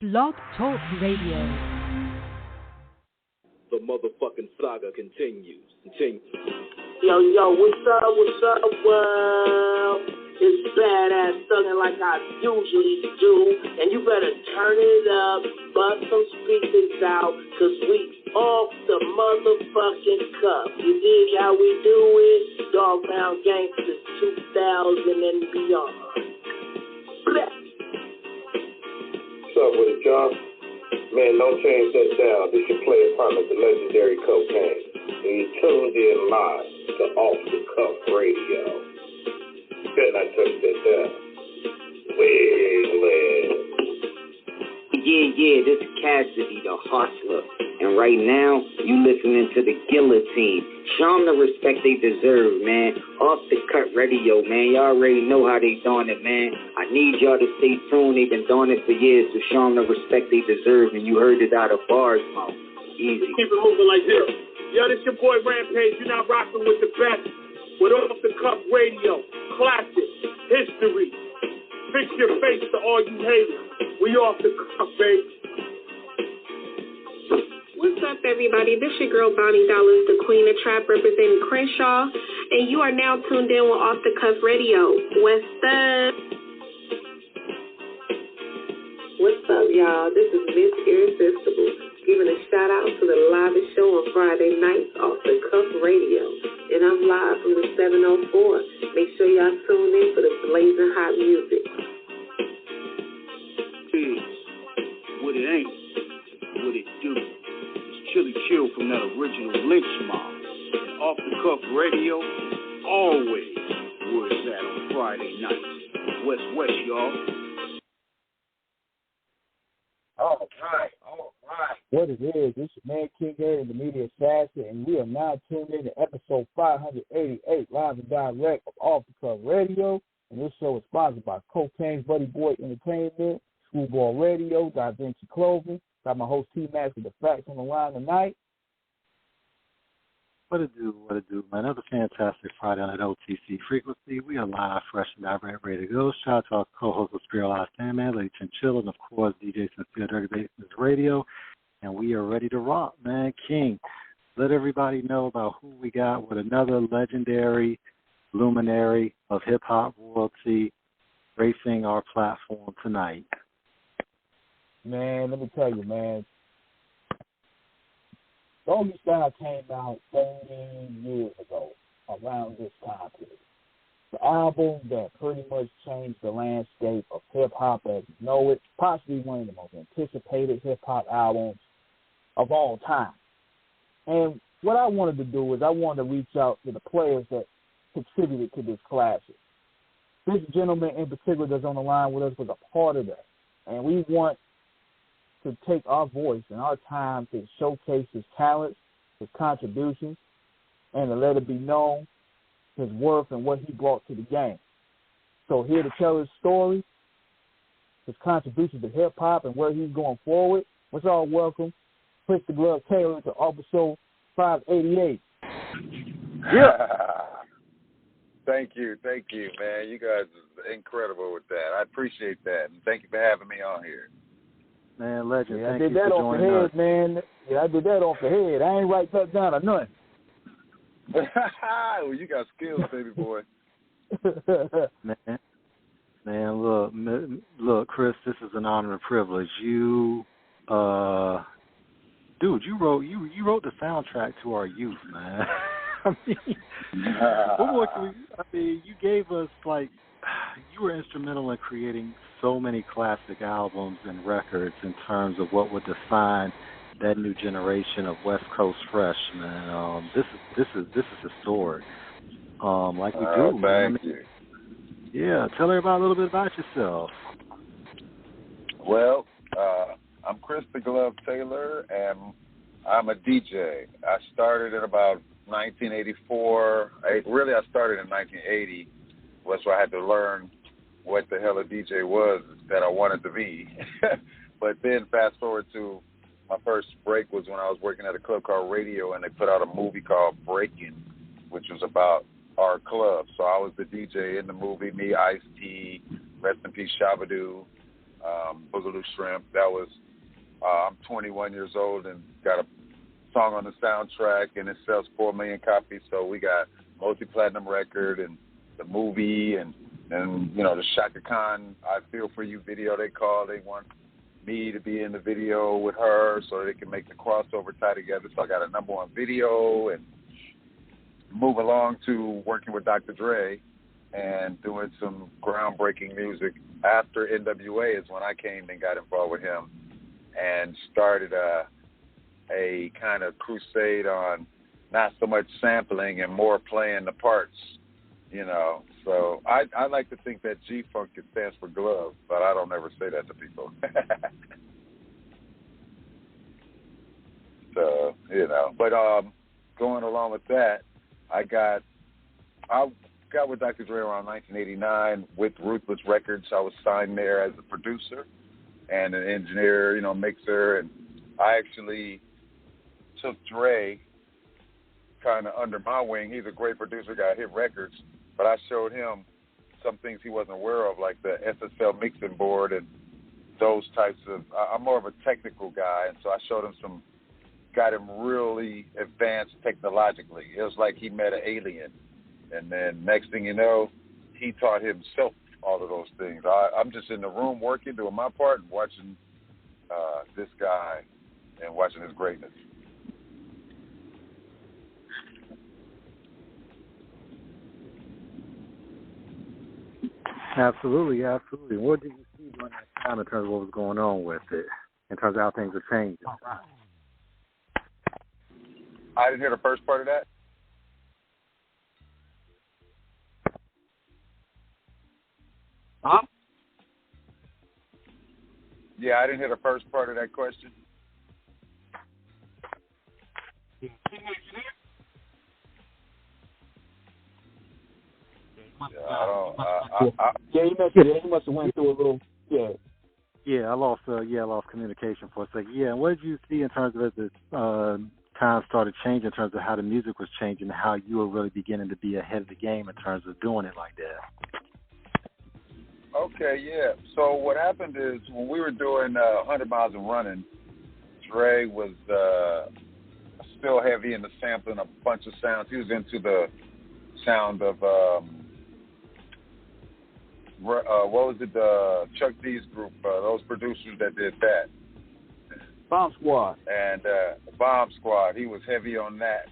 Blog Talk Radio. The motherfucking saga continues. Yo, what's up, world? It's badass thuggin' like I usually do, and you better turn it up, bust some speakers out, cause we off the motherfucking cuff. You dig how we do it? Dog Pound Gangsters 2000 and beyond. Bleh. What's up with it, y'all? Man, don't change that down. This your player partner, the legendary Cocaine. And you tuned in live to Off the Cuff Radio. Better not touch that down. Yeah, this is Cassidy, the hustler. And right now, you listening to the Guillotine. Show them the respect they deserve, man. Off the Cut Radio, man. Y'all already know how they doing it, man. I need y'all to stay tuned. They've been doing it for years, so show them the respect they deserve. And you heard it out of bars, mouth. Easy. Keep it moving like this. Yo, this your boy Rampage. You're not rocking with the best. With Off the Cuff Radio. Classic. History. Fix your face to all you haters. We off the cuff, baby. What's up, everybody? This your girl, Bonnie Dollars, the Queen of Trap, representing Crenshaw, and you are now tuned in with Off the Cuff Radio. What's up? What's up, y'all? This is Miss Irresistible, giving a shout out to the livest show on Friday nights, Off the Cuff Radio, and I'm live from the 704. Make sure y'all tune in for the blazing hot music. What it ain't, what it do. It's Chili Chill from that original Lynch Mob. And Off the Cuff Radio, always where it's at on Friday nights. West, y'all. All right. What it is, this is Man King Ed and the Media Assassin, and we are now tuned in to episode 588, live and direct of Off the Cuff Radio. And this show is sponsored by Cocaine's Buddy Boy Entertainment, Schoolboy Radio, Da Vinci Clothing. Got my host T-Max with the facts on the line tonight. What it do, man. Another fantastic Friday on that OTC frequency. We are live, fresh and direct, ready to go. Shout out to our co-host of Spiritualized Sandman, Lady Chinchilla, and of course, DJ Sincere Dirty Bases Radio. And we are ready to rock, man. King, let everybody know about who we got with another legendary luminary of hip-hop royalty gracing our platform tonight. Man, let me tell you, man. Doggystyle came out 30 years ago, around this time period. The album that pretty much changed the landscape of hip-hop as we know it, possibly one of the most anticipated hip-hop albums of all time. And what I wanted to do is I wanted to reach out to the players that contributed to this classic. This gentleman in particular that's on the line with us was a part of that. And we want to take our voice and our time to showcase his talents, his contributions, and to let it be known his worth and what he brought to the game. So here to tell his story, his contributions to hip-hop and where he's going forward, let's all welcome Chris the Glove Taylor to episode 588. Yeah. Thank you, man. You guys are incredible with that. I appreciate that, and thank you for having me on here. Man, legend. Yeah, Thank I did you that for off the joining head, us. man. Yeah, I did that off the head. I ain't write that down or nothing. Well, you got skills, baby boy. Man, look, Chris, this is an honor and privilege. You wrote the soundtrack to our youth, man. I mean, what more can we? I mean, you gave us you were instrumental in creating so many classic albums and records in terms of what would define that new generation of West Coast fresh, man. This is historic. Like we do, man. Thank you. Yeah, tell everybody a little bit about yourself. Well, I'm Chris the Glove Taylor, and I'm a DJ. I started in about 1984. I started in 1980. That's why I had to learn what the hell a DJ was that I wanted to be. But then fast forward to my first break was when I was working at a club called Radio, and they put out a movie called Breakin, which was about our club. So I was the DJ in the movie, me, Ice-T, rest in peace, Shabba-Doo, Boogaloo Shrimp. That was, I'm 21 years old and got a song on the soundtrack, and it sells 4 million copies. So we got multi-platinum record and the movie and you know, the Shaka Khan I Feel For You video they call. They want me to be in the video with her so they can make the crossover tie together. So I got a #1 video and move along to working with Dr. Dre and doing some groundbreaking music. After NWA is when I came and got involved with him and started a kind of crusade on not so much sampling and more playing the parts, you know. So I like to think that G-Funk stands for glove, but I don't ever say that to people. So, you know. But going along with that, I got with Dr. Dre around 1989 with Ruthless Records. I was signed there as a producer and an engineer, you know, mixer. And I actually took Dre kind of under my wing. He's a great producer, got hit records. But I showed him some things he wasn't aware of, like the SSL mixing board and those types of, I'm more of a technical guy. And so I showed him got him really advanced technologically. It was like he met an alien. And then next thing you know, he taught himself all of those things. I'm just in the room working, doing my part, and watching this guy and watching his greatness. Absolutely, absolutely. What did you see during that time in terms of what was going on with it, in terms of how things are changing? I didn't hear the first part of that. Huh? Yeah, I didn't hear the first part of that question. He must have went through a little. Yeah, I lost communication for a second. Yeah, and what did you see in terms of as the time started changing, in terms of how the music was changing, and how you were really beginning to be ahead of the game in terms of doing it like that? Okay, yeah. So what happened is when we were doing 100 Miles and Running, Dre was still heavy into sampling a bunch of sounds. He was into the sound of what was it? Chuck D's group. Those producers that did that. Bomb Squad. And Bomb Squad. He was heavy on that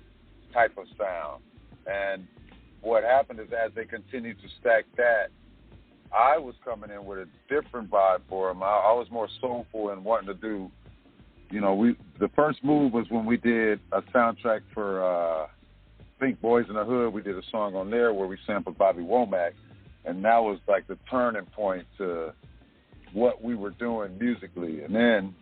type of sound. And what happened is as they continued to stack that, I was coming in with a different vibe for him. I was more soulful and wanting to do, you know, the first move was when we did a soundtrack for Think Boys in the Hood. We did a song on there where we sampled Bobby Womack, and that was like the turning point to what we were doing musically. And then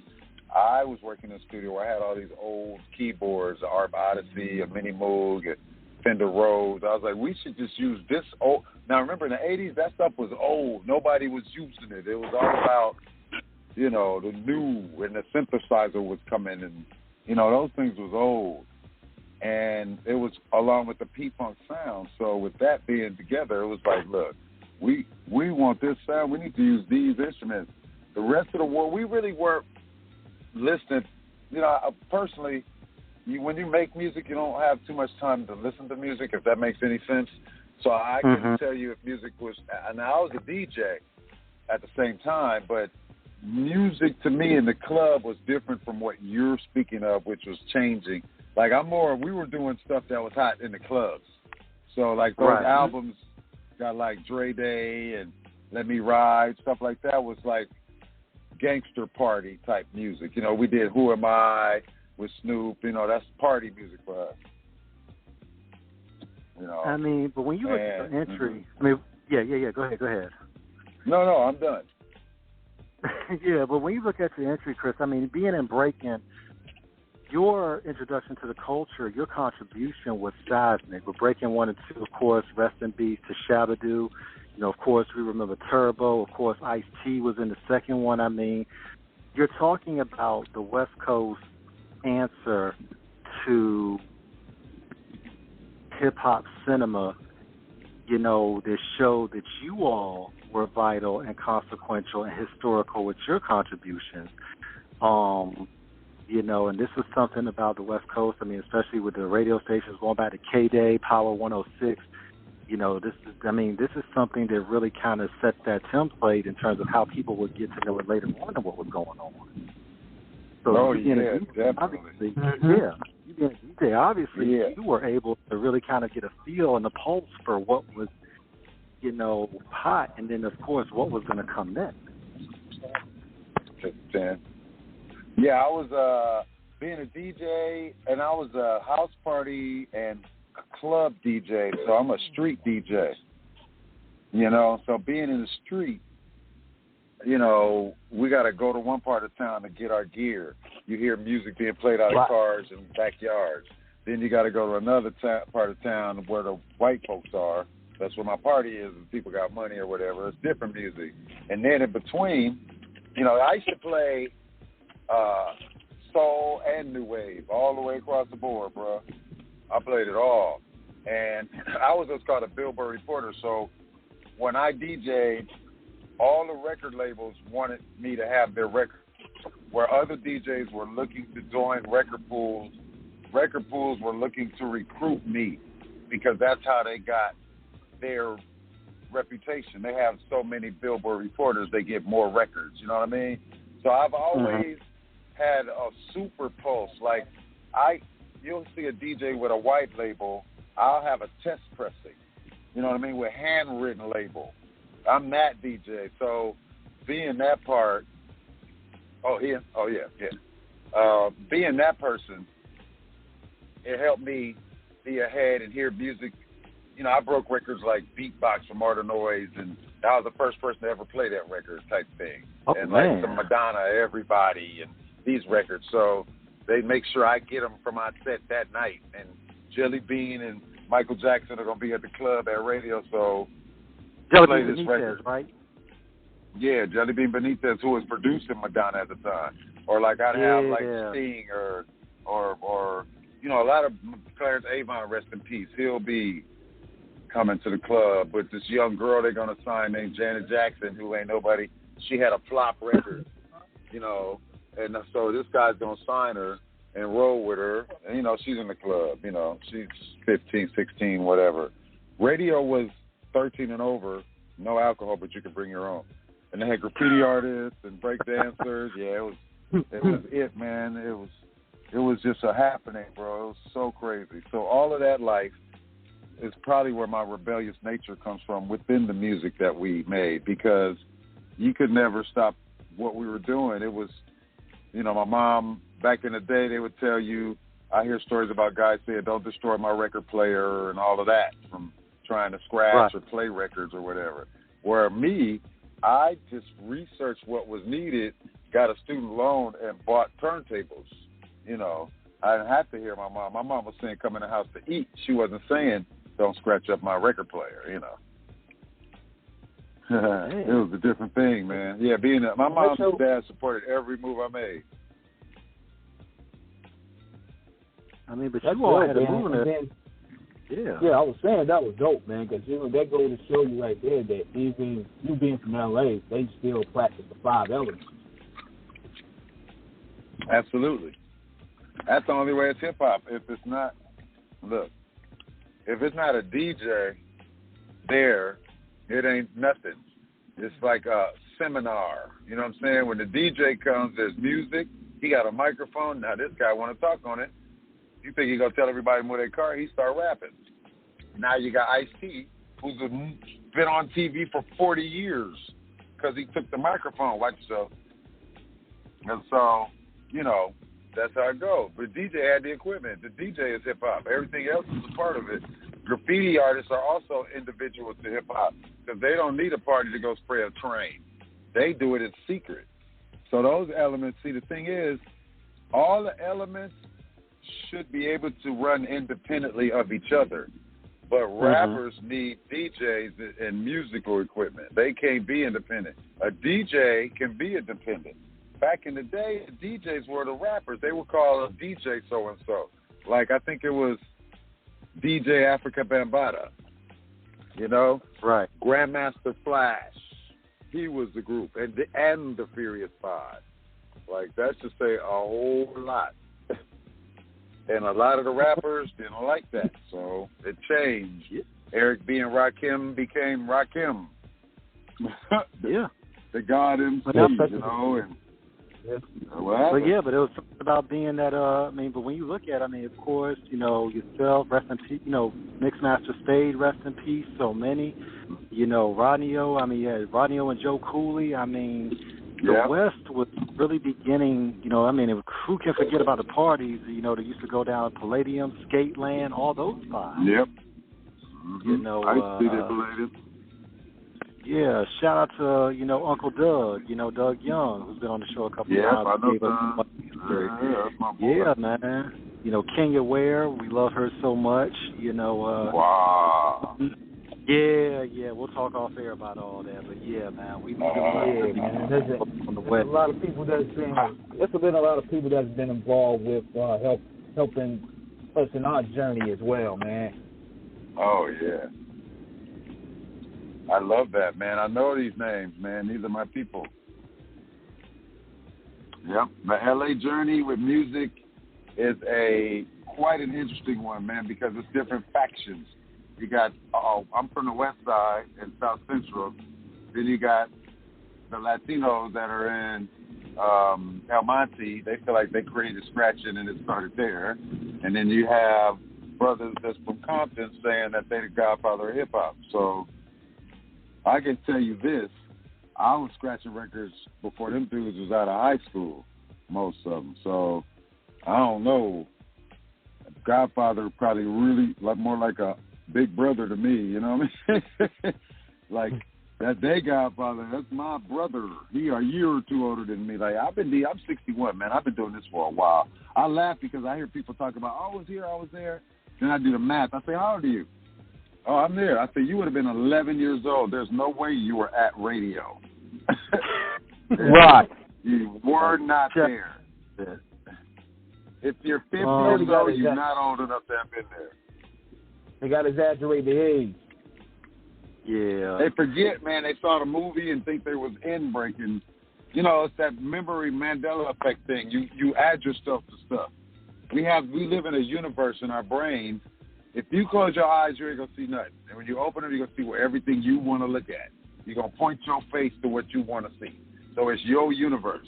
I was working in the studio where I had all these old keyboards, the ARP Odyssey, a Mini Moog, and Fender Rhodes. I was like, we should just use this old. Now, remember, in the 80s, that stuff was old. Nobody was using it. It was all about, you know, the new, and the synthesizer was coming, and, you know, those things was old. And it was along with the P-Funk sound. So with that being together, it was like, look, we want this sound. We need to use these instruments. The rest of the world, we really weren't listening. You know, personally, when you make music, you don't have too much time to listen to music, if that makes any sense. So I couldn't tell you if music was, and I was a DJ at the same time, but music to me in the club was different from what you're speaking of, which was changing. Like we were doing stuff that was hot in the clubs. So like those albums got like Dre Day and Let Me Ride, stuff like that was like gangster party type music. You know, we did Who Am I with Snoop, you know, that's party music for us. You know, I mean, but when you look at the entry, I mean, yeah, go ahead. No, I'm done. Yeah, but when you look at your entry, Chris, I mean, being in breaking, your introduction to the culture, your contribution was seismic. With Breaking 1 and 2, of course, rest in peace to Shabba-Doo. You know, of course, we remember Turbo. Of course, Ice-T was in the second one. I mean, you're talking about the West Coast answer to hip-hop cinema, you know, this show that you all were vital and consequential and historical with your contributions. You know, and this was something about the West Coast. I mean, especially with the radio stations going back to K-Day, Power 106. You know, this is something that really kind of set that template in terms of how people would get to know it later on and what was going on. So definitely. Obviously, you being a DJ, obviously, you were able to really kind of get a feel and a pulse for what was, you know, hot, and then, of course, what was going to come next. Yeah, I was being a DJ, and I was a house party and club DJ, so I'm a street DJ. You know, so being in the street, you know, we got to go to one part of town to get our gear. You hear music being played out of cars and backyards. Then you got to go to another part of town where the white folks are. That's where my party is, and people got money or whatever. It's different music. And then in between, you know, I used to play soul and new wave all the way across the board, bro. I played it all. And I was what's called a Billboard reporter. So when I DJ'd, all the record labels wanted me to have their records. Where other DJs were looking to join record pools were looking to recruit me because that's how they got their reputation. They have so many Billboard reporters, they get more records. You know what I mean? So I've always had a super pulse. Like, you'll see a DJ with a white label, I'll have a test pressing. You know what I mean? With handwritten label. I'm that DJ. So being that part, being that person, it helped me be ahead and hear music. You know, I broke records like Beatbox from Art of Noise, and I was the first person to ever play that record type thing. And like some Madonna, Everybody, and these records. So they make sure I get them for my set that night. And Jelly Bean and Michael Jackson are going to be at the club at radio, so play this record. Right? Yeah, Jelly Bean Benitez, who was producing Madonna at the time. Or like I'd have like Sting or you know, a lot of Clarence Avon, rest in peace. He'll be coming to the club with this young girl they're going to sign named Janet Jackson, who ain't nobody. She had a flop record, you know, and so this guy's going to sign her and roll with her. And, you know, she's in the club, you know. She's 15, 16, whatever. Radio was 13 and over, no alcohol, but you could bring your own. And they had graffiti artists and break dancers. Yeah, it was it, man. It was just a happening, bro. It was so crazy. So all of that life is probably where my rebellious nature comes from within the music that we made, because you could never stop what we were doing. It was, you know, my mom, back in the day, they would tell you, I hear stories about guys saying, don't destroy my record player and all of that from trying to scratch or play records or whatever. Where me, I just researched what was needed, got a student loan, and bought turntables. You know, I didn't have to hear my mom. My mom was saying, come in the house to eat. She wasn't saying, don't scratch up my record player, you know. It was a different thing, man. Yeah, my mom and dad supported every move I made. I mean, but you all had a move in it. Yeah, I was saying that was dope, man, because, you know, that goes to show you right there that even you being from L.A., they still practice the 5 elements. Absolutely. That's the only way it's hip-hop. If it's not a DJ there, it ain't nothing. It's like a seminar. You know what I'm saying? When the DJ comes, there's music. He got a microphone. Now this guy want to talk on it. You think he's going to tell everybody to move their car? He start rapping. Now you got Ice-T, who's been on TV for 40 years because he took the microphone. Watch yourself. And so, you know, that's how it goes. But DJ had the equipment. The DJ is hip-hop. Everything else is a part of it. Graffiti artists are also individuals to hip-hop because they don't need a party to go spray a train. They do it in secret. So those elements, see, the thing is, all the elements should be able to run independently of each other. But rappers need DJs and musical equipment. They can't be independent. A DJ can be independent. Back in the day, the DJs were the rappers. They would call a DJ so-and-so. Like, I think it was DJ Africa Bambaataa, you know? Right. Grandmaster Flash, he was the group, and the Furious Five. Like, that's to say a whole lot. And a lot of the rappers didn't like that, so it changed. Yeah. Eric B. and Rakim became Rakim. Yeah. The God himself, you know, and but yeah, but it was something about being that, but when you look at it, of course, yourself, rest in peace, Mixmaster Spade, rest in peace, so many, Rodney-O, you had Rodney-O and Joe Cooley, the West was really beginning, who can forget about the parties, they used to go down Palladium, Skateland, all those spots. Yep. Mm-hmm. I used to see that Palladium. Yeah, shout out to, Uncle Doug, Doug Young, who's been on the show a couple times. I know Doug. That's my boy. Yeah, man. Kenya Ware, we love her so much, Wow. Yeah, we'll talk off air about all that, but yeah, man, we man. There's a lot of people there's been a lot of people that's been involved with helping us in our journey as well, man. Oh yeah. I love that, man. I know these names, man. These are my people. Yep. The LA journey with music is quite an interesting one, man, because it's different factions. You got, I'm from the West Side and South Central. Then you got the Latinos that are in El Monte. They feel like they created scratching and it started there. And then you have brothers that's from Compton saying that they're the godfather of hip-hop. So I can tell you this, I was scratching records before them dudes was out of high school, most of them. So I don't know. Godfather probably really more like a big brother to me, you know what I mean? Like that day Godfather, that's my brother. He a year or two older than me. Like I'm 61, man. I've been doing this for a while. I laugh because I hear people talk about, I was here, I was there. Then I do the math. I say, how old are you? Oh, I'm there. I said, you would have been 11 years old. There's no way you were at radio. Right. You were not there. If you're 50 years old, you're not old enough to have been there. They got to exaggerate the age. Yeah. They forget, man, they saw the movie and think they was breaking. It's that memory Mandela effect thing. You add yourself to stuff. We live in a universe in our brains. If you close your eyes, you ain't going to see nothing. And when you open them, you're going to see everything you want to look at. You're going to point your face to what you want to see. So it's your universe,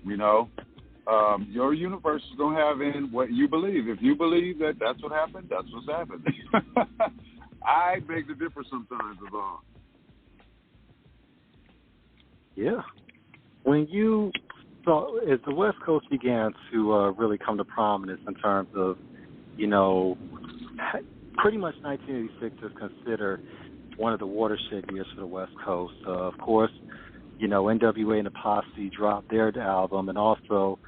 Your universe is going to have in what you believe. If you believe that that's what happened, that's what's happened. I beg the difference sometimes as well. Yeah. When you saw, as the West Coast began to really come to prominence in terms of, pretty much 1986 is considered one of the watershed years for the West Coast. Of course, NWA and the Posse dropped their album, and also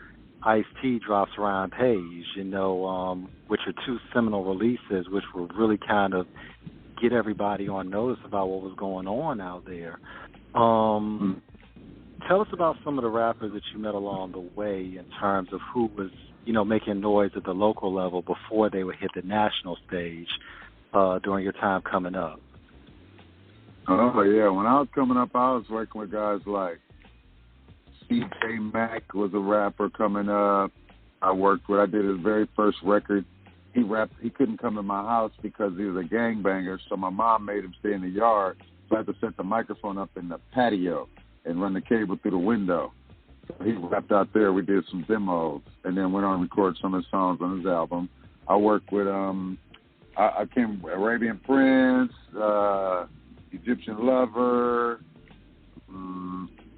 Ice-T drops Rampage, which are two seminal releases, which will really kind of get everybody on notice about what was going on out there. Tell us about some of the rappers that you met along the way in terms of who was, making noise at the local level before they would hit the national stage during your time coming up. Oh, yeah. When I was coming up, I was working with guys like C.J. Mack was a rapper coming up. I did his very first record. He rapped. He couldn't come in my house because he was a gangbanger, so my mom made him stay in the yard. So I had to set the microphone up in the patio and run the cable through the window. So he rapped out there. We did some demos, and then went on to record some of his songs on his album. I worked with Arabian Prince, Egyptian Lover,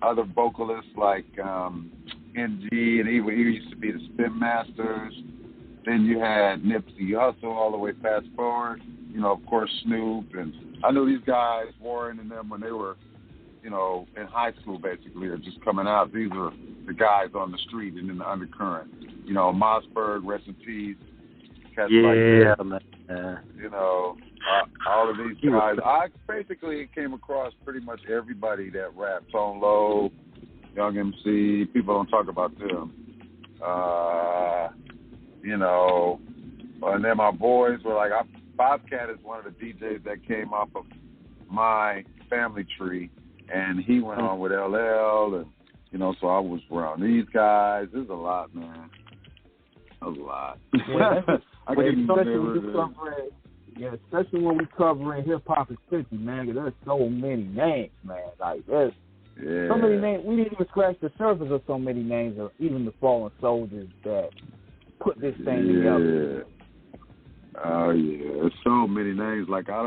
other vocalists like NG, and he used to be the Spin Masters. Then you had Nipsey Hussle all the way fast forward. Of course, Snoop. And I knew these guys, Warren and them, when they were, in high school basically, or just coming out. These are the guys on the street and in the undercurrent. Mossberg, rest in peace. Cats like this. All of these guys. I basically came across pretty much everybody that rapped. Tone Low, Young MC. People don't talk about them. And then my boys were like, Bobcat is one of the DJs that came off of my family tree. and he went on with LL, and you know, so I was around these guys. There's a lot, man. That was a lot. Yeah, especially when we covering hip hop and 50, man. 'Cause there's so many names, man. Like there's so many names. We didn't even scratch the surface of so many names of even the fallen soldiers that put this thing together. Oh yeah, there's so many names. Like I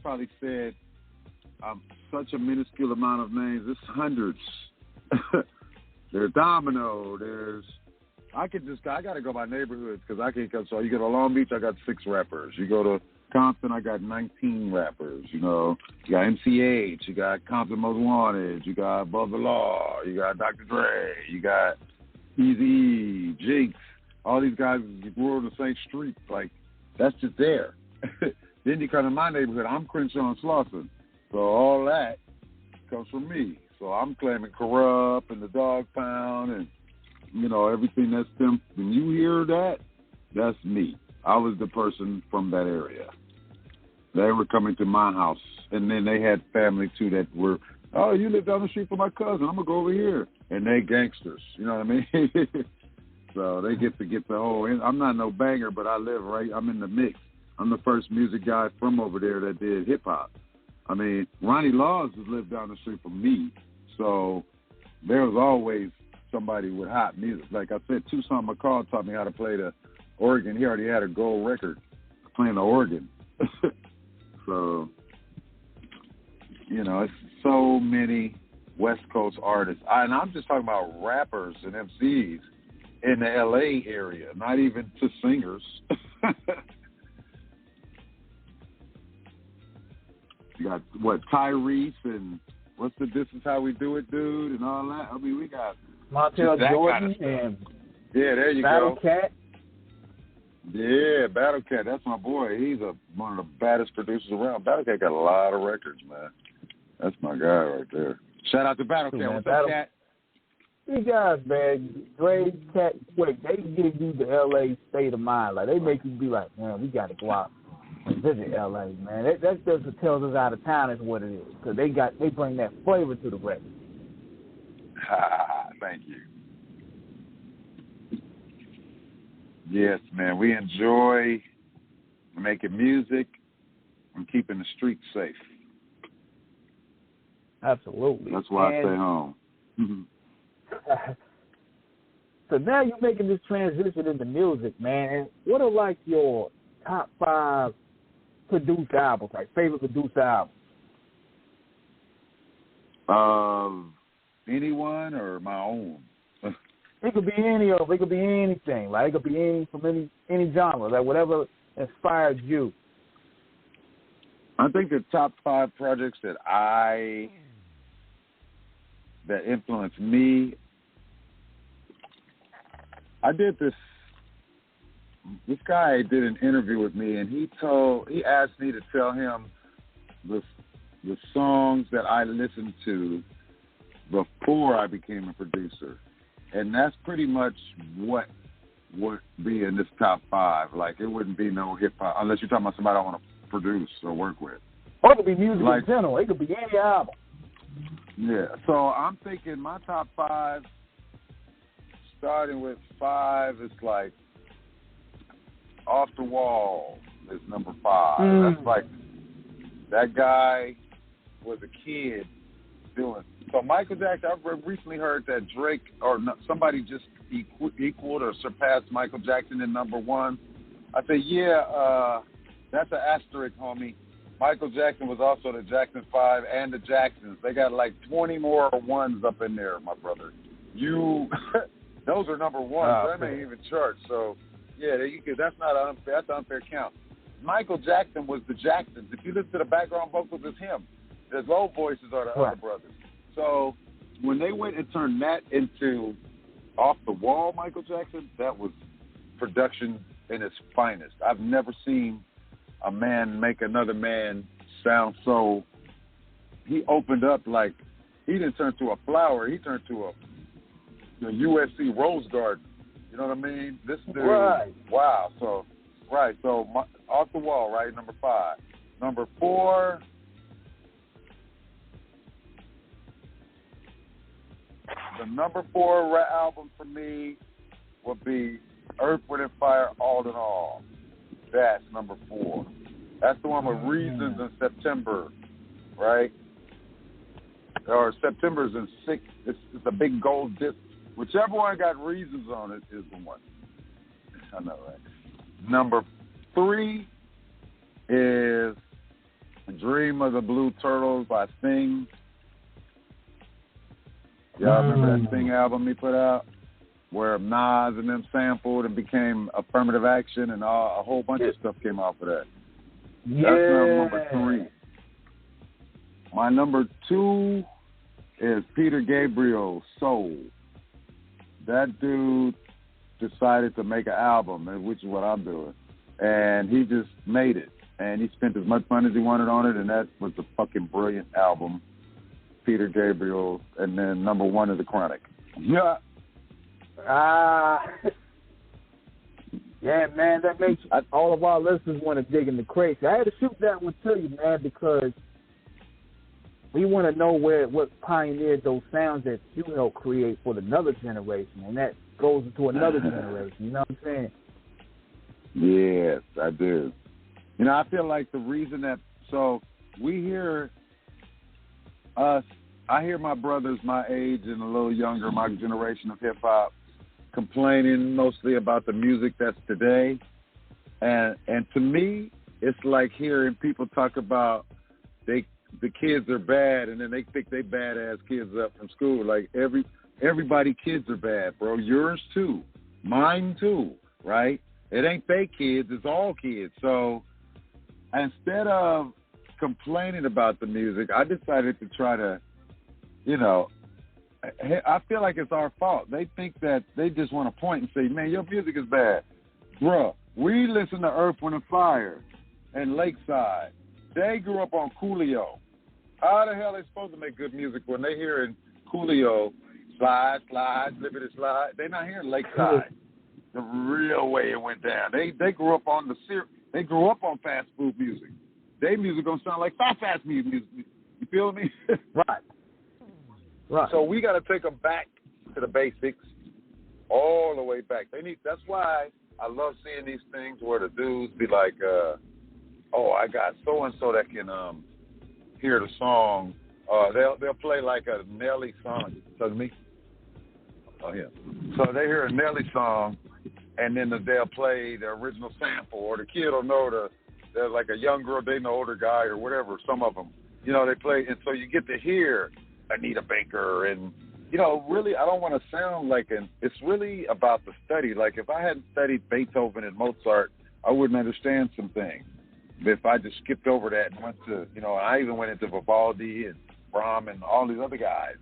probably said such a minuscule amount of names. It's hundreds. There's Domino. I got to go by neighborhoods because I can't come. So you go to Long Beach, I got 6 rappers. You go to Compton, I got 19 rappers. You know, you got MCH, you got Compton Most Wanted, you got Bubba Law, you got Dr. Dre, you got Eazy-E, Jinx. All these guys grew on the same street. Like, that's just there. Then you come to my neighborhood. I'm Crenshaw and Slauson. So all that comes from me. So I'm claiming Corrupt and the Dog Pound and, you know, everything that's them. When you hear that, that's me. I was the person from that area. They were coming to my house. And then they had family, too, that were, oh, you live down the street from my cousin. I'm going to go over here. And they gangsters. You know what I mean? So they get the whole, I'm not no banger, but I live right, I'm in the mix. I'm the first music guy from over there that did hip-hop. I mean, Ronnie Laws has lived down the street from me. So there was always somebody with hot music. Like I said, Tucson McCall taught me how to play the organ. He already had a gold record playing the organ. So, you know, it's so many West Coast artists. And I'm just talking about rappers and MCs in the L.A. area, not even to singers. You got, Tyrese and what's the This Is How We Do It, dude, and all that. I mean, we got Montel Jordan and there you Battle go. Cat. Yeah, Battle Cat, that's my boy. He's one of the baddest producers around. Battle Cat got a lot of records, man. That's my guy right there. Shout out to Battle Cat. What's up, Cat? These guys, man, Dre, Cat, they give you the L.A. state of mind. Like, they make you be like, man, we got to go out and visit L.A., man. That just tells us out of town is what it is. Because they bring that flavor to the record. Thank you. Yes, man, we enjoy making music and keeping the streets safe. Absolutely. That's why I stay home. So now you're making this transition into music, man. And what are like your top 5 produced albums, like favorite produced albums? Anyone or my own? It could be any of. It could be anything. Like it could be from any genre. Like whatever inspired you. I think the top 5 projects that influenced me. I did this. This guy did an interview with me, and he asked me to tell him the songs that I listened to before I became a producer, and that's pretty much what would be in this top 5. Like it wouldn't be no hip hop unless you're talking about somebody I want to produce or work with. Or it could be music in general. It could be any album. Yeah, so I'm thinking my top 5, starting with 5, it's like Off the Wall is number 5. That's like, that guy was a kid doing. So Michael Jackson, I've recently heard that Drake or somebody just equaled or surpassed Michael Jackson in number 1. I said, that's an asterisk, homie. Michael Jackson was also the Jackson 5 and the Jacksons. They got like 20 more ones up in there, my brother. Those are number 1. That ain't even chart. So, yeah, that's not unfair. That's an unfair count. Michael Jackson was the Jacksons. If you listen to the background vocals, it's him. The low voices are the other brothers. So when they went and turned that into Off the Wall Michael Jackson, that was production in its finest. I've never seen a man make another man sound so. He opened up like he didn't turn to a flower. He turned to a USC Rose Garden. You know what I mean? This dude, wow. So Off the Wall, right? Number 5. Number 4, the number 4 rap album for me would be Earth, Wind & Fire, All in All. That's number 4. That's the one with Reasons in September, right? Or September's in 6. It's a big gold disc. Whichever one got Reasons on it is the one. I know, right? Number 3 is Dream of the Blue Turtles by Sting. Y'all remember that Sting album he put out? Where Nas and them sampled and became Affirmative Action and a whole bunch of stuff came off of that. Yeah. That's number 3. My number 2 is Peter Gabriel's Soul. That dude decided to make an album, which is what I'm doing. And he just made it. And he spent as much money as he wanted on it, and that was a fucking brilliant album. Peter Gabriel, and then number 1 is The Chronic. Yeah. Yeah, man, that makes all of our listeners want to dig in the crates. I had to shoot that one to you, man, because we want to know what pioneered those sounds that you helped create for another generation, and that goes into another generation. You know what I'm saying? Yes, I do. You know, I feel like the reason that, so we hear us, I hear my brothers my age and a little younger, my generation of hip-hop, complaining mostly about the music that's today. And to me, it's like hearing people talk about the kids are bad, and then they pick they badass kids up from school. Like everybody kids are bad, bro. Yours too. Mine too, right? It ain't fake kids, it's all kids. So instead of complaining about the music, I decided to try to, I feel like it's our fault. They think that they just want to point and say, man, your music is bad. Bruh, we listen to Earth, Wind & Fire and Lakeside. They grew up on Coolio. How the hell are they supposed to make good music when they hearing Coolio, slide, liberty slide? They're not hearing Lakeside, the real way it went down. They grew up on they grew up on fast food music. Their music gonna sound like fast music. You feel me? Right. So we got to take them back to the basics, all the way back. That's why I love seeing these things where the dudes be like, I got so and so that can hear the song. They'll play like a Nelly song. So me. Oh yeah. So they hear a Nelly song, and then they'll play the original sample, or the kid will know they're like a young girl dating an older guy or whatever. Some of them, they play, and so you get to hear Anita Baker, and really, I don't want to sound like it's really about the study. Like if I hadn't studied Beethoven and Mozart, I wouldn't understand some things. If I just skipped over that and went to, I even went into Vivaldi and Brahms and all these other guys,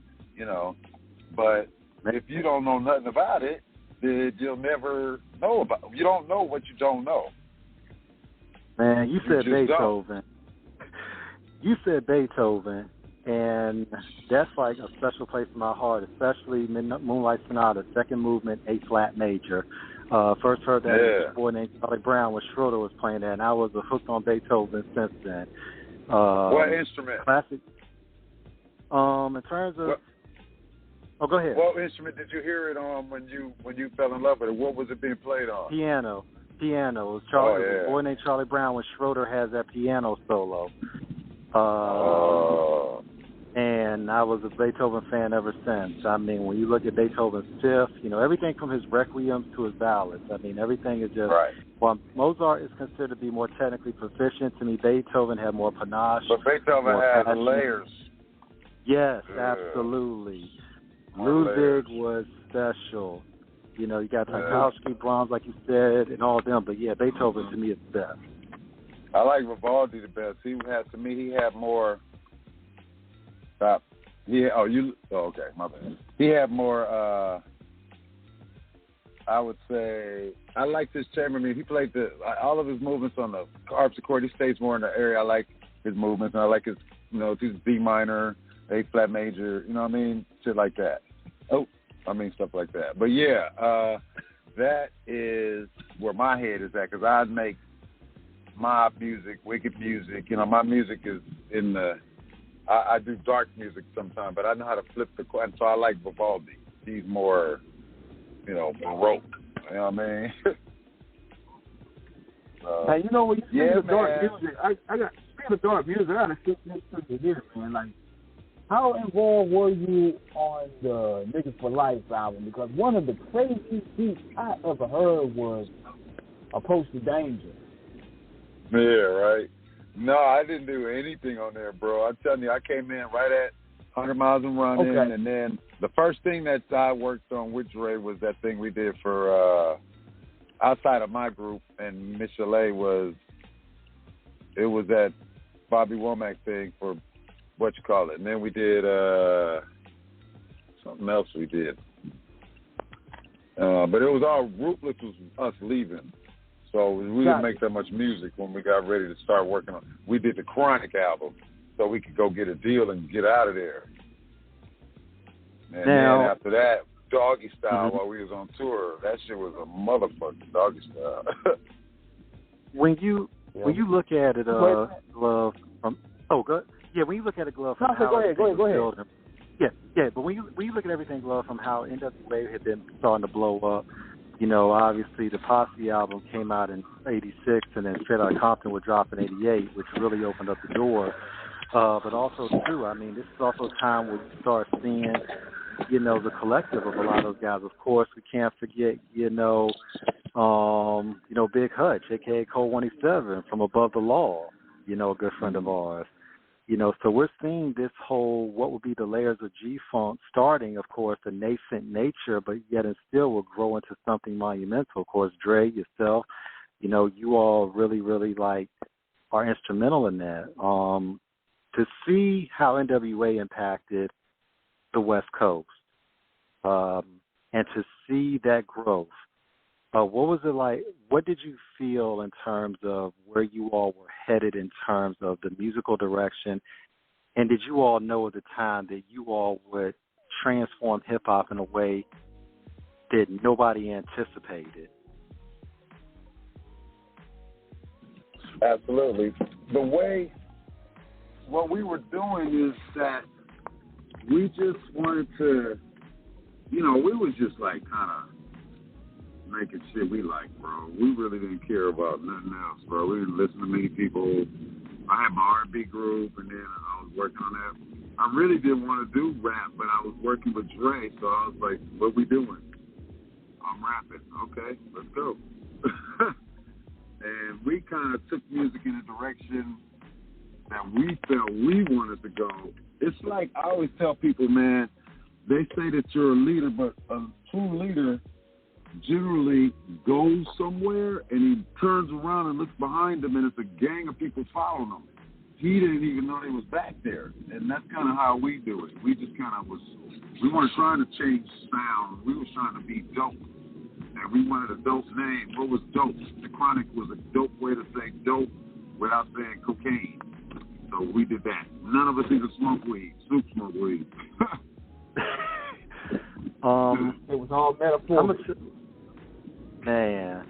But if you don't know nothing about it, then you'll never know about it. You don't know what you don't know. Man, you said Beethoven. You said Beethoven. And that's like a special place in my heart, especially Moonlight Sonata, second movement, A-flat major. First heard that a boy named Charlie Brown when Schroeder was playing that, and I was hooked on Beethoven since then. What instrument? Classic. In terms of, go ahead. What instrument did you hear it on when you fell in love with it? What was it being played on? Piano. It was a boy named Charlie Brown when Schroeder has that piano solo. And I was a Beethoven fan ever since. I mean, when you look at Beethoven's Fifth, everything from his requiems to his ballads. I mean, everything is just. Right. While Mozart is considered to be more technically proficient, to me, Beethoven had more panache. But Beethoven had the layers. Yes, absolutely. Ludwig was special. You got Tchaikovsky, Brahms, like you said, and all of them. But yeah, Beethoven to me is the best. I like Vivaldi the best. He had more. Stop. Okay, my bad. He had more. I would say I like this chambermaid. He played all of his movements on the harpsichord. He stays more in the area. I like his movements, and I like his his B minor, A flat major. You know what I mean? Shit like that. Stuff like that. But yeah, that is where my head is at, because I'd make mob music, wicked music. My music is in the I do dark music sometimes, but I know how to flip the coin. So I like Vivaldi. He's more, baroque. You know what I mean? Now, you know, when you speak of dark man. music, I got, speaking of dark music, I got to sit this to you here, man. Like, how involved were you on the Niggas for Life album? Because one of the craziest beats I ever heard was Approach the Danger. Yeah, right. No, I didn't do anything on there, bro. I'm telling you, I came in right at 100 Miles and Running, Okay. and then the first thing that I worked on with Dre was that thing we did for outside of my group, and Michelet was that Bobby Womack thing for and then we did something else we did. But it was all Ruthless was us leaving. So we didn't make that much music when we got ready to start working on. We did the Chronic album so we could go get a deal and get out of there. And then after that, Doggystyle while we was on tour. That shit was a motherfucking Doggystyle. When you look at it, Glove from when you look at it, Glove from how go ahead. Yeah, but when you look at everything, Glove, from how NWA had been starting to blow up, obviously the Posse album came out in '86, and then Straight Outta Compton would drop in '88, which really opened up the door. But also too, I mean, this is also a time where you start seeing, the collective of a lot of those guys. Of course, we can't forget, Big Hutch, aka Cole 187 from Above the Law, a good friend of ours. So we're seeing this whole, what would be the layers of G-Funk starting, of course, a nascent nature, but yet and still will grow into something monumental. Of course, Dre, yourself, you all really, really are instrumental in that. To see how NWA impacted the West Coast, and to see that growth, what was it like? What did you feel in terms of where you all were headed in terms of the musical direction? And did you all know at the time that you all would transform hip-hop in a way that nobody anticipated? Absolutely. What we were doing is that we just wanted to, we was just kind of making shit we like, bro. We really didn't care about nothing else, bro. We didn't listen to many people. I had my R&B group, and then I was working on that. I really didn't want to do rap, but I was working with Dre, so I was like, what we doing? I'm rapping. Okay, let's go. And we kind of took music in a direction that we felt we wanted to go. It's like I always tell people, man, they say that you're a leader, but a true leader generally goes somewhere and he turns around and looks behind him and it's a gang of people following him. He didn't even know they was back there. And that's kind of how we do it. We just kind of we weren't trying to change sound. We was trying to be dope. And we wanted a dope name. What was dope? The Chronic was a dope way to say dope without saying cocaine. So we did that. None of us even smoke weed. Snoop smoked weed. It was all metaphorical. Man,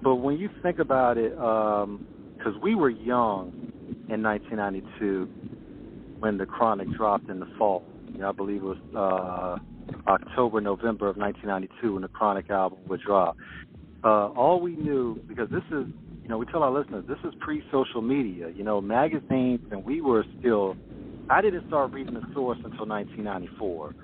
but when you think about it, because we were young in 1992 when the Chronic dropped in the fall. I believe it was October, November of 1992 when the Chronic album would drop. All we knew, because this is, we tell our listeners, this is pre-social media, magazines, and we were still, I didn't start reading The Source until 1994.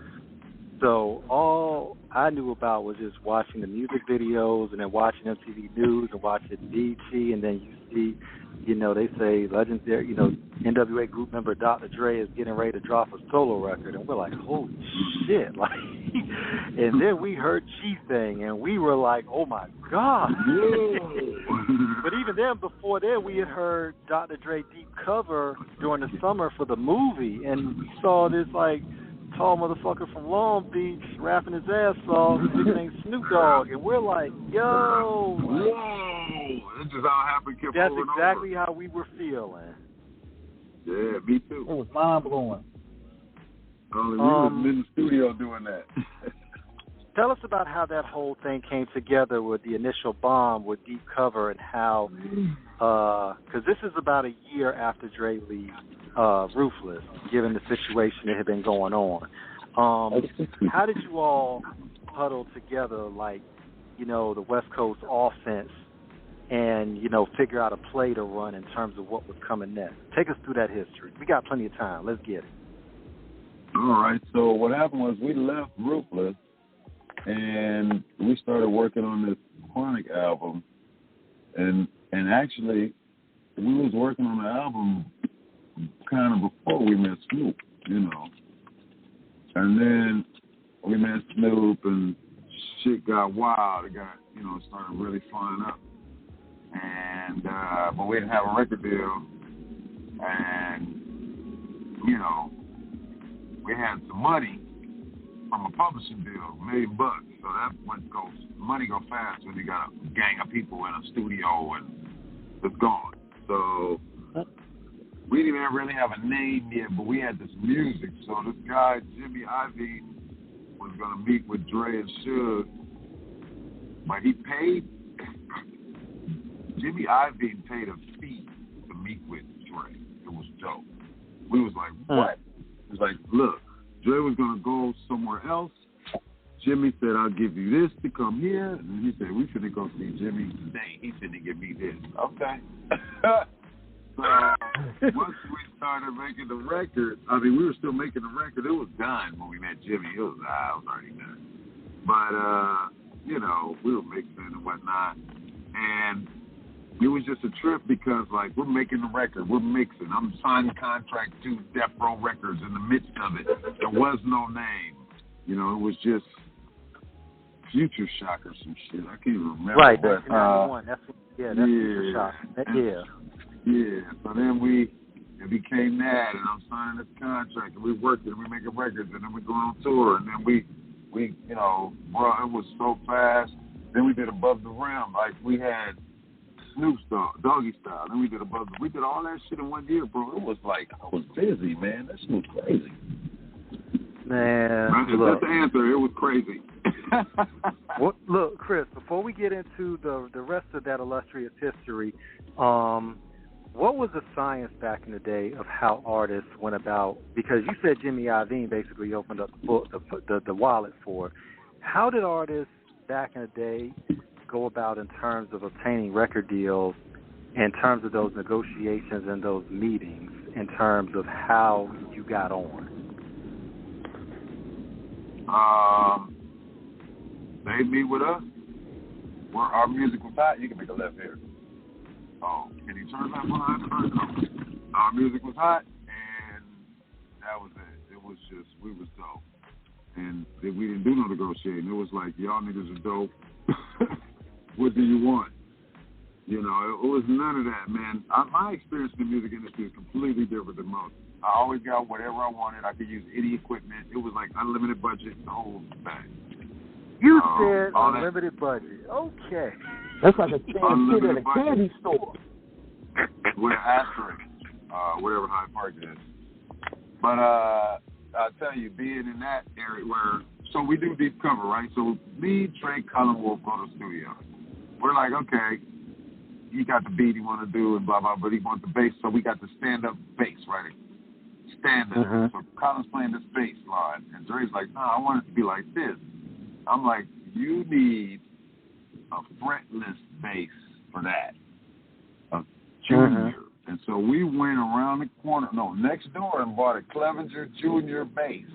So all I knew about was just watching the music videos and then watching MTV News and watching BET, and then you see, they say legendary, NWA group member Dr. Dre is getting ready to drop a solo record, and we're like, holy shit, and then we heard G-Thing, and we were like, oh my God. But even then, before then, we had heard Dr. Dre deep cover during the summer for the movie, and we saw this tall motherfucker from Long Beach rapping his ass off, his name Snoop Dogg, and we're like, yo. Whoa. This is how it happened. That's exactly how we were feeling. Yeah, me too. It was mind-blowing. Only we was in the studio doing that. Tell us about how that whole thing came together with the initial bomb with deep cover and how, because this is about a year after Dre leaves Ruthless, given the situation that had been going on. How did you all huddle together, like, the West Coast offense and, figure out a play to run in terms of what was coming next? Take us through that history. We got plenty of time. Let's get it. All right. So what happened was we left Ruthless and we started working on this Chronic album. And actually, we was working on the album kind of before we met Snoop, And then we met Snoop and shit got wild. It got, started really flying up. And, but we didn't have a record deal. And, we had some money from a publishing deal, $1 million. So that money go fast when you got a gang of people in a studio and it's gone. So we didn't even really have a name yet, but we had this music. So this guy, Jimmy Iovine, was going to meet with Dre and Suge, but Jimmy Iovine paid a fee to meet with Dre. It was dope. We was like, what? It was like, look, Dre was going to go somewhere else. Jimmy said, I'll give you this to come here. And then he said, we finna go see Jimmy today. He finna give me this. Okay. So once we started making the record, we were still making the record. It was done when we met Jimmy. It was already done. But, we were mixing and whatnot. And it was just a trip because, we're making the record. We're mixing. I'm signing contract to Death Row Records in the midst of it. There was no name. It was just Future Shock or some shit. I can't even remember. Right, but, 1991. That's Future Shock. Yeah. So then it became that, and I'm signing this contract, and we working, and we making records, and then we go on tour, and then we it was so fast. Then we did Above the Rim. We had Snoop Doggystyle. Then we did we did all that shit in 1 year, bro. It was I was busy, man. That shit was crazy. Man, that's the answer. It was crazy. Well, look, Chris, before we get into the rest of that illustrious history, what was the science back in the day of how artists went about? Because you said Jimmy Iovine basically opened up the wallet for it. How did artists back in the day go about in terms of obtaining record deals, in terms of those negotiations and those meetings, in terms of how you got on? They meet with us. Where our music was hot. You can make a left here. Oh, can you turn that behind the curtain? Our music was hot, and that was it. It was just, we was dope. And we didn't do no negotiating. It was like, y'all niggas are dope. What do you want? It was none of that, man. My experience in the music industry is completely different than most. I always got whatever I wanted. I could use any equipment. It was like unlimited budget, the whole thing. You said unlimited budget. Okay. That's like a shit at a candy store. With an asterisk, whatever Hyde Park is. But I tell you, being in that area so we do deep cover, right? So me, Trey, Cullen will go to the studio. We're like, okay, he got the beat he want to do and blah, blah, but he wants the bass, so we got the stand-up bass, right? Stand-up. Mm-hmm. So Cullen's playing this bass line, and Dre's like, no, I want it to be like this. I'm like, you need a fretless bass for that. A junior. Mm-hmm. And so we went around the corner, next door, and bought a Clevenger Junior bass.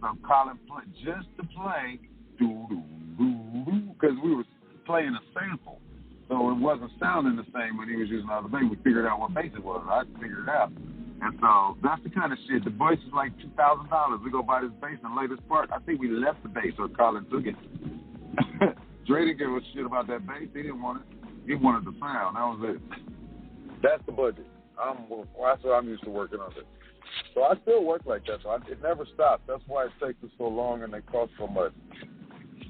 So Colin played just to play, because we were playing a sample. So it wasn't sounding the same when he was using other bass. We figured out what bass it was. I figured it out. And so that's the kind of shit. The bass is like $2,000. We go buy this bass and lay this part. I think we left the bass, so Colin took it. Dre didn't give a shit about that bass. He didn't want it. He wanted the sound. That was it. That's the budget. That's what I'm used to working on it. So I still work like that. So it never stops. That's why it takes us so long and it costs so much.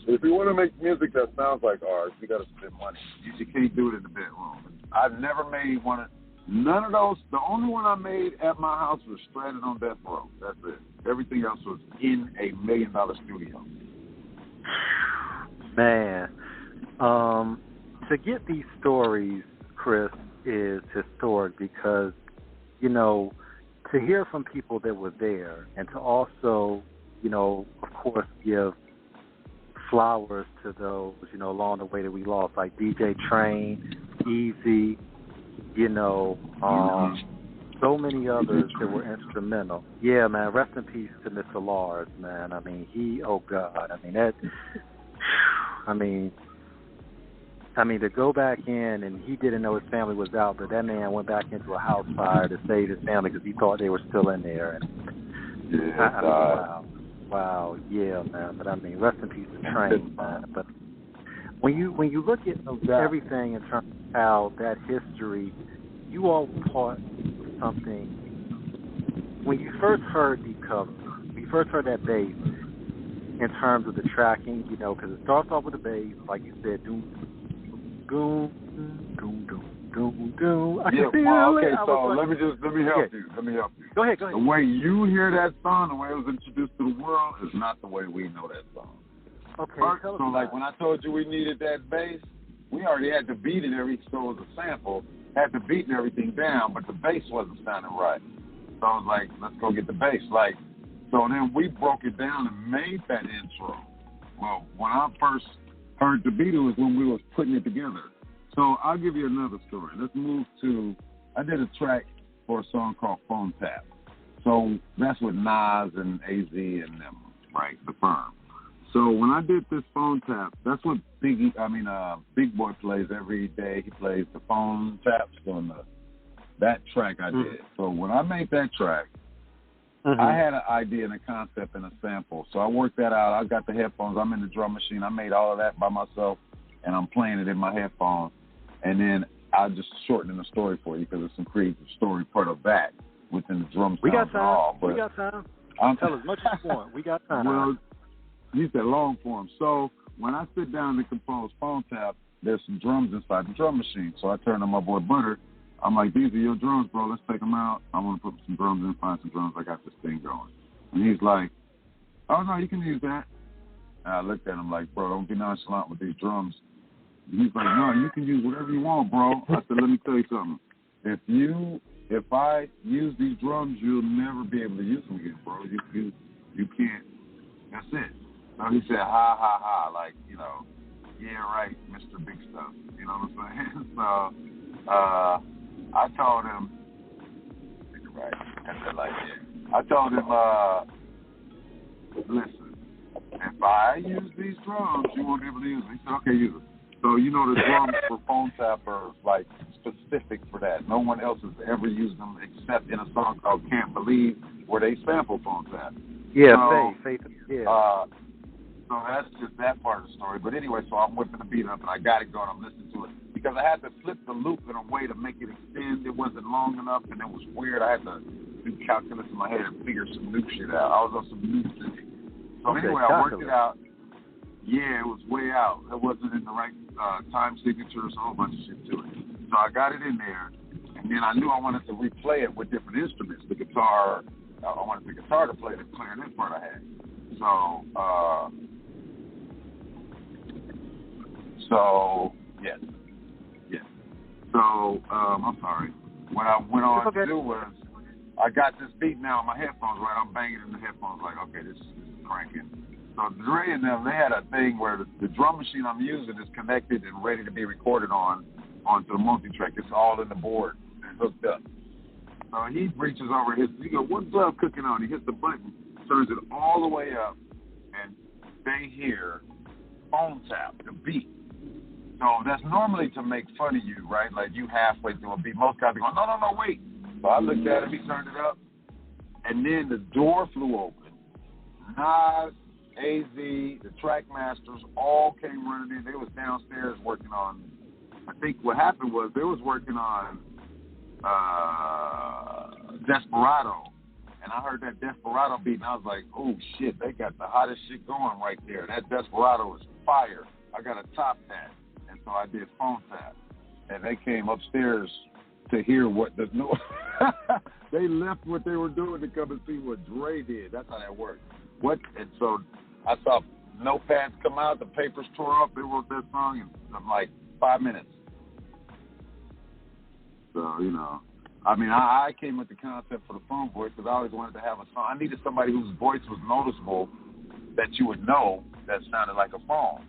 If you want to make music that sounds like ours, you got to spend money. You can't do it in the bedroom. I've never made one. None of those. The only one I made at my house was stranded on Death Row. That's it. Everything else was in a $1 million studio. Man, to get these stories, Chris, is historic because, to hear from people that were there, and to also, of course, give flowers to those, along the way that we lost, like DJ Train, Easy, so many others that were instrumental. Yeah, man, rest in peace to Mr. Lars, man. I mean, oh God, to go back in, and he didn't know his family was out, but that man went back into a house fire to save his family because he thought they were still in there. And wow, yeah, man. But rest in peace to Train, man. But when you look at everything in terms of how that history, you all were part of something. When you first heard the cover, when you first heard that bass, in terms of the tracking, because it starts off with the bass, like you said, doom, doom, doom, doom, doom, doom. Okay, so let me help you. Let me help you. Go ahead. The way you hear that song, the way it was introduced to the world, is not the way we know that song. Okay. So like when I told you we needed that bass, we already had the beat and everything, so it was a sample, had the beat and everything down, but the bass wasn't sounding right. So I was like, let's go get the bass. So then we broke it down and made that intro. Well, when I first heard the beat, it was when we was putting it together. So I'll give you another story. Let's move to, I did a track for a song called Phone Tap. So that's with Nas and AZ and them, right, the firm. So when I did this Phone Tap, that's what Big Boy plays every day. He plays the phone taps on that track I did. So when I made that track, I had an idea and a concept and a sample. So I worked that out. I got the headphones. I'm in the drum machine. I made all of that by myself, and I'm playing it in my headphones. And then I'll just shorten the story for you because there's some creative story part of that within the drum sounds. We got time. And all, we got time. Tell as much as you want. We got time. Well, you said long form. So when I sit down to compose Phone Tap, there's some drums inside the drum machine. So I turn to my boy Butter. I'm like, these are your drums, bro. Let's take them out. I want to put some drums in, find some drums. I got this thing going. And he's like, oh, no, you can use that. And I looked at him like, bro, don't be nonchalant with these drums. And he's like, no, you can use whatever you want, bro. I said, let me tell you something. If I use these drums, you'll never be able to use them again, bro. You can't. That's it. So he said, ha, ha, ha, like, yeah, right, Mr. Big Stuff. You know what I'm saying? So I told him, right, I said like, yeah. I told him, listen, if I use these drums, you won't be able to use them. He said, okay, use them. So, the drums for Phone Tap are, like, specific for that. No one else has ever used them except in a song called Can't Believe, where they sample Phone Tap. Yeah, Faith, yeah. So that's just that part of the story. But anyway, so I'm whipping the beat up, and I got it going. I'm listening to it. Because I had to flip the loop in a way to make it extend. It wasn't long enough, and it was weird. I had to do calculus in my head and figure some new shit out. I was on some new shit. So anyway, I worked it out. Yeah, it was way out. It wasn't in the right time signatures, a whole bunch of shit to it. So I got it in there, and then I knew I wanted to replay it with different instruments. The guitar, I wanted the guitar to play the clarinet part I had. Yes. So, I'm sorry. What I went on to do was, I got this beat now on my headphones, right? I'm banging in the headphones like, okay, this is cranking. So Dre and them, they had a thing where the drum machine I'm using is connected and ready to be recorded onto the multi-track. It's all in the board and hooked up. So he reaches over, he goes, what's glove cooking on? He hits the button, turns it all the way up, and they hear Phone Tap, the beat. So that's normally to make fun of you, right? Like you halfway through a beat. Most guys be going, no, wait. So I looked at him, he turned it up, and then the door flew open. Nas, AZ, the track masters all came running in. They was downstairs working on, I think what happened was they was working on Desperado. And I heard that Desperado beat, and I was like, oh, shit, they got the hottest shit going right there. That Desperado is fire. I got to top that. And so I did Phone Tap. And they came upstairs to hear what the noise. They left what they were doing to come and see what Dre did. That's how that worked. And so I saw notepads come out, the papers tore up, they wrote that song in like 5 minutes. So, I mean, I came with the concept for the phone voice because I always wanted to have a song. I needed somebody whose voice was noticeable that you would know that sounded like a phone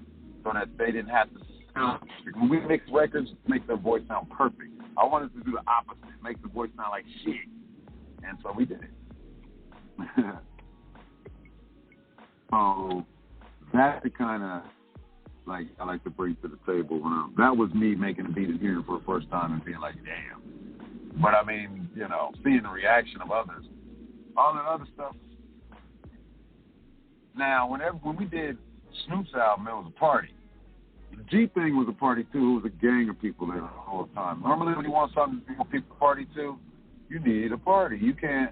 so that they didn't have to sound. When we mix records, make their voice sound perfect. I wanted to do the opposite, make the voice sound like shit. And so we did it. So that's the kind of, like, I like to bring to the table. That was me making a beat and hearing for the first time and being like, damn. But, I mean, you know, seeing the reaction of others, all that other stuff. Now, when we did Snoop's album, it was a party. The G thing was a party, too. It was a gang of people there all the time. Normally, when you want something for people to party to, you need a party. You can't.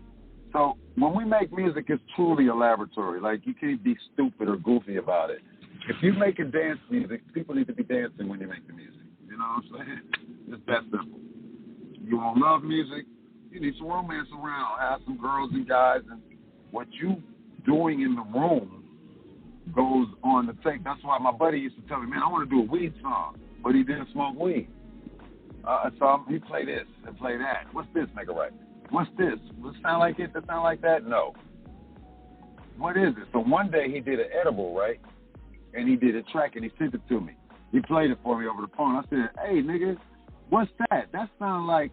So when we make music, it's truly a laboratory. Like, you can't be stupid or goofy about it. If you're making dance music, people need to be dancing when you make the music. You know what I'm saying? It's that simple. You want to love music, you need some romance around. Have some girls and guys, and what you doing in the room goes on the tape. That's why my buddy used to tell me, man, I want to do a weed song, but he didn't smoke weed. So he play this and play that. What's this, nigga, right? What's this? Does it sound like it? Does it sound like that? No. What is it? So one day he did an edible, right? And he did a track and he sent it to me. He played it for me over the phone. I said, hey, nigga, what's that? That sounds like,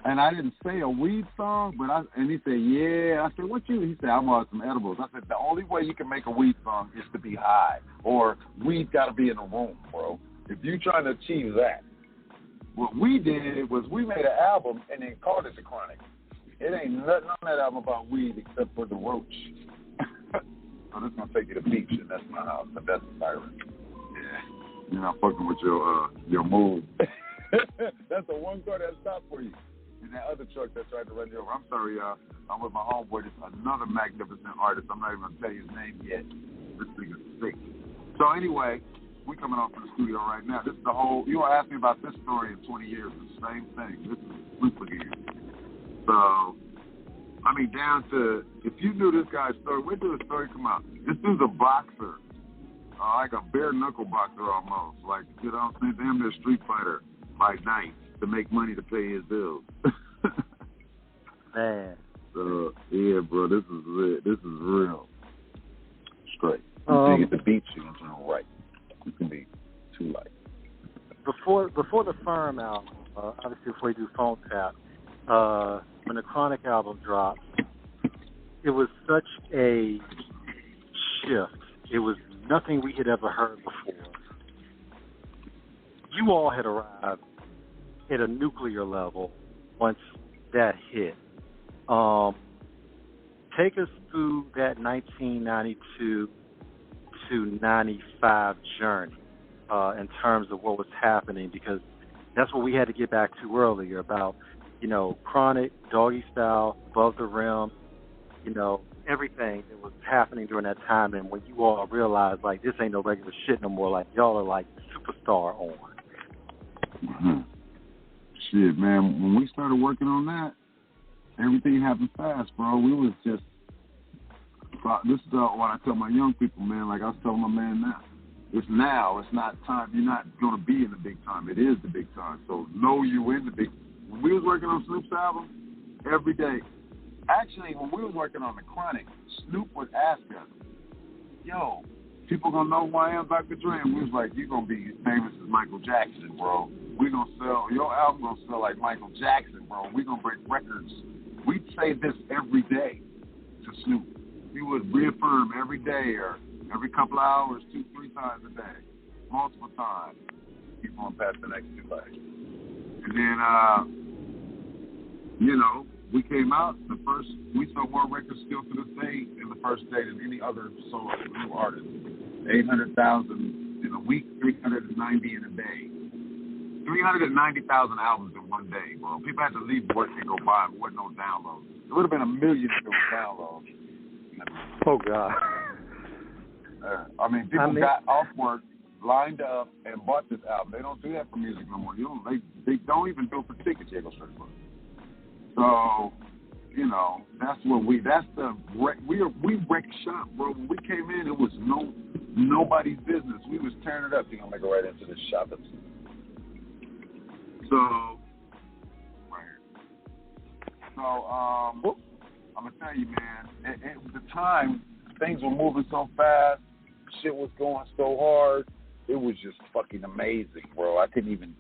and I didn't say a weed song, and he said, yeah. I said, what you? He said, I want some edibles. I said, the only way you can make a weed song is to be high, or weed got to be in the room, bro. If you're trying to achieve that. What we did was we made an album and then called it The Chronic. It ain't nothing on that album about weed except for the roach. So this gonna take you to the beach, and that's my house, but that's the siren. Yeah. You're not fucking with your mood. That's the one car that stopped for you. And that other truck that tried to run you over. I'm sorry, y'all. I'm with my homeboy. This is another magnificent artist. I'm not even gonna tell you his name yet. This nigga's sick. So anyway, we coming off from the studio right now. This is the whole, you gonna ask me about this story in 20 years, it's the same thing. This is Snoop again. So, I mean, down to, if you knew this guy's story, where did the story come out? This dude's a boxer, like a bare knuckle boxer almost. Like, you know what I'm saying? Damn near Street Fighter by night to make money to pay his bills. Man. So, yeah, bro, this is real. Straight. You get the beat, you know, right. You can be too light. Before the Firm album, obviously before you do Phone Tap, when the Chronic album dropped, it was such a shift. It was nothing we had ever heard before. You all had arrived at a nuclear level once that hit. Take us through that 1992 to 95 journey in terms of what was happening, because that's what we had to get back to earlier about, you know, Chronic, Doggystyle, Above the Rim, you know, everything that was happening during that time, and when you all realized, like, this ain't no regular shit no more, like, y'all are like superstar on. Mm-hmm. Shit, man, when we started working on that, everything happened fast, bro. We was just, this is what I tell my young people, man, like I was telling my man now. It's now, it's not time. You're not going to be in the big time. It is the big time. So know you in the big. When we was working on Snoop's album, every day. Actually, when we was working on The Chronic, Snoop would ask us, yo, people going to know who I am, Dr. Dre? And we was like, you're going to be as famous as Michael Jackson, bro. We're going to sell, your album going to sell like Michael Jackson, bro. We're going to break records. We'd say this every day to Snoop. He would reaffirm every day or every couple of hours, 2-3 times a day, multiple times. Keep on past the next 2 days. And then, you know, we came out, we sold more records still to this day in the first day than any other solo new artist. 800,000 in a week, 390 in a day. 390,000 albums in one day, bro. People had to leave work and go buy them. There wasn't no downloads. It would have been 1 million if there was downloads. Oh, God. I mean, people got off work, lined up, and bought this album. They don't do that for music no more. They don't even do it for tickets. They go straight for it. So, you know, we wrecked shop, bro. When we came in, it was nobody's business. We was tearing it up. You're going to make it right into this shop. So, So, I'm going to tell you, man, at the time, things were moving so fast. Shit was going so hard. It was just fucking amazing, bro. I couldn't even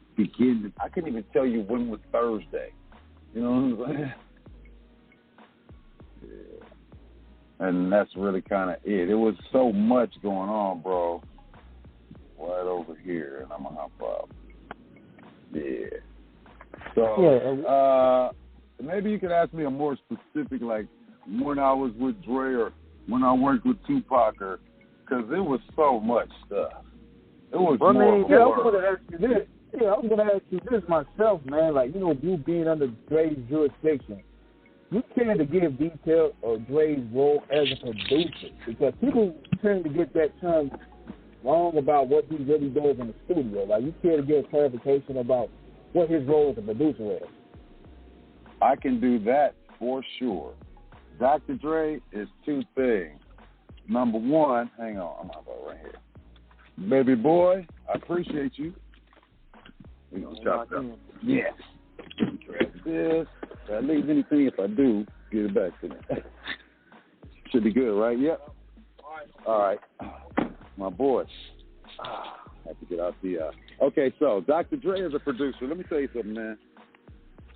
tell you when was Thursday. You know what I'm saying? Yeah. And that's really kind of it. It was so much going on, bro. Right over here, and I'm going to hop up. Yeah. So, maybe you could ask me a more specific, like, when I was with Dre or when I worked with Tupac, because it was so much stuff. It was I was going to ask you this. Yeah, I was going to ask you this myself, man. Like, you being under Dre's jurisdiction, you tend to give detail of Dre's role as a producer because people tend to get that term wrong about what he really does in the studio. Like, you care to give clarification about what his role as a producer is. I can do that for sure. Dr. Dre is two things. Number one, hang on, I'm about right here. Baby boy, I appreciate you. We're going to chop it up. Yes. Grab this. If I leave anything, if I do, get it back to me. Should be good, right? Yep. All right. My boy. I have to get out the... Okay, so Dr. Dre is a producer. Let me tell you something, man.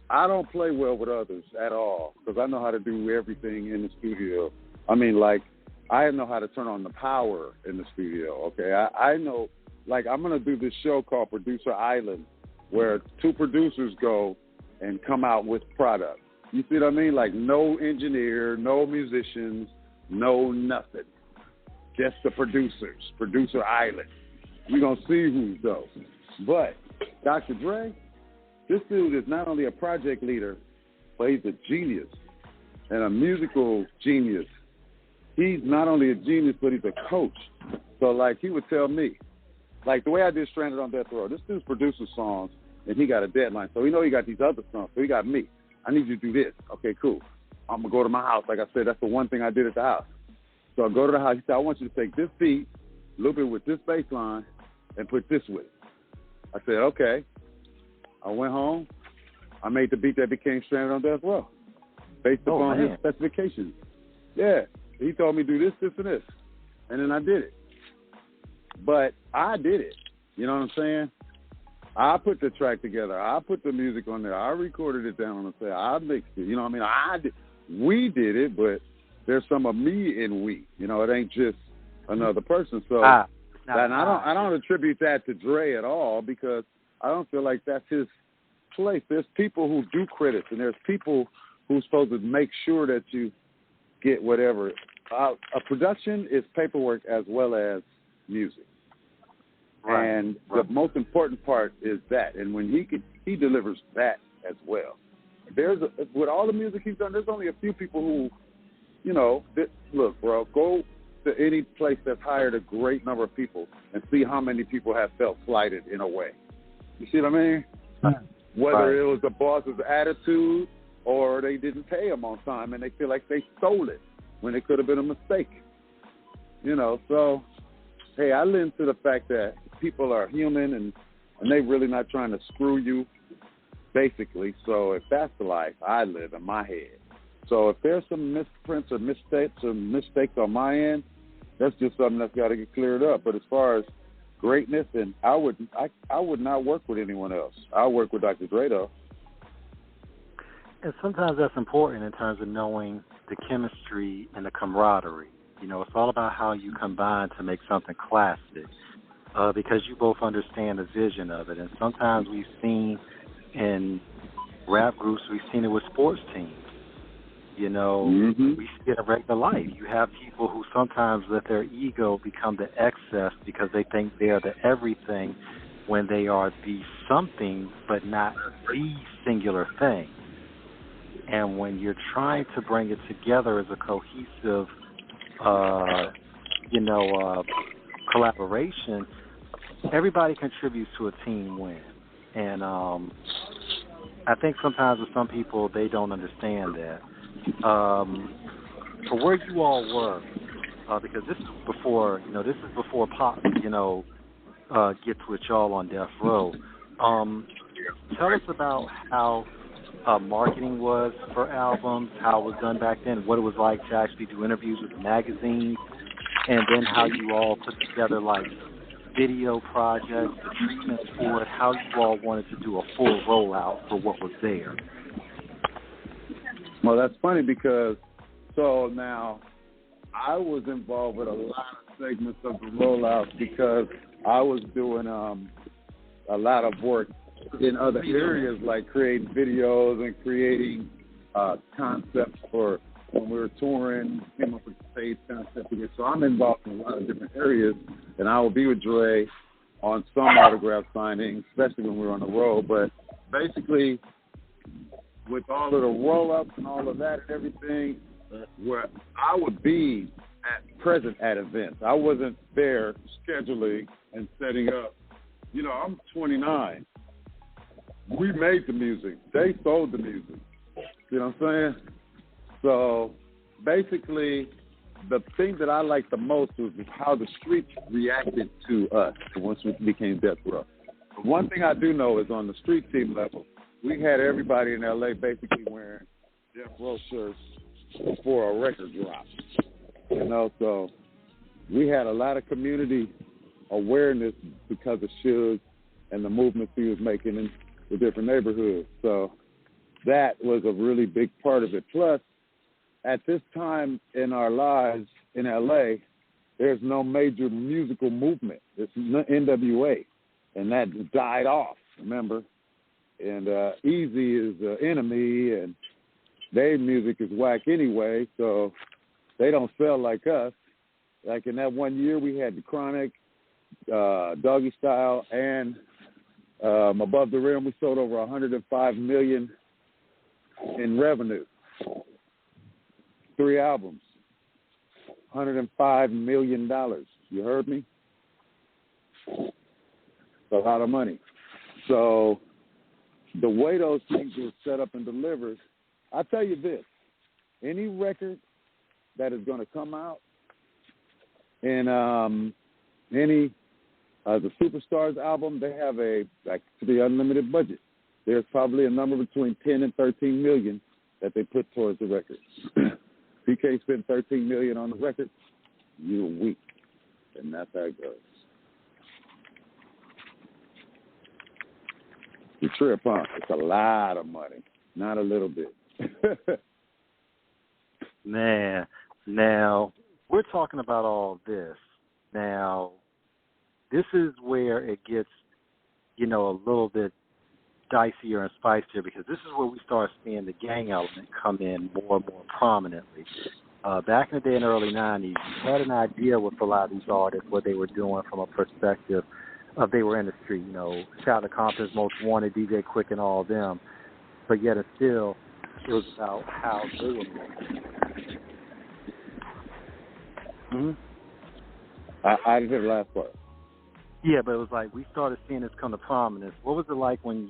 I don't play well with others at all because I know how to do everything in the studio. I mean, like, I know how to turn on the power in the studio, okay? I know, like, I'm going to do this show called Producer Island where two producers go and come out with product. You see what I mean? Like, no engineer, no musicians, no nothing. Just the producers, Producer Island. We're going to see who's those. But Dr. Dre, this dude is not only a project leader, but he's a genius and a musical genius. He's not only a genius, but he's a coach. So, like, he would tell me, like, the way I did Stranded on Death Row, this dude's produces songs, and he got a deadline. So, he got these other songs. So, he got me. I need you to do this. Okay, cool. I'm going to go to my house. Like I said, that's the one thing I did at the house. So, I go to the house. He said, I want you to take this beat, loop it with this bass line, and put this with it. I said, okay. I went home. I made the beat that became Stranded on Death Row based upon his specifications. Yeah. He told me do this, this, and this. And then I did it. But I did it. You know what I'm saying? I put the track together. I put the music on there. I recorded it down on the set. I mixed it. You know what I mean? We did it, but there's some of me in we. You know, it ain't just another person. So and I don't attribute that to Dre at all because I don't feel like that's his place. There's people who do credits, and there's people who's supposed to make sure that you get whatever. A production is paperwork as well as music. Right. And the most important part is that. And when he delivers that as well. With all the music he's done, there's only a few people who, look, bro, go to any place that's hired a great number of people and see how many people have felt slighted in a way. You see what I mean? Whether it was the boss's attitude or they didn't pay him on time and they feel like they stole it when it could have been a mistake. So, hey, I lend to the fact that people are human and they're really not trying to screw you, basically. So if that's the life I live in my head. So if there's some misprints or mistakes on my end, that's just something that's got to get cleared up. But as far as greatness, and I would not work with anyone else. I'll work with Dr. Dre, though. And sometimes that's important in terms of knowing the chemistry and the camaraderie. It's all about how you combine to make something classic because you both understand the vision of it. And sometimes we've seen in rap groups, we've seen it with sports teams. We see it in regular life. You have people who sometimes let their ego become the excess because they think they are the everything when they are the something but not the singular thing. And when you're trying to bring it together as a cohesive, collaboration, everybody contributes to a team win. And I think sometimes with some people, they don't understand that. For where you all were, because this is before Pop, gets with y'all on Death Row. Tell us about how marketing was for albums, how it was done back then, what it was like to actually do interviews with magazines, and then how you all put together like video projects, the treatments for it, how you all wanted to do a full rollout for what was there. Well, that's funny because so now I was involved with a lot of segments of the rollout because I was doing a lot of work in other areas like creating videos and creating concepts for when we were touring, came up with the stage concept again. So I'm involved in a lot of different areas, and I will be with Dre on some autograph signings, especially when we're on the road. But basically, with all of the roll-ups and all of that and everything, where I would be present at events. I wasn't there scheduling and setting up. You know, I'm 29. We made the music. They sold the music. You know what I'm saying? So basically, the thing that I liked the most was how the streets reacted to us once we became Death Row. One thing I do know is on the street team level, we had everybody in L.A. basically wearing Death Row shirts before a record drop. You know, so we had a lot of community awareness because of Suge and the movements he was making in the different neighborhoods. So that was a really big part of it. Plus, at this time in our lives in L.A., there's no major musical movement. It's NWA, and that died off, remember? And Easy is the enemy, and their music is whack anyway, so they don't sell like us. Like in that 1 year, we had The Chronic, Doggystyle, and Above the Rim. We sold over $105 million in revenue. 3 albums, $105 million. You heard me? It's a lot of money. So the way those things were set up and delivered, I'll tell you this, any record that is going to come out in the Superstars album, they have the unlimited budget. There's probably a number between 10 and 13 million that they put towards the record. If you can't spend 13 million on the record, you're weak, and that's how it goes. You trip, huh? It's a lot of money, not a little bit. Man, now we're talking about all this. Now, this is where it gets, a little bit dicier and spicier because this is where we start seeing the gang element come in more and more prominently. Back in the day in the early 90s, you had an idea with a lot of these artists, what they were doing from a perspective of they were in the street, Shout to Compton's Most Wanted, DJ Quick and all of them, but yet it was about how they were making. Mm-hmm. I didn't hear the last part. Yeah, but it was like we started seeing this come to prominence. What was it like when,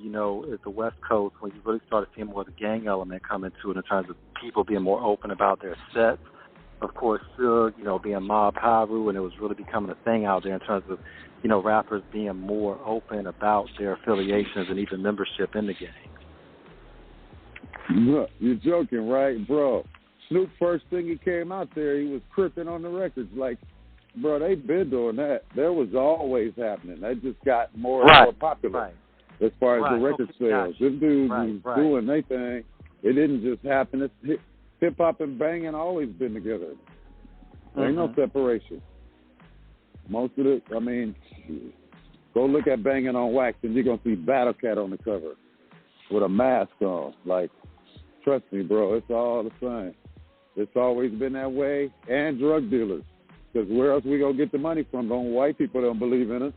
at the West Coast, when you really started seeing more of the gang element come into it in terms of people being more open about their sets? Of course, Suge, being Mob Haru, and it was really becoming a thing out there in terms of, rappers being more open about their affiliations and even membership in the gang. Look, you're joking, right? Bro, Snoop, first thing he came out there, he was cripping on the records. Like, bro, they've been doing that. That was always happening. That just got more and more popular as far as the record sales. Them dudes was doing their thing. It didn't just happen. Hip-hop and banging always been together. There ain't no separation. Most of it, go look at Banging on Wax and you're going to see Battle Cat on the cover with a mask on. Like, trust me, bro, it's all the same. It's always been that way. And drug dealers. Because where else we going to get the money from? Don't white people don't believe in us.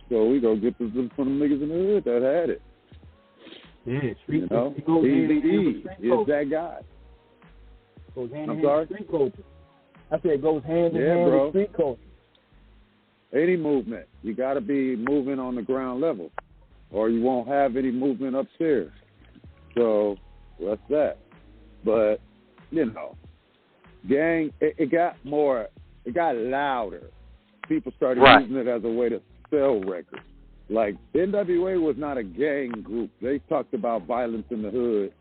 So we going to get this from the niggas in the hood that had it. Yeah, Easy is that guy. Goes hand in hand with street culture. I said it goes hand in hand with street culture. Any movement, you got to be moving on the ground level, or you won't have any movement upstairs. So that's that. But gang, it got louder. People started using it as a way to sell records. Like NWA was not a gang group. They talked about violence in the hood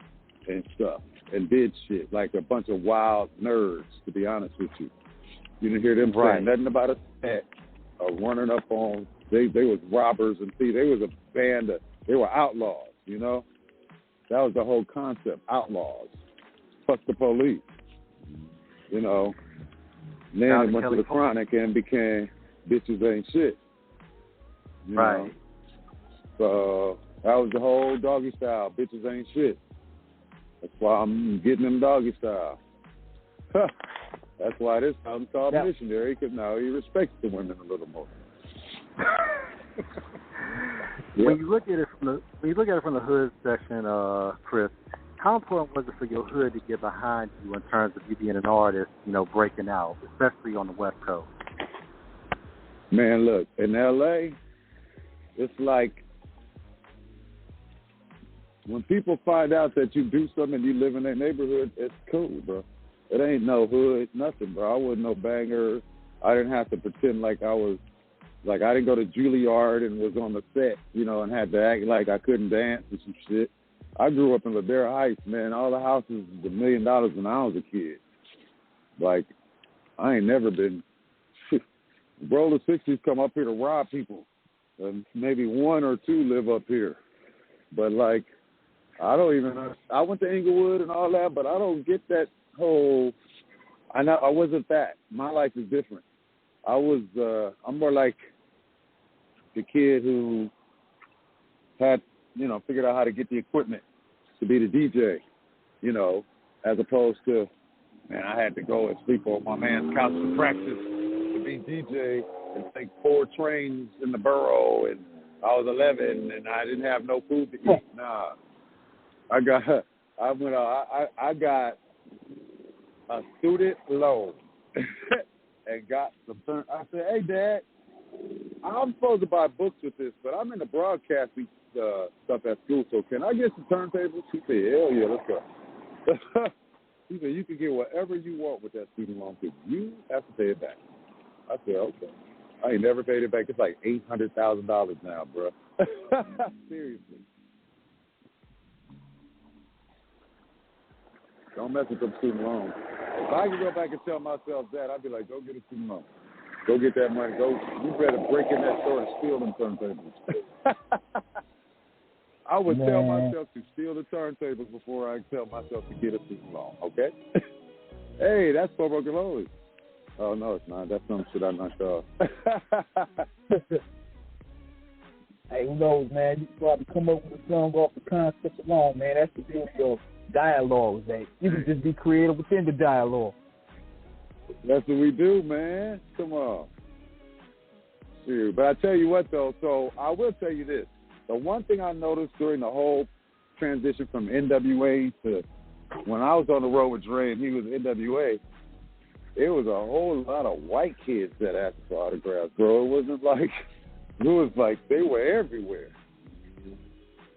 and stuff and did shit like a bunch of wild nerds, to be honest with you. You didn't hear them saying nothing about a set or running up on, they was robbers and thieves. They was a band of, they were outlaws, you know? That was the whole concept, outlaws. Fuck the police, you know? Then it went to the Chronic and became bitches ain't shit. You know? So that was the whole Doggy Style, bitches ain't shit. That's why I'm getting them Doggy Style. That's why this album's called Missionary, because now he respects the women a little more. When you look at it from the hood section, Chris, how important was it for your hood to get behind you in terms of you being an artist, you know, breaking out, especially on the West Coast? Man, look, in L.A., it's like when people find out that you do something and you live in their neighborhood, it's cool, bro. It ain't no hood, nothing, bro. I wasn't no banger. I didn't have to pretend like I was, like I didn't go to Juilliard and was on the set, you know, and had to act like I couldn't dance and some shit. I grew up in Ladera Heights, man. All the houses was $1 million when I was a kid. Like, I ain't never been, bro, the 60s come up here to rob people. And maybe one or two live up here. But, like, I don't even, I went to Inglewood and all that, but I don't get that whole, I know I wasn't that. My life is different. I'm more like the kid who had, you know, figured out how to get the equipment to be the DJ, you know, as opposed to, man, I had to go and sleep on my man's couch to practice to be DJ and take 4 trains in the borough, and I was 11 and I didn't have no food to eat. Nah, I got a student loan and got some. I said, "Hey, Dad, I'm supposed to buy books with this, but I'm in the broadcasting stuff at school, so can I get some turntables?" He said, "Hell yeah, let's go." He said, "You can get whatever you want with that student loan, but you have to pay it back." I said, "Okay." I ain't never paid it back. It's like $800,000 now, bro. Seriously. Don't mess with them student loans. If I could go back and tell myself that, I'd be like, go get a student loan. Go get that money. Go. You better break in that store and steal them turntables. I would tell myself to steal the turntables before I tell myself to get a student loan, okay? Hey, that's for broken holy. Oh, no, it's not. That's some shit I knocked off. Hey, who knows, man? You can probably come up with a song off the concept alone, man. That's the beauty of dialogue, that you can just be creative within the dialogue. That's what we do, man. Come on. Shoot. But I tell you what, though, so I will tell you this. The one thing I noticed during the whole transition from NWA to when I was on the road with Dre and he was NWA, it was a whole lot of white kids that asked for autographs, bro. It was like they were everywhere.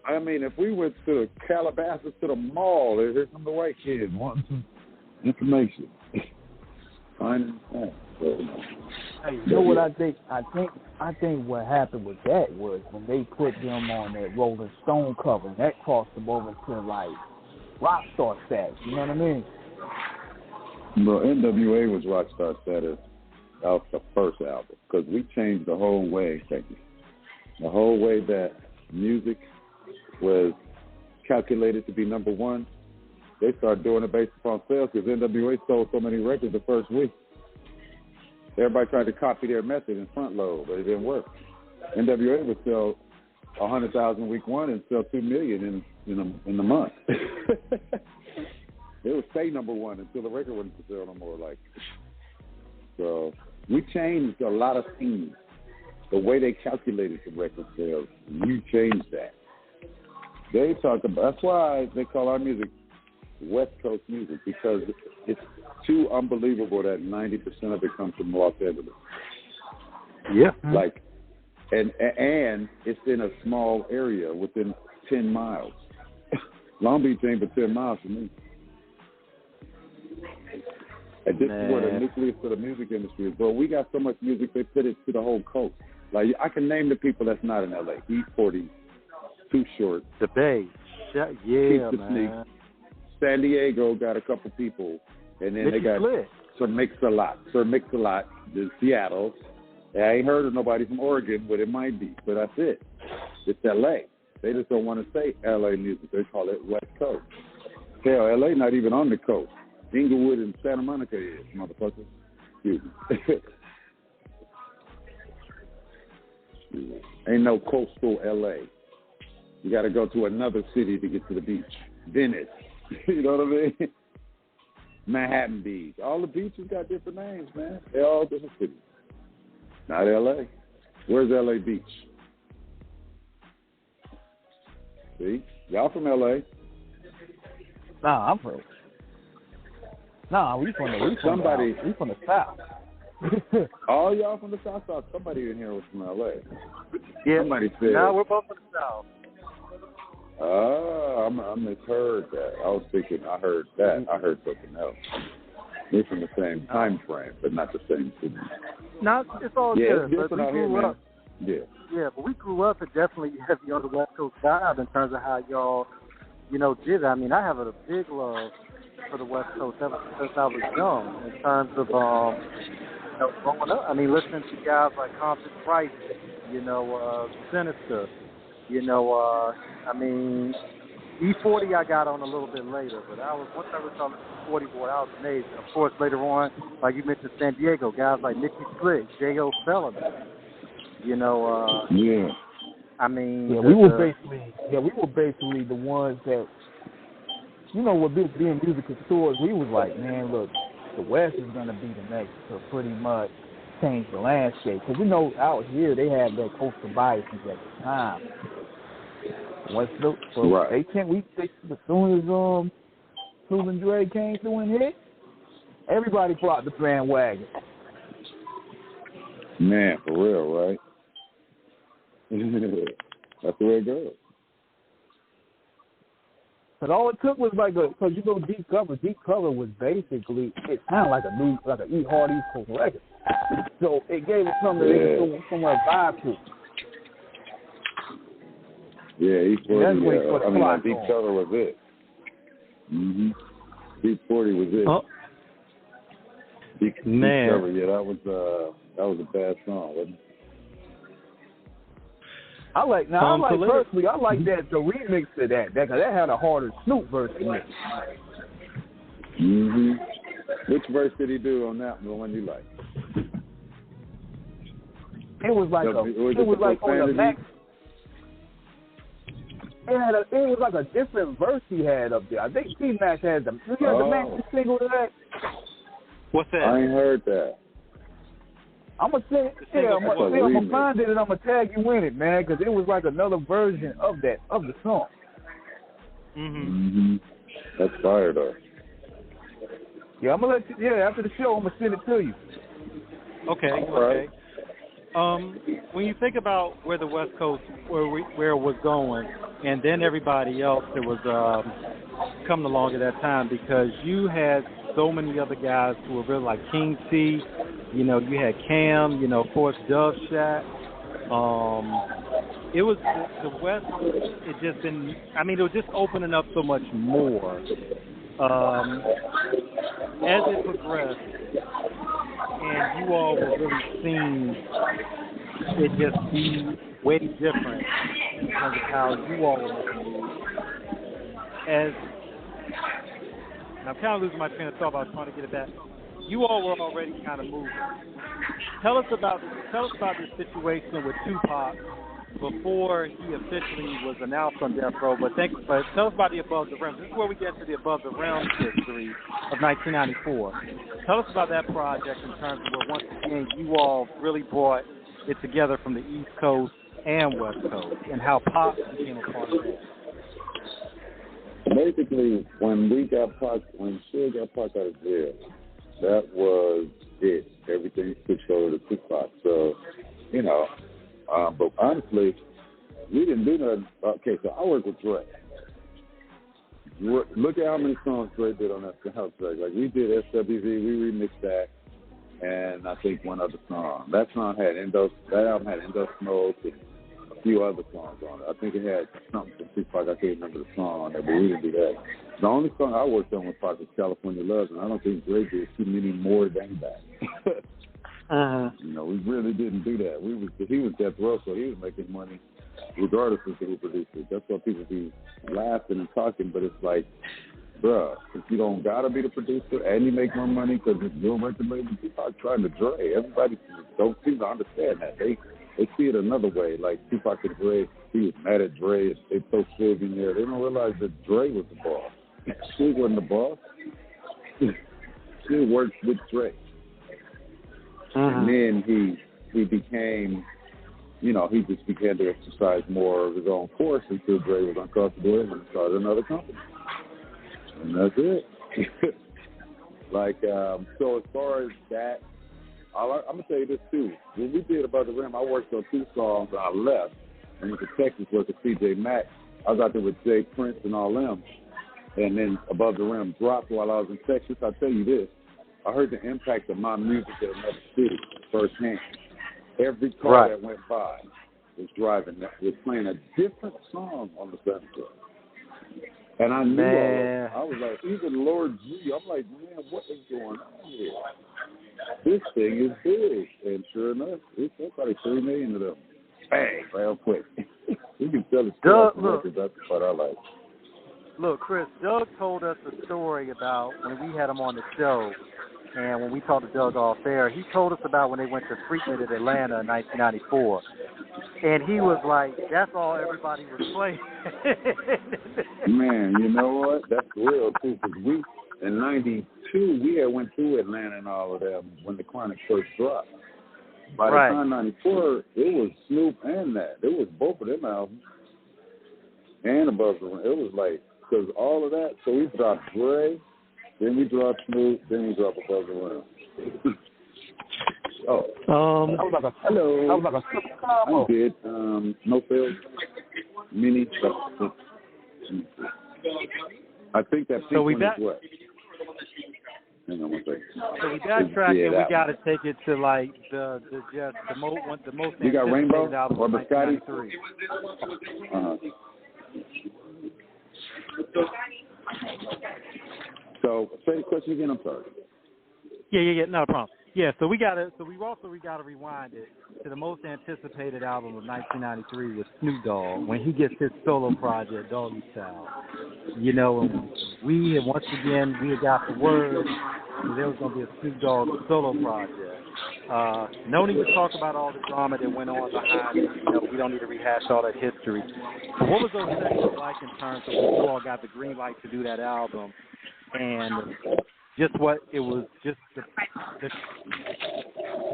I mean, if we went to Calabasas to the mall, there's some of the white kids wanting some information. Hey, you know what I think? I think what happened with that was when they put them on that Rolling Stone cover, and that crossed them over to like rock star status. You know what I mean? Bro, NWA was rockstar status off the first album because we changed the whole way, the whole way that music was calculated to be number one. They started doing it based upon sales because NWA sold so many records the first week. Everybody tried to copy their method and front load, but it didn't work. NWA would sell 100,000 week one and sell 2 million in a month. They would stay number one until the record wasn't for sale no more. Like, so we changed a lot of things. The way they calculated the record sales, we changed that. They talk about, that's why they call our music West Coast music, because it's too unbelievable that 90% of it comes from Los Angeles. Yeah. Like, and it's in a small area within 10 miles. Long Beach ain't but 10 miles from me. And this is where the nucleus of the music industry is, bro. We got so much music, they put it to the whole coast. Like, I can name the people that's not in L.A. E40, Too Short. The Bay. Yeah, Keep the man. San Diego got a couple people, and then they got Sir Mix-a-Lot. In Seattle. I ain't heard of nobody from Oregon, but it might be. But that's it. It's L.A. They just don't want to say L.A. music. They call it West Coast. Hell, L.A. not even on the coast. Inglewood and Santa Monica is, motherfucker. Excuse me. Ain't no coastal L.A. You got to go to another city to get to the beach. Venice. You know what I mean? Manhattan Beach. All the beaches got different names, man. They're all different cities. Not L.A. Where's L.A. Beach? See? Y'all from L.A.? Nah, I'm from. Nah, we from the South. All y'all from the South? Somebody in here was from L.A. Yeah. Somebody said. No, we're both from the South. I misheard that. I was thinking I heard that. I heard something else. We're from the same time frame, but not the same city. No, it's all good. But we grew up. Yeah, but we grew up and definitely heavy on the West Coast vibe in terms of how y'all, did it. I mean, I have a big love for the West Coast ever since I was young in terms of, growing up. I mean, listening to guys like Compton Price, Sinister, I mean, E40 I got on a little bit later, but once I was on E40 boy, I was amazed. And of course, later on, like you mentioned, San Diego, guys like Nicky Slick, J.O. Sullivan, Yeah. I mean, we were basically the ones that, with being music connoisseurs, we was like, man, look, the West is gonna be the next to pretty much change the landscape, because out here they had their coastal biases at the time. Right. As soon as Snoop and Dre came through and hit, everybody flocked the bandwagon. Man, for real, right? That's the way it goes. But all it took was because Deep Cover was basically, it sounded like an E Hard East Coast record. So it gave it something that they could somewhat vibe to. Yeah, E40. Deep Cover was it. Deep 40 was it. Oh. Deep Cover, yeah, that was a bad song, wasn't it? Personally, I like the remix to that, because that had a harder Snoop verse in it. Which verse did he do on that one you like? It was like on the Max. It was like a different verse he had up there. I think T-Max had the Max single to that. What's that? I ain't heard that. I'm gonna find it and I'm gonna tag you in it, man, because it was like another version of the song. That's fire though. Yeah, I'm gonna let you. Yeah, after the show, I'm gonna send it to you. Okay. Right. When you think about where the West Coast, where it was going, and then everybody else that was coming along at that time, because you had so many other guys who were really like King T, you had Cam, of course Dove Shack. It was the West. It was just opening up so much more as it progressed. And you all were really seeing it just be way different in terms of how you all were making moves. And I'm kind of losing my train of thought, but I was trying to get it back. You all were already kind of moving. Tell us about this situation with Tupac before he officially was announced on death row. But tell us about the Above the Rim. This is where we get to the Above the Rim history of 1994. Tell us about that project in terms of where once again you all really brought it together from the East Coast and West Coast, and how Pop became a part of that. Basically, when Suge got Pac out of jail, that was it. Everything switched over to Tupac. So, but honestly, we didn't do nothing. Okay, so I work with Dre. Look at how many songs Dre did on that house track. Like, we did SWV, we remixed that, and I think one other song. That album had Endo Smoke and a few other songs on it. I think it had something from Tupac. I can't remember the song on there, but we didn't do that. The only song I worked on with Pac was California Love, and I don't think Dre did too many more than that. You know, we really didn't do that. He was Death Row, so he was making money regardless of who produced it. That's why people be laughing and talking, but it's like, bruh, if you don't gotta be the producer and you make more money because it's your record label, people are trying to Dre. Everybody don't seem to understand that. They see it another way. Like Tupac and Dre, he was mad at Dre. They throw Suge in there. They don't realize that Dre was the boss. Suge wasn't the boss. Suge worked with Dre. And then he became, you know, he just began to exercise more of his own force until Dre was uncomfortable and started another company. And that's it. Like, so as far as that, I'm going to tell you this, too. When we did Above the Rim, I worked on 2 songs, and I left. And went to Texas, worked with CJ Mack. I was out there with Jay Prince and all them. And then Above the Rim dropped while I was in Texas. I'll tell you this. I heard the impact of my music in another city firsthand. Every car that went by was playing a different song on the soundtrack. And I knew all of it. I was like, even Lord G, I'm like, man, what is going on here? This thing is big. And sure enough, it's probably 3 million of them. Bang, real quick. You can tell it's Doug, look, that's the part I like. Look, Chris, Doug told us a story about when we had him on the show, and when we talked to Doug off air, he told us about when they went to Freaknet at Atlanta in 1994. And he was like, that's all everybody was playing. Man, you know what? That's real, too, because we, in 92, we had went through Atlanta and all of them when the Chronic first dropped. By the time 94, it was Snoop and that. It was both of them albums. And Above the Rim. It was like, because all of that, so we dropped Dre, then we dropped Snoop, then we dropped Above the Rim. I was like a I did No Fails, Mini. I think that so one is what? Hang on one second. So we backtrack and we got to take it to like the most you got Rainbow album or Biscotti? So say the question again. I'm sorry. Yeah, not a problem. Yeah, so we gotta rewind it to the most anticipated album of 1993 with Snoop Dogg when he gets his solo project, Doggystyle. You know, and we had got the word that there was gonna be a Snoop Dogg solo project. No need to talk about all the drama that went on behind it. You know, we don't need to rehash all that history. But what was those sessions like in terms of when you all got the green light to do that album and just what it was, just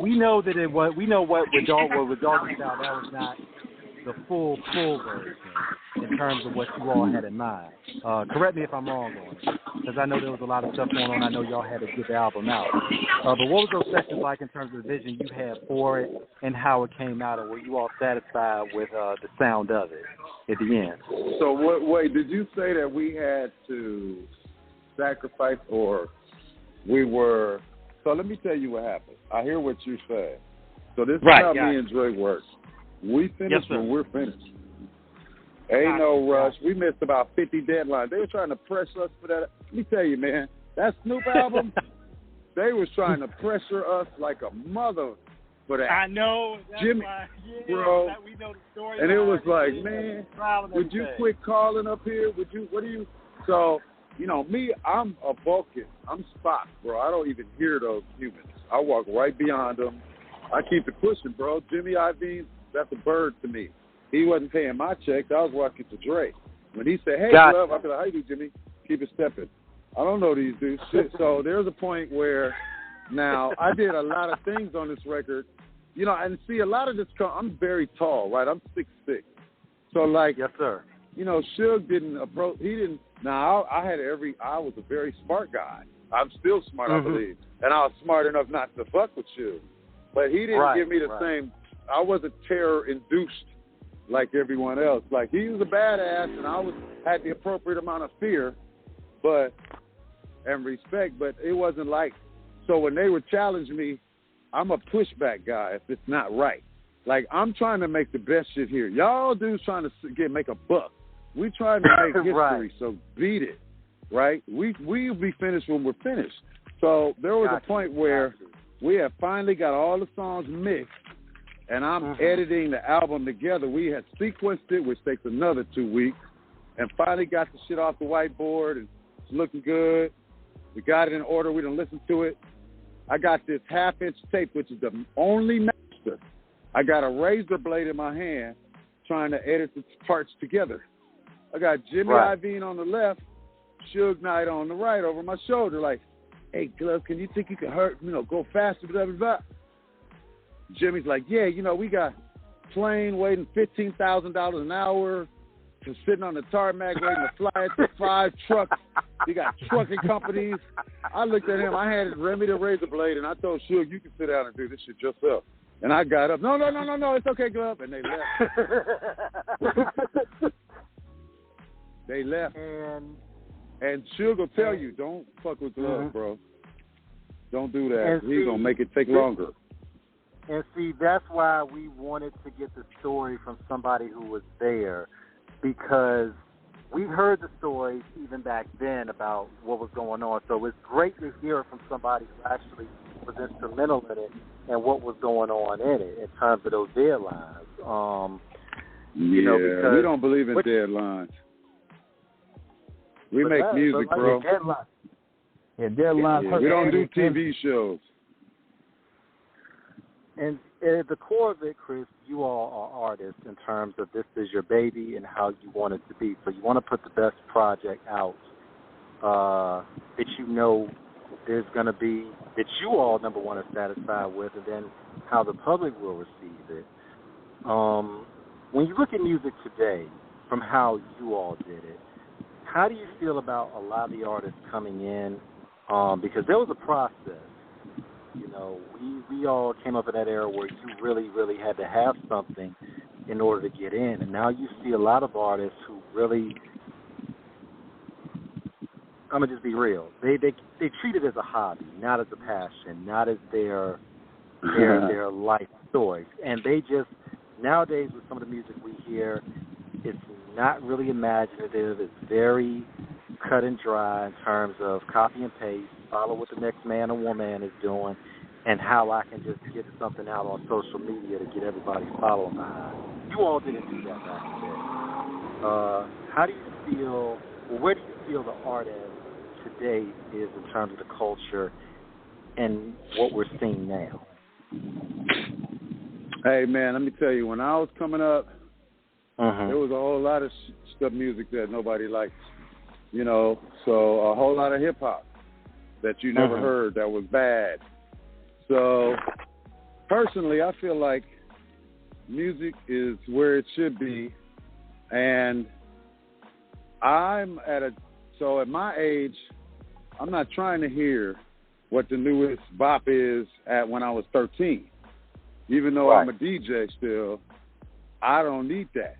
we know that it was. We know what with Doggystyle that was not the full version in terms of what you all had in mind. Correct me if I'm wrong on it, because I know there was a lot of stuff going on. I know y'all had to get the album out. But what was those sessions like in terms of the vision you had for it and how it came out, and were you all satisfied with the sound of it at the end? So wait, did you say that we had to sacrifice or we were? So let me tell you what happened. I hear what you're saying. So this is how me and Dre work. We finished when we're finished. Ain't no rush. We missed about 50 deadlines. They were trying to pressure us for that. Let me tell you, man, that Snoop album, they was trying to pressure us like a mother for that. I know. That's Jimmy, why, bro. We know the story. And it was like, man, would you quit calling up here? So, you know, me, I'm a Vulcan. I'm Spock, bro. I don't even hear those humans. I walk right beyond them. I keep it pushing, bro. Jimmy Iovine, that's a bird to me. He wasn't paying my checks. I was walking to Dre. When he said, hey, love, I'd be like, how you do, Jimmy? Keep it stepping. I don't know these dudes. Shit. So there's a point where now I did a lot of things on this record. You know, and see, a lot of this, I'm very tall, right? I'm 6'6". So, like, yes, sir. You know, Suge didn't approach, he didn't. Now, I was a very smart guy. I'm still smart, I believe. And I was smart enough not to fuck with Suge. But he didn't give me the same, I wasn't terror-induced like everyone else. Like, he was a badass, and I had the appropriate amount of fear and respect, but it wasn't like, so when they would challenge me, I'm a pushback guy if it's not right. Like, I'm trying to make the best shit here. Y'all dudes trying to make a buck. We trying to make history, so beat it. right? We'll be finished when we're finished. So there was a point where we have finally got all the songs mixed, and I'm editing the album together. We had sequenced it, which takes another 2 weeks, and finally got the shit off the whiteboard, and it's looking good. We got it in order. We done listened to it. I got this half-inch tape, which is the only master. I got a razor blade in my hand trying to edit the parts together. I got Jimmy Iovine on the left, Suge Knight on the right over my shoulder, like, hey, Glove, can you think you can go faster, blah, blah, blah. Jimmy's like, yeah, we got plane waiting $15,000 an hour, just sitting on the tarmac waiting to fly it to 5 trucks. You got trucking companies. I looked at him. I handed Remy the razor blade, and I told Suge, you can sit down and do this shit yourself. And I got up. No, it's okay, Glove. And they left. They left. And Suge will tell you, don't fuck with Glove, bro. Don't do that. He's going to make it take longer. And see, that's why we wanted to get the story from somebody who was there, because we heard the stories even back then about what was going on. So it's great to hear it from somebody who actually was instrumental in it and what was going on in it in terms of those deadlines. Because we don't believe in deadlines. We make music, bro. Deadlines. We don't do TV shows. And at the core of it, Chris, you all are artists in terms of this is your baby and how you want it to be. So you want to put the best project out that there's going to be, that you all, number one, are satisfied with, and then how the public will receive it. When you look at music today, from how you all did it, how do you feel about a lot of the artists coming in? Because there was a process. We all came up in that era where you really, really had to have something in order to get in. And now you see a lot of artists who really, I'm going to just be real, they treat it as a hobby, not as a passion, not as their life story. And they just, nowadays with some of the music we hear, it's not really imaginative. It's very cut and dry in terms of copy and paste, follow what the next man or woman is doing, and how I can just get something out on social media to get everybody following behind. You all didn't do that back then. How do you feel, where do you feel the art today is in terms of the culture and what we're seeing now? Hey, man, let me tell you, when I was coming up, there was a whole lot of stuff, music that nobody liked, so a whole lot of hip-hop that you never heard that was bad. So, personally, I feel like music is where it should be, and at my age, I'm not trying to hear what the newest bop is at when I was 13. Even though I'm a DJ still, I don't need that.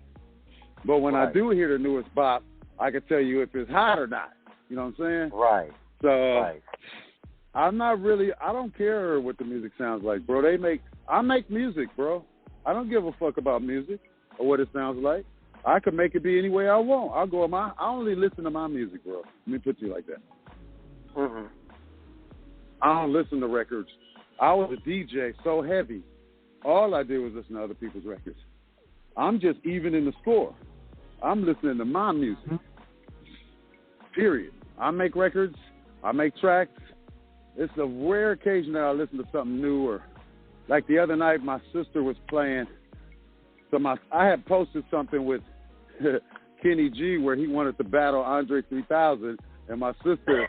But when I do hear the newest bop, I can tell you if it's hot or not. You know what I'm saying? Right. So I'm not really, I don't care what the music sounds like, bro. I make music, bro. I don't give a fuck about music or what it sounds like. I can make it be any way I want. I only listen to my music, bro. Let me put you like that. I don't listen to records. I was a DJ so heavy. All I did was listen to other people's records. I'm just even in the score. I'm listening to my music. Period. I make records. I make tracks. It's a rare occasion that I listen to something new. Or like the other night, my sister was playing. So I had posted something with Kenny G where he wanted to battle Andre 3000, and my sister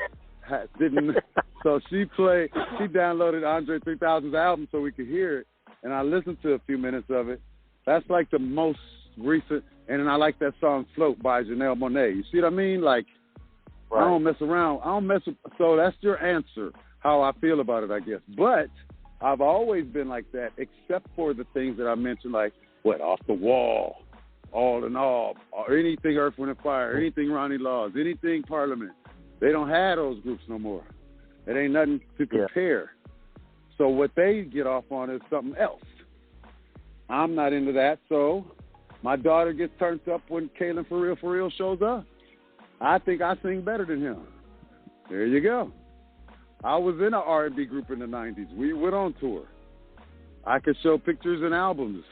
didn't. So she downloaded Andre 3000's album so we could hear it, and I listened to a few minutes of it. That's like the most recent, and then I like that song "Float" by Janelle Monáe. You see what I mean? Like, I don't mess around. So that's your answer, how I feel about it, I guess. But I've always been like that, except for the things that I mentioned, like Off the Wall, All in All, or anything Earth, Wind & Fire, anything Ronnie Laws, anything Parliament. They don't have those groups no more. It ain't nothing to compare. So what they get off on is something else. I'm not into that, so my daughter gets turned up when Kaylin For Real shows up. I think I sing better than him. There you go. I was in an R&B group in the 90s. We went on tour. I could show pictures and albums.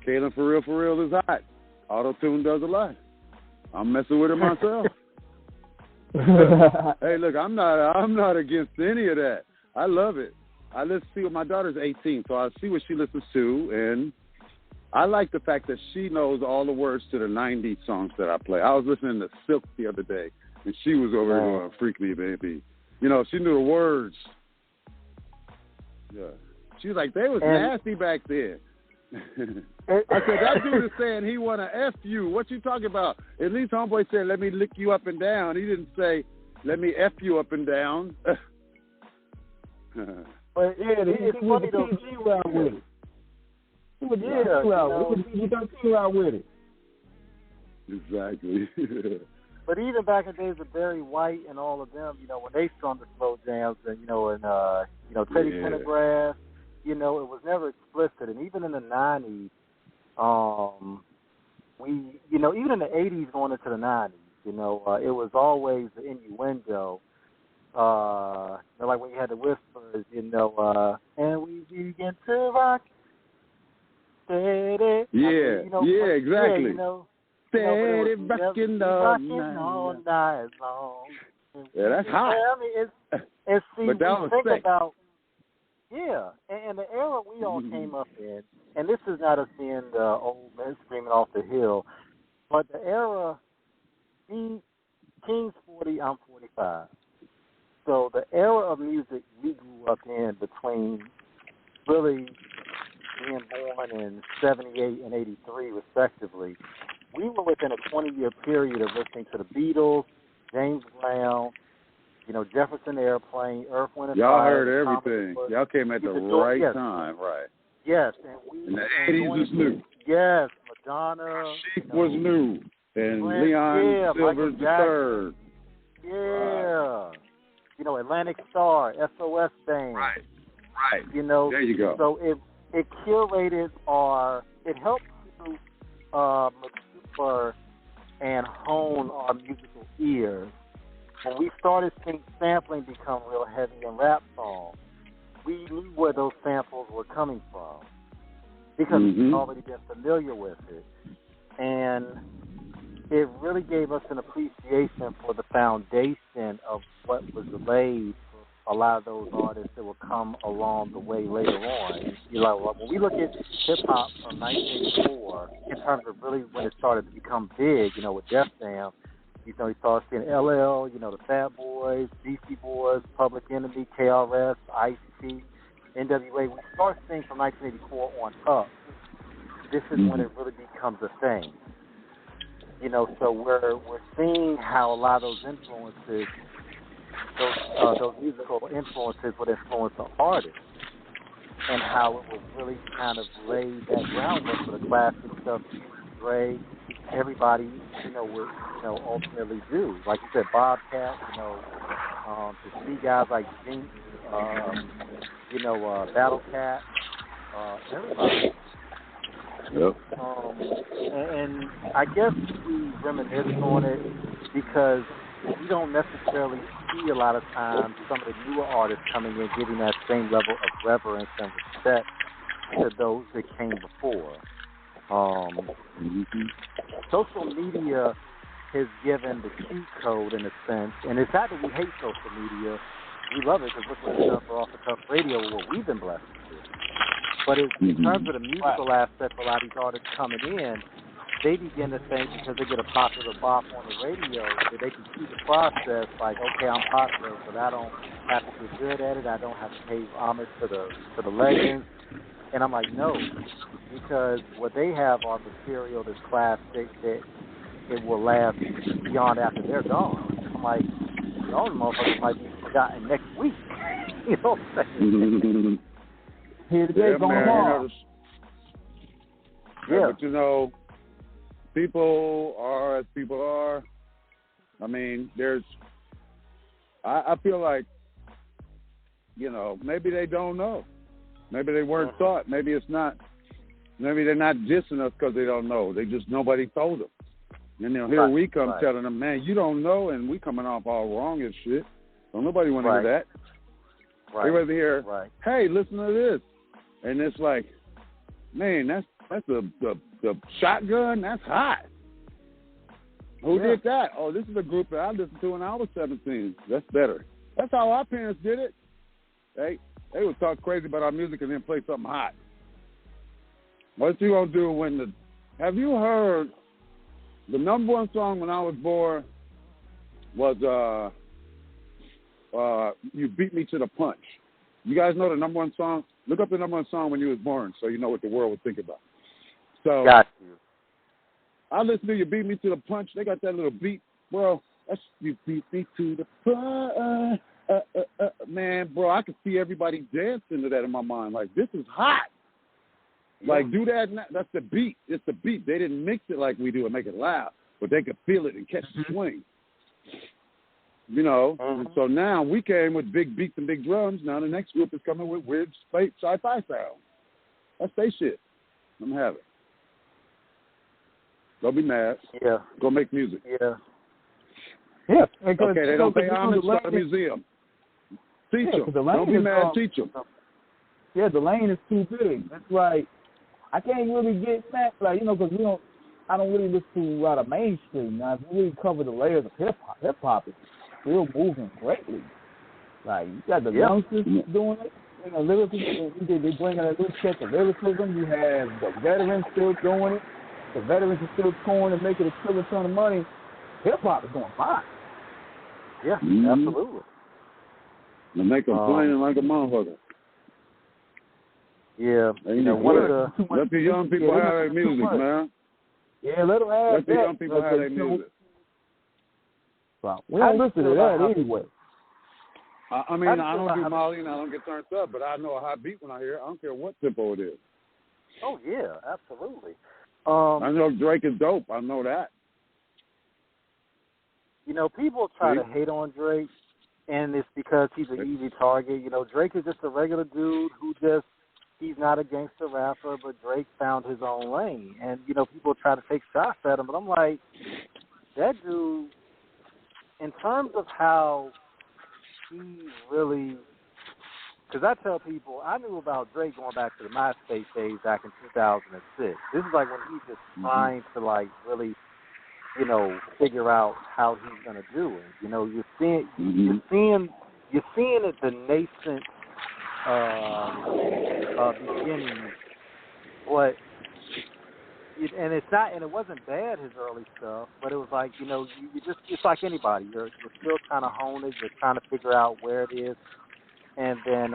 Kaylin For Real is hot. Auto-tune does a lot. I'm messing with it myself. Hey, look, I'm not against any of that. I love it. I listen to my daughter's 18, so I see what she listens to, and I like the fact that she knows all the words to the 90s songs that I play. I was listening to Silk the other day, and she was over there going, "Freak me, baby." You know, she knew the words. Yeah. She was like, they was nasty back then. I said, that dude is saying he want to F you. What you talking about? At least homeboy said, let me lick you up and down. He didn't say, let me F you up and down. But yeah, it's funny though. He around with it. He was around with it. Exactly. But even back in the days of Barry White and all of them, you know, when they strummed the slow jams, and Teddy Pendergrass, you know, it was never explicit. And even in the 90s, even in the 80s going into the 90s, you know, it was always the innuendo. Like when you had the whispers, you know, and we begin to rock. Steady. Yeah, exactly. Yeah, you know, steady rocking all night long. Yeah, that's hot. And see, but that was think about, and the era we all came up in, and this is not us being the old men screaming off the hill, but the era, King's 40, I'm 45. So the era of music we grew up in between really being born in 78 and 83, respectively, we were within a 20-year period of listening to the Beatles, James Brown, you know, Jefferson Airplane, Earth, Wind, and Fire. Y'all heard everything. Y'all came at the right time, right? Yes. And the 80s was new. Yes, Madonna. Chic was new. And Leon Silver's the third. Yeah. Right. You know, Atlantic Star, SOS Band. Right. You know, there you go. So it curated it helped to mature and hone our musical ears. When we started seeing sampling become real heavy in rap songs, we knew where those samples were coming from because we'd already been familiar with it. And it really gave us an appreciation for the foundation of what was laid for a lot of those artists that would come along the way later on. You know, when we look at hip-hop from 1984, in terms of really when it started to become big, you know, with Def Jam, you know, you started seeing LL, you know, the Fat Boys, Beastie Boys, Public Enemy, KRS, Ice-T, NWA. We start seeing from 1984 on up. This is when it really becomes a thing. You know, so we're seeing how a lot of those influences, those musical influences would influence the artist, and how it would really kind of lay that groundwork for the classic stuff Dre, everybody, you know, would, you know, ultimately do. Like you said, Bobcat, you know, to see guys like Jinx, you know, Battle Cat, everybody. Yep. And I guess we reminisce on it because we don't necessarily see a lot of times some of the newer artists coming in giving that same level of reverence and respect to those that came before. Social media has given the cheat code in a sense, and it's not that we hate social media. We love it because look what it's done for Off the Cuff Radio, what we've been blessed with. But in terms of the musical aspect, a lot of these artists coming in, they begin to think because they get a popular bop on the radio that they can see the process like, okay, I'm popular, but I don't have to get good at it. I don't have to pay homage to the legends. And I'm like, no, because what they have are material that's classic that it will last beyond after they're gone. I'm like, y'all motherfuckers might be forgotten next week. You know what I'm saying? Here today, gone tomorrow. Yeah, but you know, people are as people are. I mean, I feel like, you know, maybe they don't know. Maybe they weren't taught. Maybe they're not dissing us because they don't know. Nobody told them. And then here we come telling them, man, you don't know, and we coming off all wrong and shit. Don't nobody want to hear that. They rather hear, hey, listen to this. And it's like, man, that's the shotgun. That's hot. Who did that? Oh, this is a group that I listened to when I was 17. That's better. That's how our parents did it. They would talk crazy about our music and then play something hot. What you gonna do when have you heard the number one song when I was born was You Beat Me to the Punch. You guys know the number one song? Look up the number one song when you was born so you know what the world would think about. So got you. I listened to You Beat Me to the Punch. They got that little beat. Bro, that's You Beat Me to the Punch. Man, bro, I could see everybody dancing to that in my mind. Like, this is hot. Like, do that. That's the beat. It's the beat. They didn't mix it like we do and make it loud, but they could feel it and catch the swing. You know, and so now we came with big beats and big drums. Now the next group is coming with weird sci-fi sound. That's their shit. I'm gonna have it. Don't be mad. Yeah. Go make music. Yeah. Yeah. Okay, they don't pay homage to the museum. Teach them. Don't be mad. Teach them. Yeah, the lane is too big. That's like, I can't really get that, like, you know, because I don't really listen to a lot of mainstream. Now, if you really cover the layers of hip-hop is still moving greatly. Like, you got the youngsters doing it. You know, lyricism, they bring in a new check of lyricism. You have the veterans still doing it. The veterans are still touring and making a killer ton of money. Hip-hop is going fine. Yeah, absolutely. And they complaining like a motherfucker. Yeah, you know, let the young people have their music, man. Yeah, let them have Let the young people have their music. Well, we don't listen to that anyway. I mean, I don't do Molly and I don't get turned up, but I know a hot beat when I hear it. I don't care what tempo it is. Oh, yeah, absolutely. I know Drake is dope. I know that. You know, people try to hate on Drake, and it's because he's an easy target. You know, Drake is just a regular dude who just, he's not a gangster rapper, but Drake found his own lane. And, you know, people try to take shots at him, but I'm like, that dude, in terms of how he really, because I tell people, I knew about Drake going back to the MySpace days back in 2006. This is like when he's just trying to, like, really, you know, figure out how he's going to do it. You know, you're seeing it, the nascent beginning, but and it's not, and it wasn't bad, his early stuff, but it was like, you know, you just like anybody, you're still trying to hone it, you're trying to figure out where it is, and then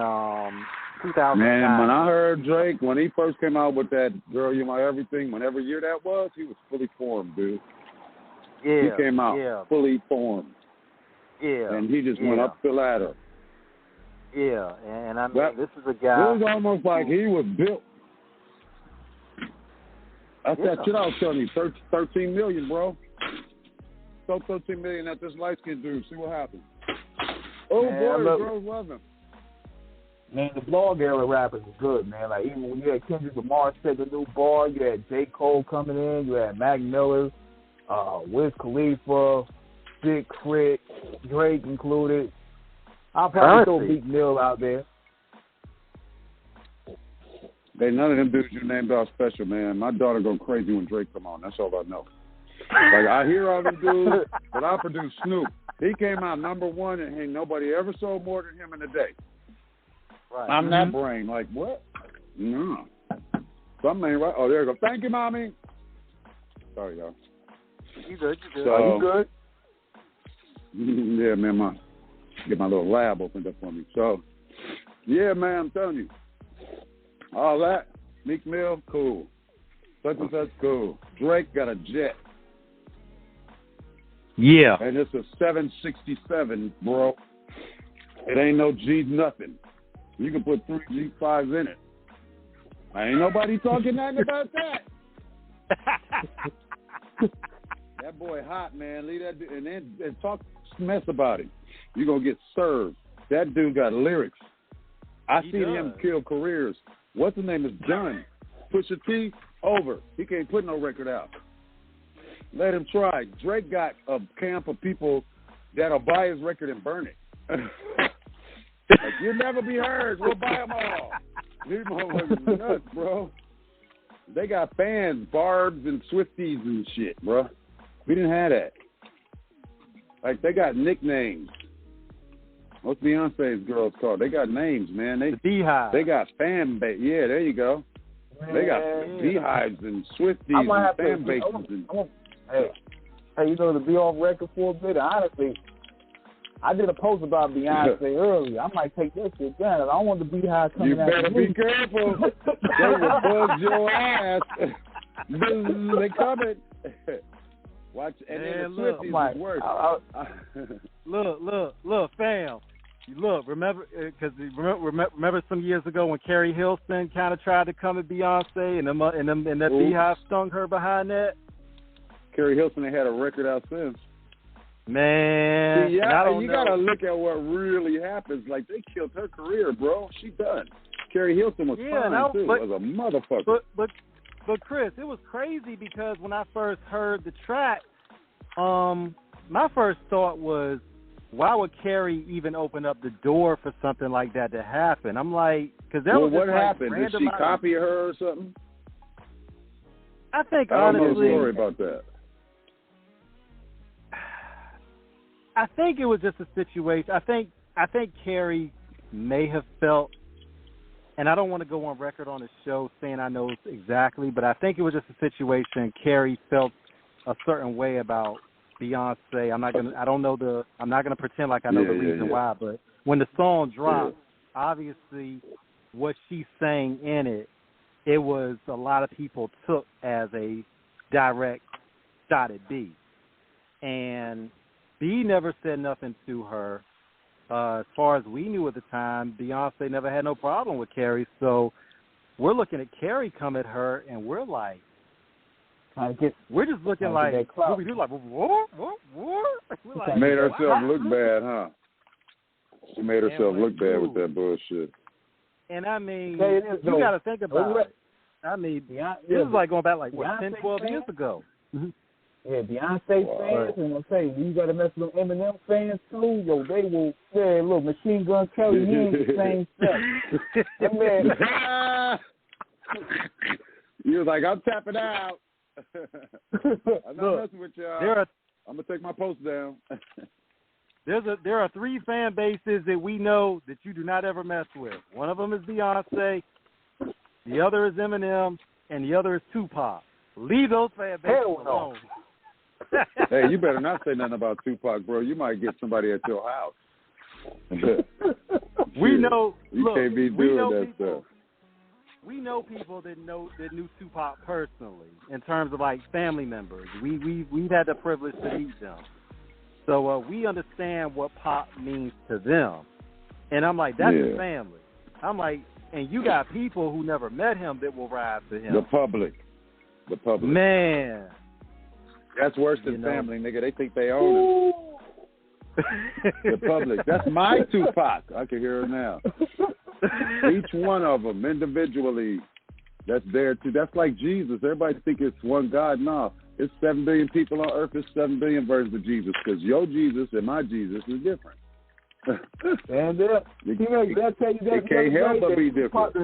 2009. Man, when I heard Drake, when he first came out with that Girl You My Everything, whenever year that was, he was fully formed, dude. Yeah, he came out fully formed. Yeah, and he just went up the ladder. Yeah, and I mean, this is a guy. It was almost like he was built. That's that shit I was telling you. 13 million, bro. So 13 million at this light skin dude. See what happens. Oh, man, boy, the girls love him. Man, the blog era rappers was good, man. Like, even when you had Kendrick Lamar set the new bar, you had J. Cole coming in, you had Mac Miller, Wiz Khalifa, Big Crit, Drake included. I'll probably throw Big Mill out there. Hey, none of them dudes you named are special, man. My daughter go crazy when Drake come on. That's all I know. Like, I hear all them dudes, but I produce Snoop. He came out #1, and ain't nobody ever sold more than him in a day. Right. I'm that brain. Like, what? No. Something ain't right. Oh, there you go. Thank you, Mommy. Sorry, y'all. You good? So, you good? Yeah, man. Get my little lab opened up for me. So, yeah, man, I'm telling you. All that. Meek Mill, cool. Such and such, cool. Drake got a jet. Yeah. And it's a 767, bro. It ain't no G nothing. You can put 3 G5s in it. Ain't nobody talking nothing about that. That boy hot, man. Leave that dude, and then talk mess about it. You're going to get served. That dude got lyrics. I seen him kill careers. What's his name is done. Pusha T, over. He can't put no record out. Let him try. Drake got a camp of people that'll buy his record and burn it. Like, you'll never be heard. We'll buy them all. These motherfuckers nuts, bro. They got fans, Barbs and Swifties and shit, bro. We didn't have that. Like, they got nicknames. What's Beyonce's girls called? They got names, man. The Beehive. They got fan base. Yeah, there you go. Man, they got beehives and Swifties and fan bases. Hey, you know, to be off record for a bit, honestly, I did a post about Beyonce earlier. I might take that shit down. I don't want the beehive coming out. You better be careful. They will bug your ass. They coming. Watch, and then the Swifties is worse. Look, fam. Look, remember some years ago when Carrie Hilson kind of tried to come at Beyonce and that beehive stung her behind that? Carrie Hilson ain't had a record out since. Man, see, yeah, you gotta look at what really happens. Like, they killed her career, bro. She done. Carrie Hilson was fine too. Was a motherfucker. But Chris, it was crazy because when I first heard the track, my first thought was, why would Carrie even open up the door for something like that to happen? I'm like, because that was what just happened? Like did she copy her or something? I think I don't honestly, know the story about that. I think it was just a situation. I think Carrie may have felt, and I don't want to go on record on the show saying I know exactly, but I think it was just a situation. Carrie felt a certain way about Beyonce. I'm not gonna pretend like I know the reason why, but when the song dropped, obviously what she's saying in it, it was a lot of people took as a direct shot at B. And B never said nothing to her. As far as we knew at the time, Beyonce never had no problem with Carrie. So we're looking at Carrie come at her, and we're like, we're just looking like, what we do, like, what? Like, made herself look bad, huh? She made herself look bad with that bullshit. And I mean, you got to think about it. I mean, this is like going back like, what, 10, 12 years ago. Yeah, Beyonce fans, and I'm saying, you got to mess with them Eminem fans too. Yo, they will say, look, Machine Gun Kelly, he ain't the same stuff. That man. You was like, I'm tapping out. I'm not messing with y'all. I'm going to take my post down. There are 3 fan bases that we know that you do not ever mess with. One of them is Beyonce, the other is Eminem, and the other is Tupac. Leave those fan bases alone. Hey, you better not say nothing about Tupac, bro. You might get somebody at your house. We know. You can't be doing that stuff. We know people that knew Tupac personally, in terms of like family members. We've had the privilege to meet them, so we understand what Pop means to them. And I'm like, that's his family. I'm like, and you got people who never met him that will ride for him. The public. Man. That's worse than family, nigga. They think they own it. The public. That's my Tupac. I can hear it now. Each one of them individually. That's there too. That's like Jesus. Everybody think it's one God. No, it's 7 billion people on earth. It's 7 billion versions of Jesus, because your Jesus and my Jesus is different. And they'll tell you that it can't help but be different.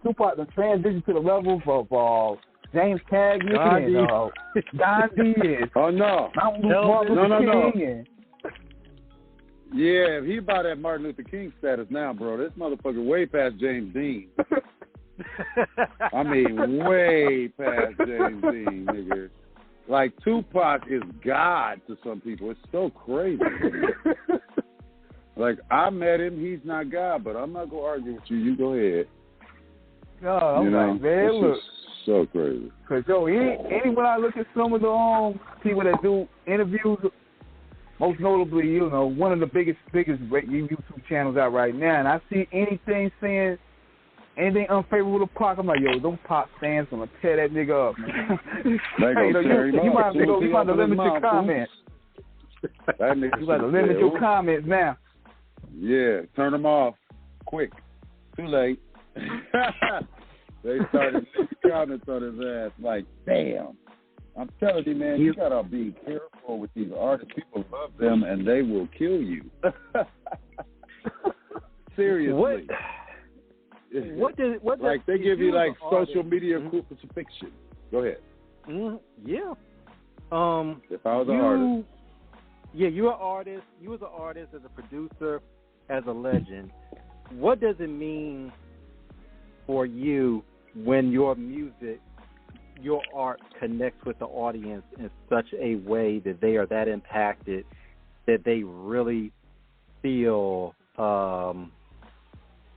Tupac the transition to the level of James Cagney and Gandhi and Martin Luther King. Yeah, he about that Martin Luther King status now, bro. This motherfucker way past James Dean. I mean, way past James Dean, nigga. Like, Tupac is God to some people. It's so crazy. Like, I met him. He's not God, but I'm not going to argue with you. You go ahead. I'm like, man, look. So crazy. Because, when I look at some of the people that do interviews, most notably, one of the biggest YouTube channels out right now, and I see anything saying anything unfavorable to Pac, I'm like, yo, those Pac fans going to tear that nigga up, man. You might have to limit your comments. You got to limit your comments now. Yeah, turn them off quick. Too late. They started comments on his ass like, damn. I'm telling you, man, you gotta be careful with these artists. People love them, and they will kill you. Seriously. What like they give you like social media crucifixion. Go ahead. Yeah. If I was an artist. Yeah, you're an artist. You as an artist, as a producer, as a legend. What does it mean for you when your music, your art connects with the audience in such a way that they are that impacted that they really feel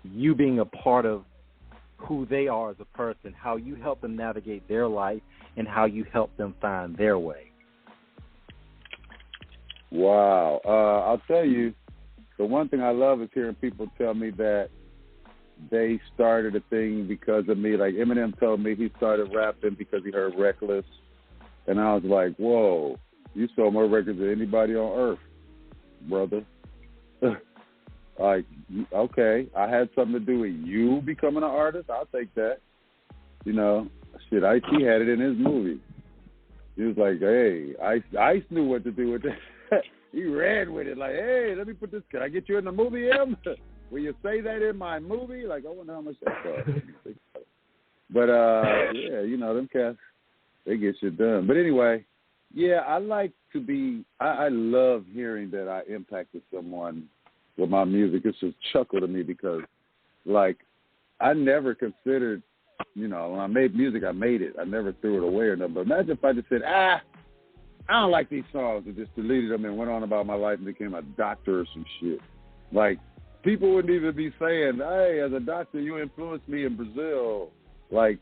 you being a part of who they are as a person, how you help them navigate their life, and how you help them find their way? Wow. I'll tell you, the one thing I love is hearing people tell me that they started a thing because of me. Like Eminem told me he started rapping because he heard Reckless. And I was like, whoa, you sold more records than anybody on earth, brother. Like, okay, I had something to do with you becoming an artist. I'll take that. You know, shit, Ice-T had it in his movie. He was like, hey, Ice knew what to do with it. He ran with it. Like, hey, let me put this. Can I get you in the movie, Em? Will you say that in my movie? Like, I wonder how much that cost. But, yeah, you know, them cats, they get shit done. But anyway, yeah, I like to be, I love hearing that I impacted someone with my music. It's just chuckle to me because, like, I never considered, you know, when I made music, I made it. I never threw it away or nothing. But imagine if I just said, I don't like these songs, and just deleted them and went on about my life and became a doctor or some shit. Like, people wouldn't even be saying, hey, as a doctor, you influenced me in Brazil. Like,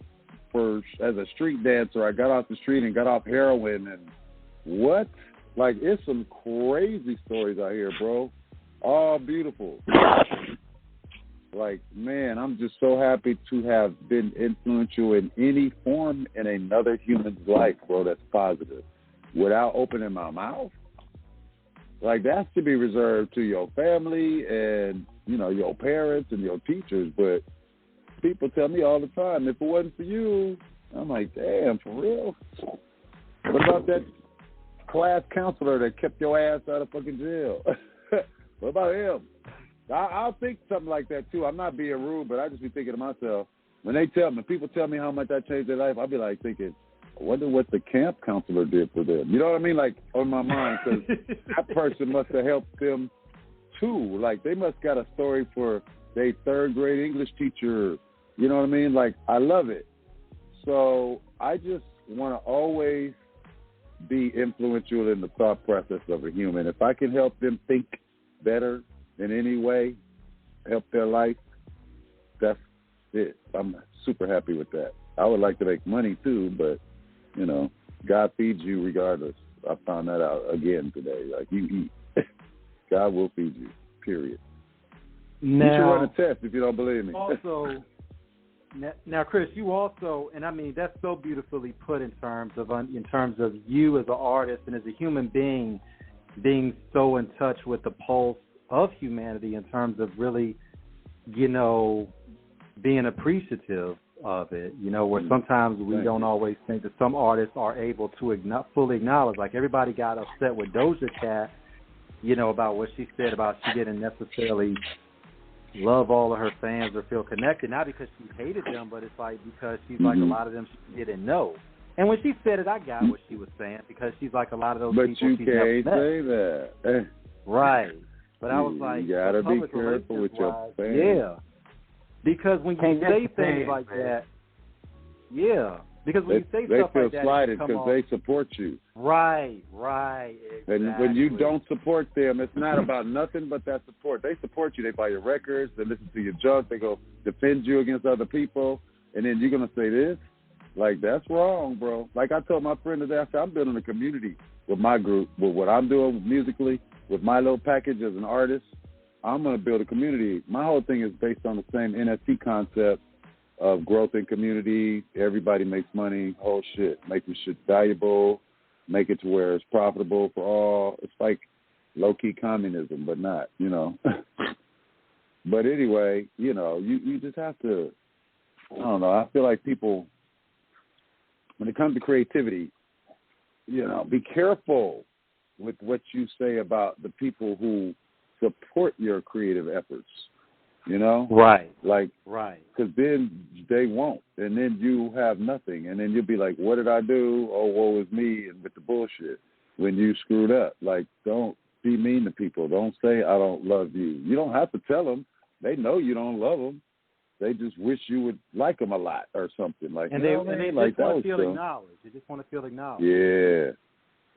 as a street dancer, I got off the street and got off heroin and what? Like, it's some crazy stories out here, bro. All beautiful. Like, man, I'm just so happy to have been influential in any form in another human's life, bro, that's positive, without opening my mouth. Like, that should be reserved to your family and, you know, your parents and your teachers. But people tell me all the time, if it wasn't for you, I'm like, damn, for real? What about that class counselor that kept your ass out of fucking jail? What about him? I'll think something like that, too. I'm not being rude, but I just be thinking to myself, when people tell me how much I changed their life, I'll be like thinking, I wonder what the camp counselor did for them. You know what I mean? Like, on my mind, because that person must have helped them, too. Like, they must got a story for their third-grade English teacher. You know what I mean? Like, I love it. So I just want to always be influential in the thought process of a human. If I can help them think better in any way, help their life, that's it. I'm super happy with that. I would like to make money too, but, you know, God feeds you regardless. I found that out again today. Like, you eat. God will feed you, period. Now, you should run a test if you don't believe me. Also, now, Chris, you also, and I mean, that's so beautifully put in terms of you as an artist and as a human being so in touch with the pulse of humanity in terms of really, you know, being appreciative of it, you know, where sometimes we don't always think that some artists are able to fully acknowledge. Like, everybody got upset with Doja Cat, you know, about what she said about she didn't necessarily love all of her fans or feel connected, not because she hated them, but it's like because she's like a lot of them she didn't know. And when she said it, I got what she was saying, because she's like a lot of those people she's never met. But you can't say that. Right. But I was like, you gotta be careful with your fans. Yeah. Because when you say things like that, because when you say stuff like that, they feel slighted because they support you. Right, exactly. And when you don't support them, it's not about nothing but that support. They support you. They buy your records. They listen to your junk. They go defend you against other people. And then you're going to say this? Like, that's wrong, bro. Like I told my friend today, I said, I'm building a community with my group, with what I'm doing musically, with my little package as an artist. I'm going to build a community. My whole thing is based on the same NFT concept of growth in community. Everybody makes money, whole shit. Making shit valuable, make it to where it's profitable for all. It's like low-key communism, but not, you know. But anyway, you know, you just have to, I don't know, I feel like people, when it comes to creativity, be careful with what you say about the people who support your creative efforts. Right. Right. Because then they won't, and then you have nothing, and then you'll be like, "What did I do? Oh, woe is me," and with the bullshit when you screwed up. Don't be mean to people. Don't say I don't love you. You don't have to tell them. They know you don't love them. They just wish you would like them a lot or something they just want to feel acknowledged. They just want to feel acknowledged. Yeah,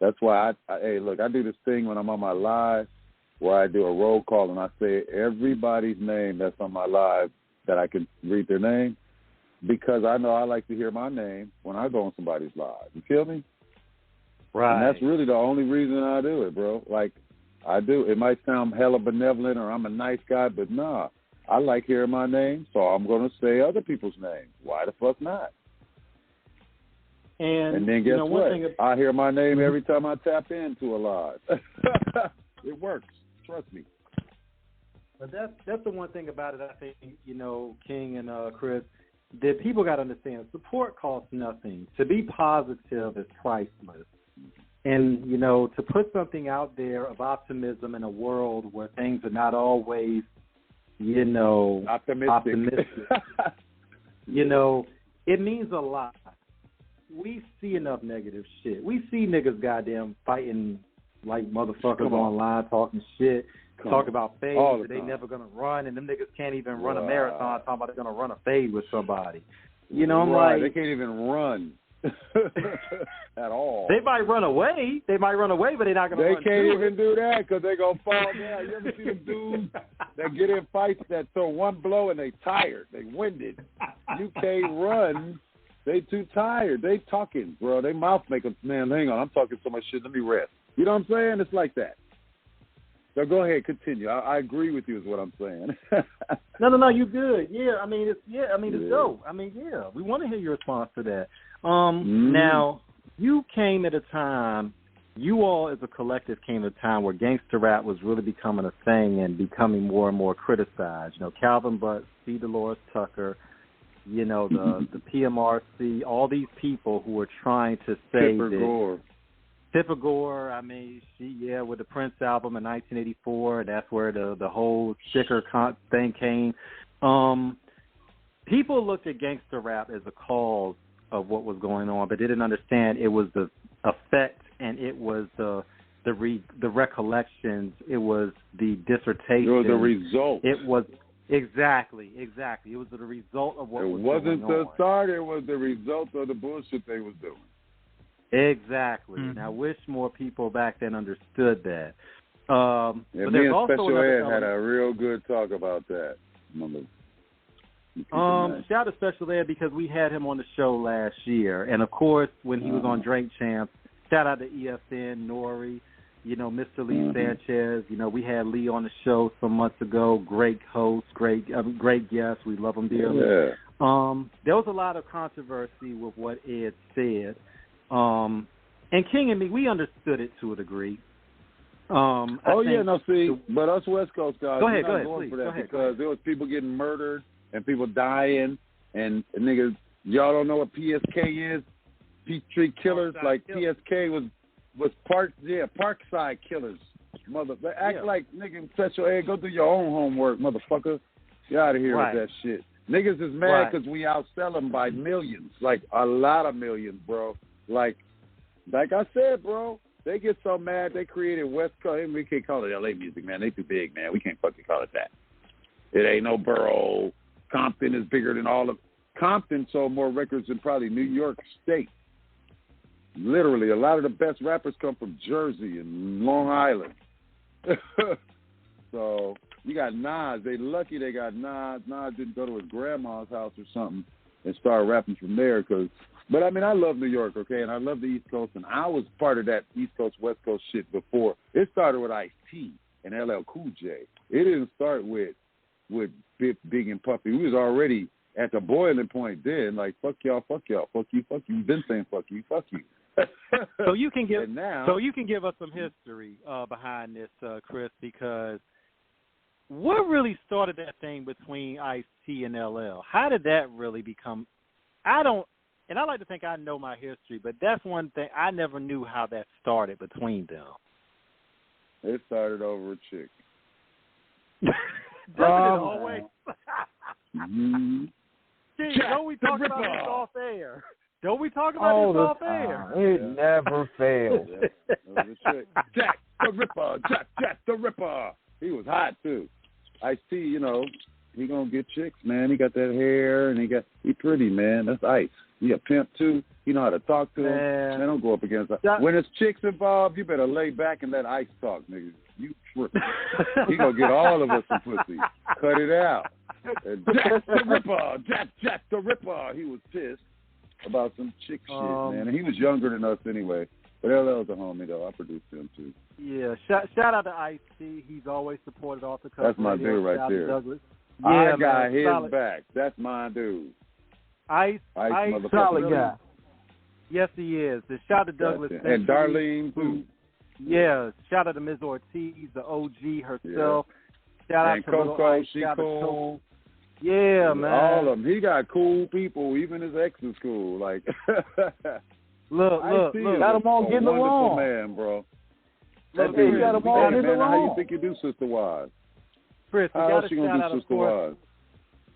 that's why I do this thing when I'm on my live where I do a roll call and I say everybody's name that's on my live that I can read their name, because I know I like to hear my name when I go on somebody's live. You feel me? Right. And that's really the only reason I do it, bro. I do. It might sound hella benevolent or I'm a nice guy, but nah. I like hearing my name, so I'm going to say other people's names. Why the fuck not? And then guess what? I hear my name every time I tap into a live. It works. Trust me. But that's the one thing about it, I think, King and Chris, that people got to understand. Support costs nothing. To be positive is priceless. And, to put something out there of optimism in a world where things are not always, optimistic. It means a lot. We see enough negative shit. We see niggas goddamn fighting like motherfuckers online, talking shit, talk about fades that they never gonna run, and them niggas can't even run a marathon, talking about they're gonna run a fade with somebody. I'm like, they can't even run at all. They might run away, but they're not gonna run. They can't even do that because they gonna fall down. You ever see them dudes that get in fights that throw one blow and they tired, they winded? You can't run. They too tired. They talking, bro. They mouth make them, man, hang on, I'm talking so much shit. Let me rest. You know what I'm saying? It's like that. So go ahead, continue. I agree with you is what I'm saying. No, you good. Yeah, it's dope. We want to hear your response to that. Now, you came at a time, you all as a collective came at a time where gangster rap was really becoming a thing and becoming more and more criticized. Calvin Butts, C. Dolores Tucker, the PMRC, all these people who were trying to say Tipper Gore, with the Prince album in 1984, that's where the whole sticker thing came. People looked at gangster rap as a cause of what was going on, but they didn't understand it was the effect and it was the recollections, it was the dissertation. It was the result. It was exactly. It was the result of what was going on. It wasn't the start, it was the result of the bullshit they was doing. Exactly. And I wish more people back then understood that. But me and Special Ed had a real good talk about that. Shout out to Special Ed because we had him on the show last year. And, of course, when he was on Drink Champs, shout out to EFN, Nori, Mr. Lee Sanchez. We had Lee on the show some months ago. Great host, great guest. We love him dearly. Yeah. There was a lot of controversy with what Ed said. And King and me, we understood it to a degree. But us West Coast guys, go ahead, going for that because there was people getting murdered and people dying, and niggas, y'all don't know what PSK is? Peachtree Killers, PSK was Parkside Killers. They act like nigga Special Ed, go do your own homework, motherfucker. Get out of here with that shit. Niggas is mad because we outsell them by millions, like a lot of millions, bro. Like I said, bro, they get so mad they created West Coast. We can't call it LA music, man. They too big, man. We can't fucking call it that. It ain't no borough. Compton is bigger than all of Compton sold more records than probably New York State. Literally, a lot of the best rappers come from Jersey and Long Island. So you got Nas. They lucky they got Nas. Nas didn't go to his grandma's house or something and start rapping from there. But I love New York, okay, and I love the East Coast, and I was part of that East Coast, West Coast shit before. It started with Ice-T and LL Cool J. It didn't start with Big and Puffy. We was already at the boiling point then, like, fuck y'all, fuck you. We've been saying fuck you. So you can give us some history behind this, Chris, because what really started that thing between Ice-T and LL? How did that really become? and I like to think I know my history, but that's one thing I never knew how that started between them. It started over a chick. Doesn't it always? Mm-hmm. Gee, don't we talk about this off air? Don't we talk about this off air? It never fails. That was a chick. Jack the Ripper, Jack the Ripper. He was hot too. Ice-T, you know, he gonna get chicks, man. He got that hair and he pretty, man. That's Ice. He a pimp too. He know how to talk to him. Man, don't go up against her. When there's chicks involved, you better lay back and let Ice talk, nigga. You tripping. He gonna get all of us some pussy. Cut it out. And Jack the Ripper, Jack the Ripper. He was pissed about some chick shit, man. And he was younger than us anyway. But LL's a homie, though. I produced him, too. Yeah. Shout out to Ice-T. He's always supported off the cuff. That's my radio. dude right Shout there. Douglas. I yeah, got his solid. back. That's my dude. Ice solid guy. Yes, he is. And shout out to Douglas. And Darlene, too. Yeah. Shout out to Ms. Ortiz, the OG herself. Yeah. Shout out and to Coco, Ice. she cool. Yeah, man. All of them. He got cool people. Even his ex is cool. Like, look. Got them all getting along. Man, bro. Look, you got them all getting along. How you think you do, Sister Wise? Chris, we got to shout out, of course. Wise?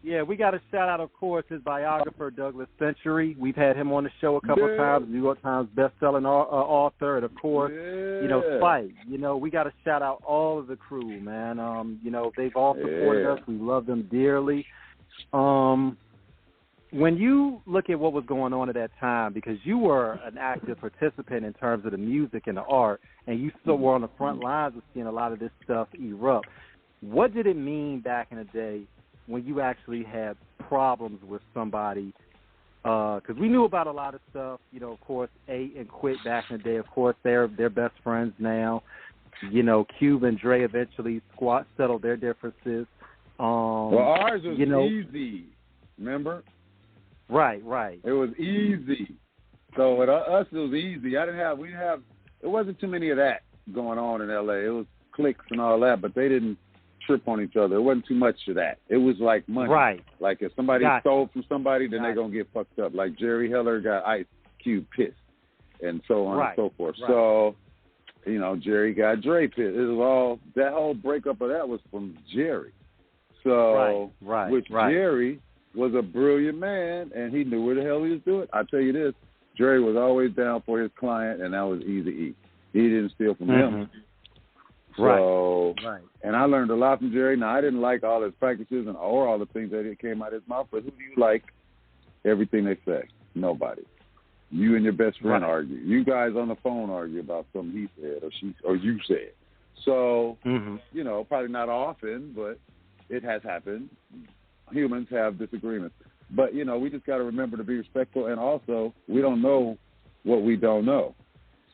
Yeah, we got to shout out, of course, his biographer, Douglas Century. We've had him on the show a couple of times, New York Times best-selling author, and, of course, Spike. We got to shout out all of the crew, man. They've all supported us. We love them dearly. When you look at what was going on at that time, because you were an active participant in terms of the music and the art, and you still were on the front lines of seeing a lot of this stuff erupt, what did it mean back in the day when you actually had problems with somebody? Because we knew about a lot of stuff, of course, A and Quit back in the day. Of course, they're best friends now. Cube and Dre eventually settled their differences. Well, ours was easy, remember? Right. It was easy. So with us, it was easy. It wasn't too many of that going on in L.A. It was cliques and all that, but they didn't trip on each other. It wasn't too much of that. It was like money. Right. Like if somebody stole from somebody, then they're going to get fucked up. Like Jerry Heller got Ice Cube pissed and so on and so forth. Right. So, Jerry got Dre pissed. It was all, that whole breakup of that was from Jerry. So, Jerry was a brilliant man, and he knew what the hell he was doing. I tell you this, Jerry was always down for his client, and that was Eazy-E. He didn't steal from him. So, and I learned a lot from Jerry. Now, I didn't like all his practices or all the things that came out of his mouth, but who do you like? Everything they say. Nobody. You and your best friend argue. You guys on the phone argue about something he said or you said. So, probably not often, but it has happened. Humans have disagreements. But, we just got to remember to be respectful. And also, we don't know what we don't know.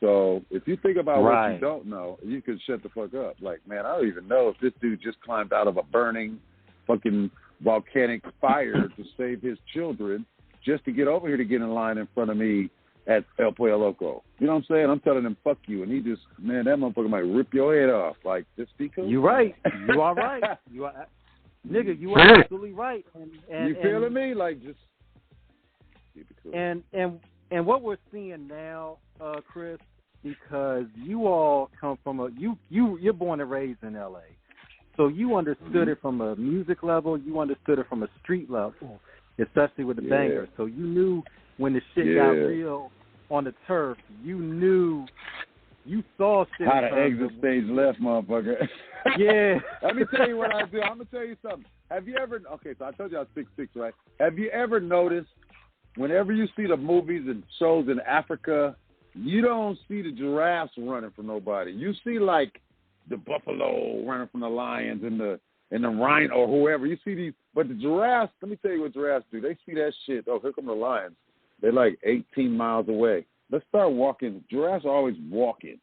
So if you think about what you don't know, you can shut the fuck up. Like, man, I don't even know if this dude just climbed out of a burning fucking volcanic fire to save his children just to get over here to get in line in front of me at El Pollo Loco. You know what I'm saying? I'm telling him, fuck you. And he just, man, that motherfucker might rip your head off. Like, just be cool. You're right. You are right. Nigga, you are absolutely right. And you feeling me? Like, just keep it cool. And what we're seeing now, Chris, because you all come from you're born and raised in L.A., so you understood it from a music level, you understood it from a street level, especially with the bangers. So you knew when the shit got real on the turf, you saw shit. How to exit stage left, motherfucker. Yeah. Let me tell you what I do. I'm going to tell you something. Have you ever, so I told you I was 6'6", right? Have you ever noticed whenever you see the movies and shows in Africa, you don't see the giraffes running from nobody. You see, like, the buffalo running from the lions and the rhino or whoever. You see these, but the giraffes, let me tell you what giraffes do. They see that shit. Oh, here come the lions. They're like 18 miles away. Let's start walking. Giraffes are always walking.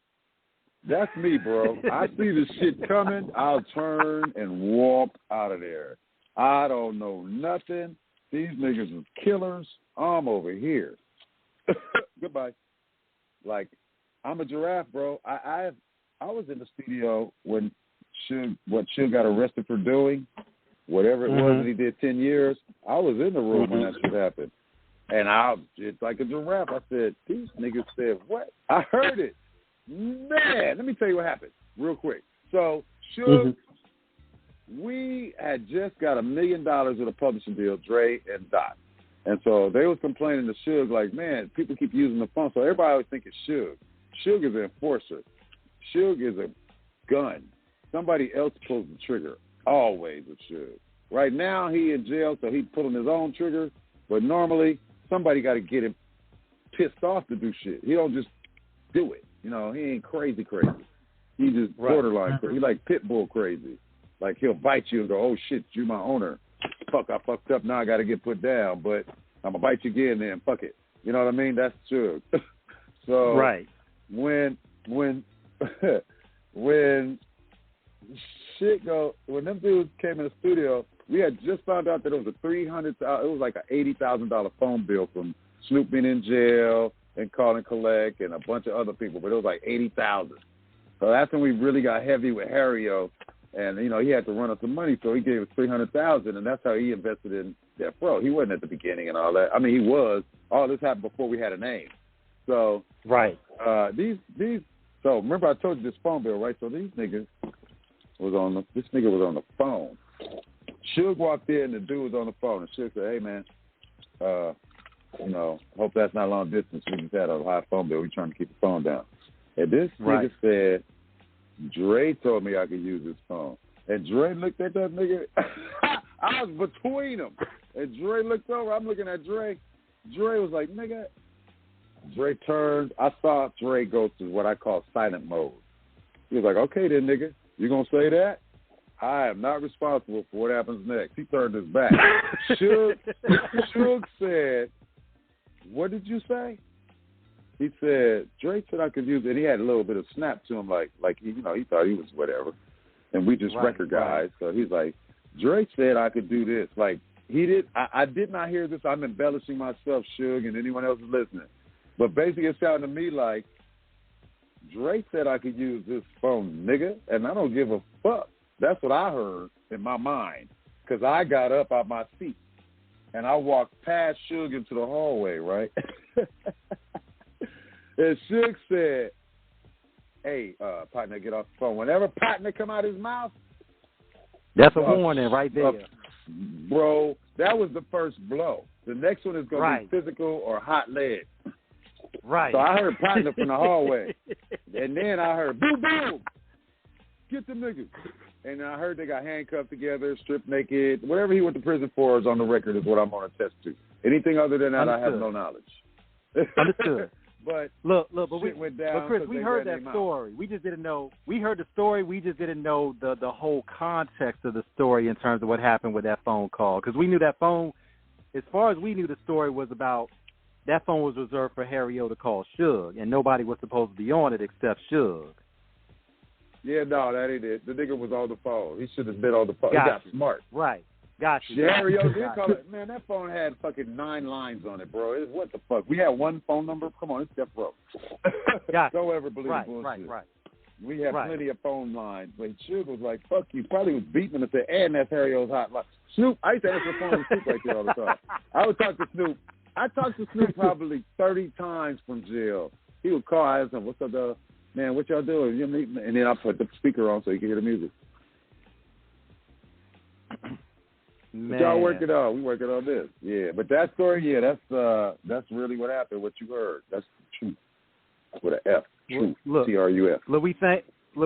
That's me, bro. I see the shit coming, I'll turn and walk out of there. I don't know nothing. These niggas are killers. I'm over here. Goodbye. Like, I'm a giraffe, bro. I was in the studio when Suge got arrested for doing, whatever it was that he did 10 years. I was in the room when that shit happened. And it's like a giraffe. I said, these niggas said what? I heard it. Man, let me tell you what happened real quick. So, Suge, we had just got $1 million with a publishing deal, Dre and Dot. And so they was complaining to Suge, like, man, people keep using the phone. So everybody always think it's Suge. Suge is an enforcer. Suge is a gun. Somebody else pulls the trigger, always with Suge. Right now, he in jail, so he's pulling his own trigger. But normally, somebody got to get him pissed off to do shit. He don't just do it. You know, he ain't crazy. He just borderline crazy. He like pit bull crazy. Like, he'll bite you and go, oh, shit, you my owner. Fuck, I fucked up. Now I got to get put down. But I'm going to bite you again then. Fuck it. You know what I mean? That's Suge. So when when them dudes came in the studio, we had just found out that it was it was like an $80,000 phone bill from Snoop being in jail and Call and Collect and a bunch of other people, but it was like $80,000. So that's when we really got heavy with Harry-O, and you know he had to run up some money, so he gave us $300,000, and that's how he invested in Death Row. He wasn't at the beginning and all that. I mean, he was. All this happened before we had a name. So these. So remember I told you this phone bill, right? So these niggas this nigga was on the phone. Suge walked in, the dude was on the phone, and Suge said, hey, man, you know, hope that's not long distance. We just had a high phone bill. We're trying to keep the phone down. And this nigga said, Dre told me I could use his phone. And Dre looked at that nigga. I was between them. And Dre looked over. I'm looking at Dre. Dre was like, nigga. Dre turned. I saw Dre go to what I call silent mode. He was like, okay then, nigga. You going to say that? I am not responsible for what happens next. He turned his back. Suge said, what did you say? He said, Dre said I could use it. And he had a little bit of snap to him, like you know, he thought he was whatever. And we just record guys. So he's like, Dre said I could do this. Like, he did. I did not hear this. I'm embellishing myself, Suge, and anyone else is listening. But basically it sounded to me like, Dre said I could use this phone, nigga, and I don't give a fuck. That's what I heard in my mind, because I got up out my seat, and I walked past Suge into the hallway, right? And Suge said, hey, partner, get off the phone. Whenever partner come out his mouth, that's a warning right there. Bro, that was the first blow. The next one is going to be physical or hot lead. Right. So I heard partner from the hallway. And then I heard, boom, boom, get them niggas. And I heard they got handcuffed together, stripped naked. Whatever he went to prison for is on the record is what I'm going to attest to. Anything other than that, I have no knowledge. Understood. But but Chris, we heard that story. We just didn't know. We heard the story. We just didn't know the whole context of the story in terms of what happened with that phone call. Because we knew that phone, as far as we knew, the story was about that phone was reserved for Harry-O to call Suge, and nobody was supposed to be on it except Suge. Yeah, no, that ain't it. The nigga was on the phone. He should have been on the phone. He got smart. Right. Gotcha. Harry-O did call it. Man, that phone had fucking 9 lines on it, bro. What the fuck? We had one phone number? Come on, it's Death Row. Don't ever believe bullshit. Right. We had plenty of phone lines. But Suge was like, fuck you. Probably was beating him and said, and that's Harry-O's hotline. Snoop, I used to answer the phone with Snoop right there all the time. I would talk to Snoop. I talked to Snoop probably 30 times from jail. He would call, I asked him, what's up, dog? Man, what y'all doing? And then I put the speaker on so you can hear the music. But y'all working on. We working on this. Yeah, but that story, that's really what happened. What you heard, that's the truth. With an F, truth. TRUF. Look,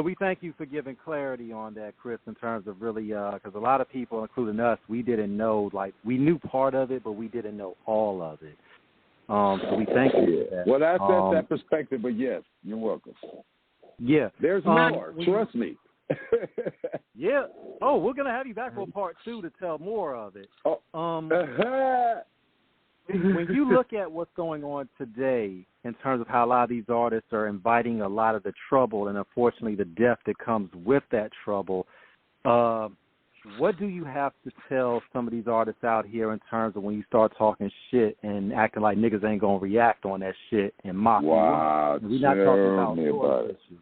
we thank you for giving clarity on that, Chris, in terms of really, because a lot of people, including us, we didn't know. Like, we knew part of it, but we didn't know all of it. So we thank you for that. Well, that's that perspective. But yes, you're welcome. Yeah, there's more. Trust me. Yeah. Oh, we're gonna have you back for part 2 to tell more of it. When you look at what's going on today in terms of how a lot of these artists are inviting a lot of the trouble and unfortunately the death that comes with that trouble, what do you have to tell some of these artists out here in terms of when you start talking shit and acting like niggas ain't gonna react on that shit and mock you? We're not talking about your issues.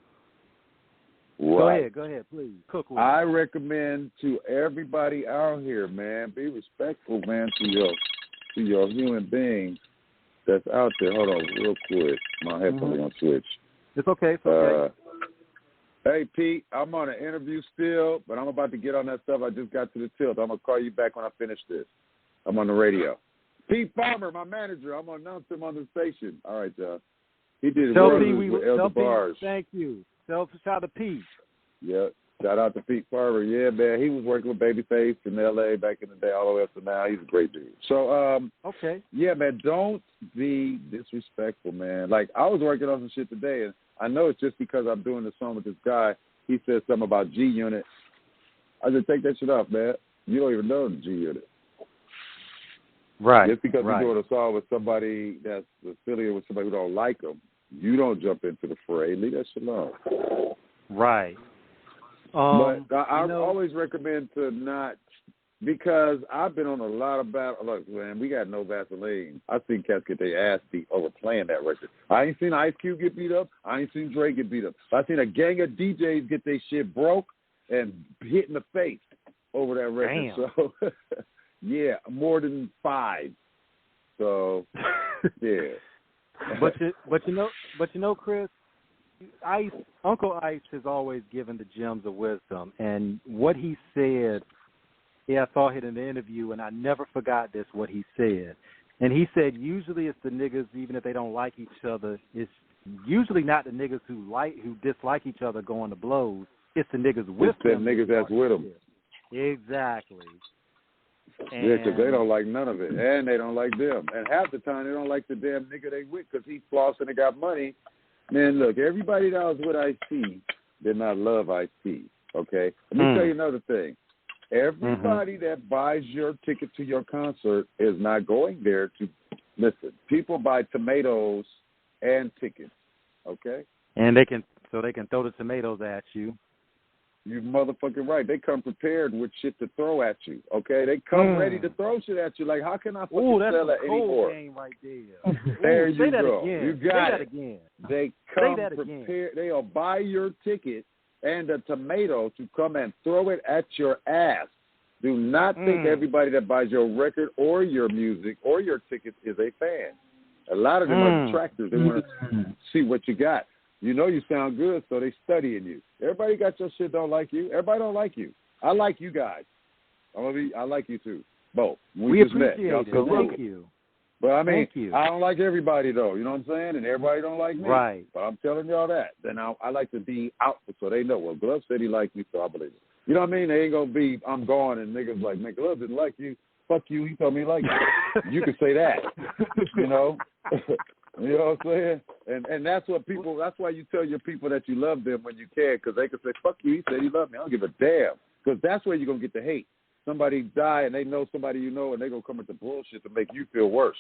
Right. Go ahead, please. Cook with I recommend to everybody out here, man, be respectful, man, to your to your human being that's out there. Hold on real quick. My headphones are going to switch. It's okay. It's okay. Hey, Pete, I'm on an interview still, but I'm about to get on that stuff. I just got to the tilt. I'm going to call you back when I finish this. I'm on the radio. Pete Farmer, my manager. I'm going to announce him on the station. All right, y'all. He did Roses with Elder Bars. Thank you. Shout out to Pete. Yeah. Shout out to Pete Farmer. Yeah, man. He was working with Babyface in L.A. back in the day all the way up to now. He's a great dude. So, okay. Yeah, man, don't be disrespectful, man. Like, I was working on some shit today, and I know it's just because I'm doing the song with this guy. He said something about G-Unit. I just take that shit off, man. You don't even know the G-Unit. Right. Just because you're doing a song with somebody that's affiliated with somebody who don't like them, you don't jump into the fray. Leave that shit alone. Right. But I always recommend to not, because I've been on a lot of battles. Look, man, we got no Vaseline. I've seen cats get their ass beat over playing that record. I ain't seen Ice Cube get beat up. I ain't seen Dre get beat up. I've seen a gang of DJs get their shit broke and hit in the face over that record. Damn. So, yeah, more than 5. So, yeah. But you know, Chris, Uncle Ice has always given the gems of wisdom, and what he said, I saw it in the interview, and I never forgot this, what he said. And he said usually it's the niggas, even if they don't like each other, it's usually not the niggas who dislike each other going to blows. It's the niggas with them. It's the niggas that's with them. Exactly. Yeah, because they don't like none of it, and they don't like them. And half the time they don't like the damn nigga they with because he's flossing and got money. Man, look, everybody that was with Ice-T did not love Ice-T, okay? Let me tell you another thing. Everybody that buys your ticket to your concert is not going there to listen. People buy tomatoes and tickets, okay? And they can throw the tomatoes at you. You motherfucking right. They come prepared with shit to throw at you, okay? They come ready to throw shit at you. Like, how can I fucking sell it anymore? Game right there. There you go. Again. You got say it. That again. They come prepared. They'll buy your ticket and a tomato to come and throw it at your ass. Do not think everybody that buys your record or your music or your tickets is a fan. A lot of them are detractors. They want to see what you got. You know you sound good, so they studying you. Everybody got your shit don't like you. Everybody don't like you. I like you guys. I like you too. Both. We just appreciate met. it. Thank you. But I mean, Thank you. I don't like everybody though. You know what I'm saying? And everybody don't like me. Right. But I'm telling y'all that. Then I like to be out so they know. Well, Glove said he liked me, so I believe it. You know what I mean? They ain't gonna be I'm gone and niggas like, man, Glove didn't like you. Fuck you. He told me he liked you. You can say that. You know. You know what I'm saying? And that's what people. That's why you tell your people that you love them when you can, because they can say, "Fuck you." He said he loved me. I don't give a damn, because that's where you're gonna get the hate. Somebody die and they know somebody you know, and they gonna come with the bullshit to make you feel worse.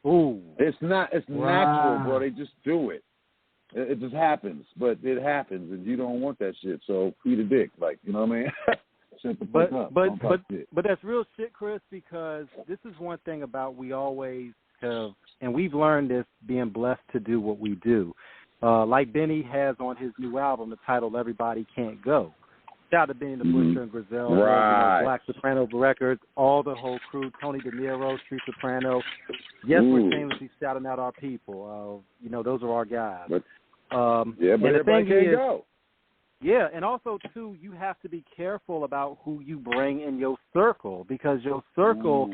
Ooh, it's natural, bro. They just do it. It just happens, but it happens, and you don't want that shit. So eat a dick, like you know what I mean? Shut the fuck up. But that's real shit, Chris, because this is one thing about we always have, and we've learned this being blessed to do what we do. Like Benny has on his new album, the title "Everybody Can't Go." Shout out to Benny the Butcher and Grizel, Black Soprano Records, all the whole crew, Tony De Niro, Street Soprano. Yes, we're shamelessly shouting out our people. Those are our guys. But everybody can't go. Yeah, and also too, you have to be careful about who you bring in your circle, because your circle,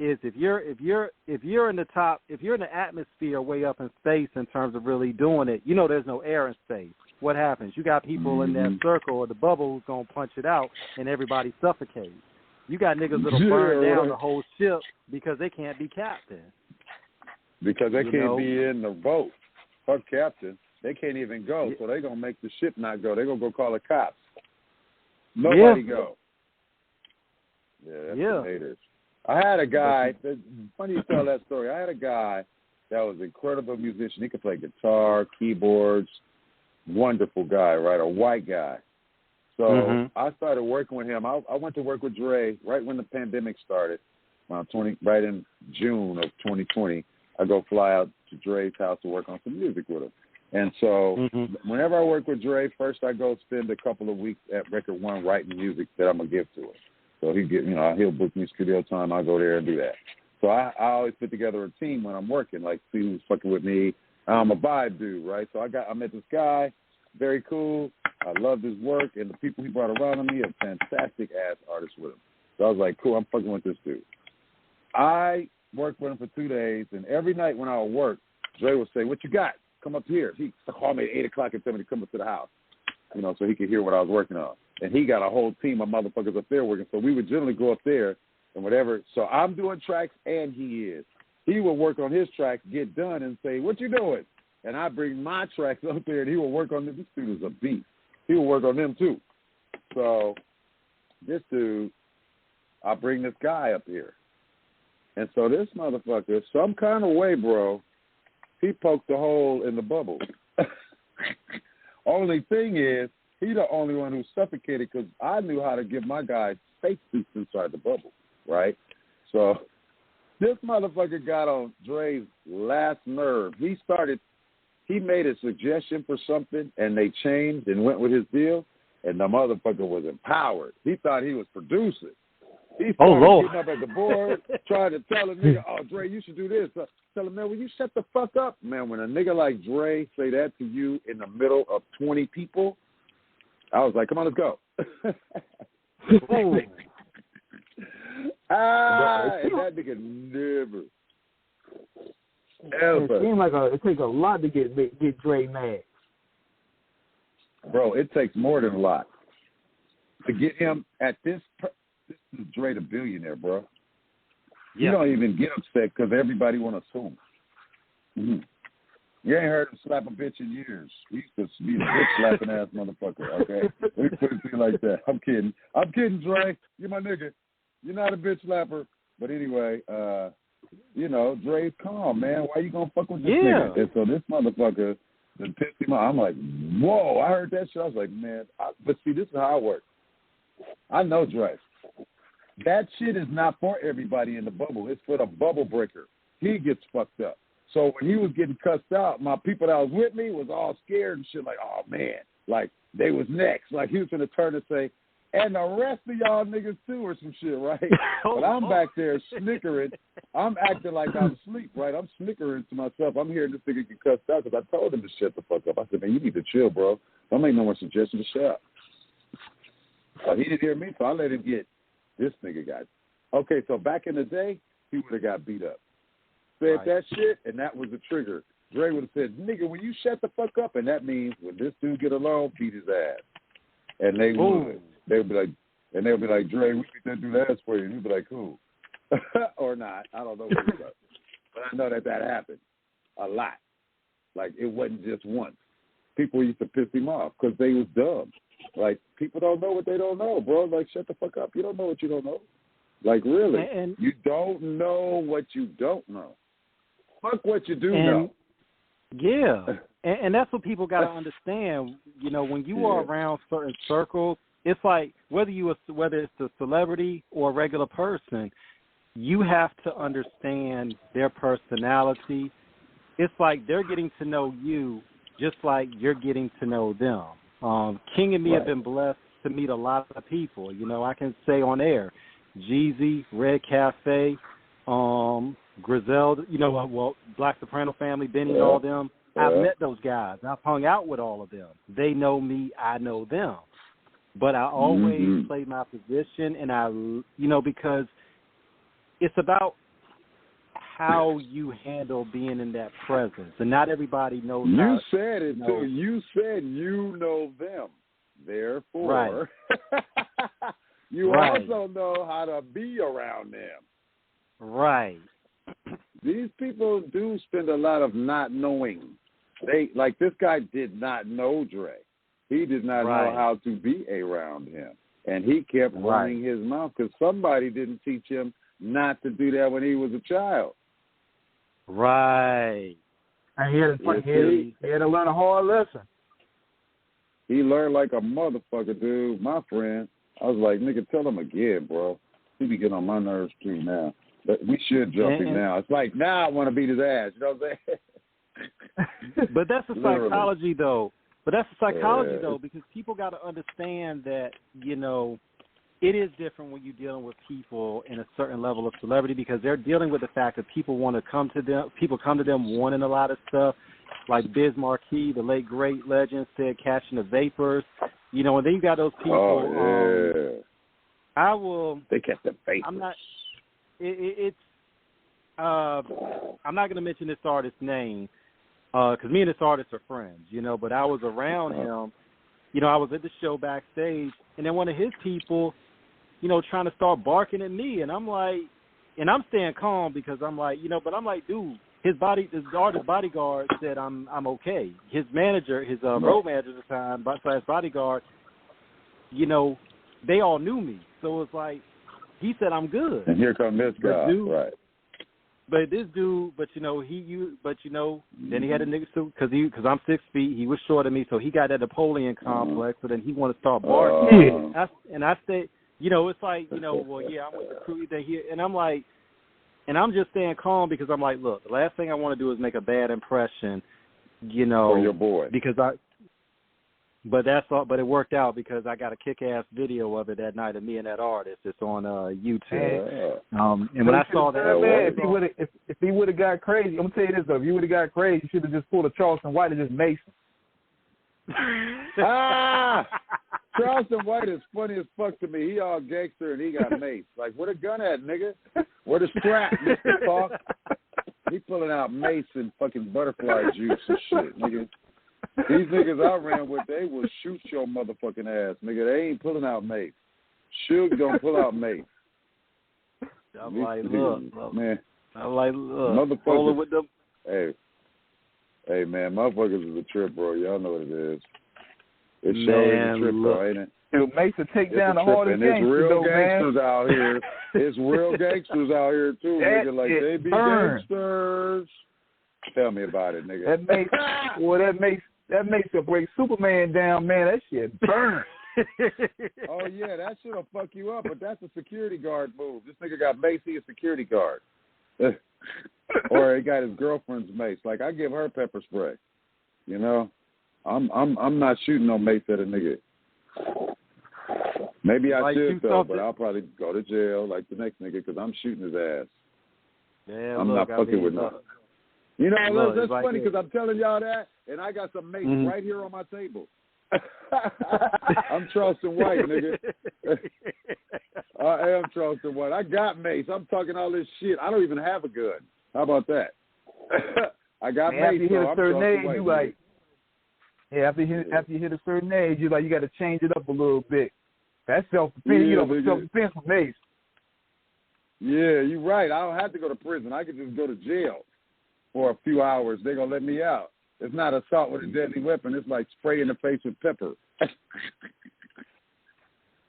is if you're in the top, if you're in the atmosphere way up in space in terms of really doing it, there's no air in space. What happens? You got people in that circle or the bubble who's gonna punch it out, and everybody suffocates. You got niggas that'll burn down the whole ship because they can't be captain. Because they can't be in the boat. Fuck captain. They can't even go, so they gonna make the ship not go. They gonna go call the cops. Nobody go. Yeah, that's the haters. I had a guy. Funny you tell that story. I had a guy that was an incredible musician. He could play guitar, keyboards. Wonderful guy, right? A white guy. So I started working with him. I went to work with Dre right when the pandemic started, right in June of 2020. I go fly out to Dre's house to work on some music with him. And so whenever I work with Dre, first I go spend a couple of weeks at Record One writing music that I'm going to give to him. So he'll book me studio time. I'll go there and do that. So I always put together a team when I'm working, like see who's fucking with me. I'm a vibe dude, right? So I met this guy, very cool. I loved his work, and the people he brought around me are fantastic ass artists with him. So I was like, cool, I'm fucking with this dude. I worked with him for 2 days, and every night when I would work, Dre would say, what you got? Come up here. He called me at 8 o'clock and tell me to come up to the house, so he could hear what I was working on. And he got a whole team of motherfuckers up there working. So we would generally go up there and whatever. So I'm doing tracks, and he is. He would work on his tracks, get done, and say, what you doing? And I bring my tracks up there, and he will work on them. This dude is a beast. He will work on them, too. So this dude, I bring this guy up here. And so this motherfucker, some kind of way, bro, he poked a hole in the bubble. Only thing is, he the only one who suffocated because I knew how to give my guys space suits inside the bubble, right? So this motherfucker got on Dre's last nerve. He made a suggestion for something, and they changed and went with his deal, and the motherfucker was empowered. He thought he was producing. He started getting up at the board, trying to tell a nigga, oh, Dre, you should do this. Tell him, man, will you shut the fuck up? Man, when a nigga like Dre say that to you in the middle of 20 people, I was like, come on, let's go. And that nigga never. It seems like it takes a lot to get Dre mad. Bro, it takes more than a lot to get him at this. This is Dre the billionaire, bro. Yeah. You don't even get upset because everybody want to sue him. Mm-hmm. You ain't heard him slap a bitch in years. He used to be a bitch slapping ass motherfucker, okay? Let me put it to you like that. I'm kidding, Dre. You're my nigga. You're not a bitch slapper. But anyway, Dre's calm, man. Why you gonna fuck with this nigga? And so this motherfucker that pissed him off. I'm like, whoa, I heard that shit. I was like, man. But see, this is how I work. I know Dre. That shit is not for everybody in the bubble. It's for the bubble breaker. He gets fucked up. So when he was getting cussed out, my people that was with me was all scared and shit like, oh, man. Like, they was next. Like, he was going to turn and say, and the rest of y'all niggas too or some shit, right? But I'm back there snickering. I'm acting like I'm asleep, right? I'm snickering to myself. I'm hearing this nigga get cussed out because I told him to shut the fuck up. I said, man, you need to chill, bro. Don't make no more suggestions to shut up. So he didn't hear me, so I let him get this nigga got. Okay, so back in the day, he would have got beat up. Said that shit, and that was the trigger. Dre would have said, nigga, when you shut the fuck up, and that means when this dude get alone, beat his ass. And they would. They would be like, Dre, we can do that for you. And he'd be like, cool. Or not. I don't know what it was. But I know that happened a lot. Like, it wasn't just once. People used to piss him off because they was dumb. Like, people don't know what they don't know, bro. Like, shut the fuck up. You don't know what you don't know. Like, really. And you don't know what you don't know. Fuck what you do know. Yeah. And that's what people got to understand. When you are around certain circles, it's like whether it's a celebrity or a regular person, you have to understand their personality. It's like they're getting to know you just like you're getting to know them. King and me have been blessed to meet a lot of people. I can say on air, Jeezy, Red Cafe, Griselda, Black Soprano family, Benny and all them. I've met those guys. I've hung out with all of them. They know me. I know them. But I always play my position, and because it's about how you handle being in that presence. And not everybody knows You said it, too. You said you know them. Therefore, you also know how to be around them. Right. These people do spend a lot of not knowing. Like this guy did not know Dre. He did not know how to be around him. And he kept running his mouth because somebody didn't teach him not to do that when he was a child. Right. And he had to learn a hard lesson. He learned like a motherfucker, dude. My friend. I was like, nigga, tell him again, bro. He be getting on my nerves too now. But we should jump him now. It's like, now I want to beat his ass. You know what I'm saying? But that's the psychology, though. Because people got to understand that, it is different when you're dealing with people in a certain level of celebrity because they're dealing with the fact that people want to come to them. People come to them wanting a lot of stuff, like Biz Markie, the late great legend, said catching the vapors. You know, and then you got those people. Oh yeah. I will. They catch the vapors. I'm not. I'm not going to mention this artist's name because me and this artist are friends. You know, but I was around him. You know, I was at the show backstage, and then one of his people, you know, trying to start barking at me, and I'm like, and I'm staying calm because I'm like, you know, but I'm like, dude, his artist bodyguard said I'm okay. His manager, his road manager at the time, / bodyguard, you know, they all knew me, so it's like he said I'm good. And here come this guy, right? But this dude, then he had a nigga suit because I'm 6 feet. He was shorter than me, so he got that Napoleon complex. So then he wanted to start barking. And I said, you know, it's like, you know, well, yeah, I'm with the crew here, and I'm like, and I'm just staying calm because I'm like, look, the last thing I want to do is make a bad impression, you know, for your boy, But that's all. But it worked out because I got a kick-ass video of it that night of me and that artist. It's on YouTube. And when I saw that, man, if he would have got crazy, I'm gonna tell you this though. If he would have got crazy, you should have just pulled a Charleston White and just maced him. Charleston White is funny as fuck to me. He all gangster and he got mace. Like, where the gun at, nigga? Where the strap, Mr. Talk? He pulling out mace and fucking butterfly juice and shit, nigga. These niggas I ran with, they will shoot your motherfucking ass, nigga. They ain't pulling out mace. Suge don't pull out mace. I'm like, look, man. I'm like, look, motherfuckers. With them. Hey, man, motherfuckers is a trip, bro. Y'all know what it is. It sure is a trip, though, ain't it? It makes it take down the hardest gangsters, it's real though, gangsters man. out here. It's real gangsters out here, too, nigga. Like, they be gangsters. Tell me about it, nigga. That makes it break Superman down, man. That shit burn. Oh, yeah, that shit'll fuck you up, but that's a security guard move. This nigga got mace, he a security guard. Or he got his girlfriend's mace. Like, I give her pepper spray. You know? I'm not shooting no mace at a nigga. Maybe I should, though, but I'll probably go to jail like the next nigga because I'm shooting his ass. Yeah, I'm not fucking with nothing. You know, that's like funny because I'm telling y'all that, and I got some mace right here on my table. I'm Charleston White, nigga. I am Charleston White. I got mace. I'm talking all this shit. I don't even have a gun. How about that? I got mace. After you hit a certain age, White, you like, after you hit a certain age, you got to change it up a little bit. That's self-defense. Self-defense for mace. Yeah, you're right. I don't have to go to prison. I could just go to jail for a few hours. They're going to let me out. It's not assault with a deadly weapon. It's like spray in the face with pepper. That's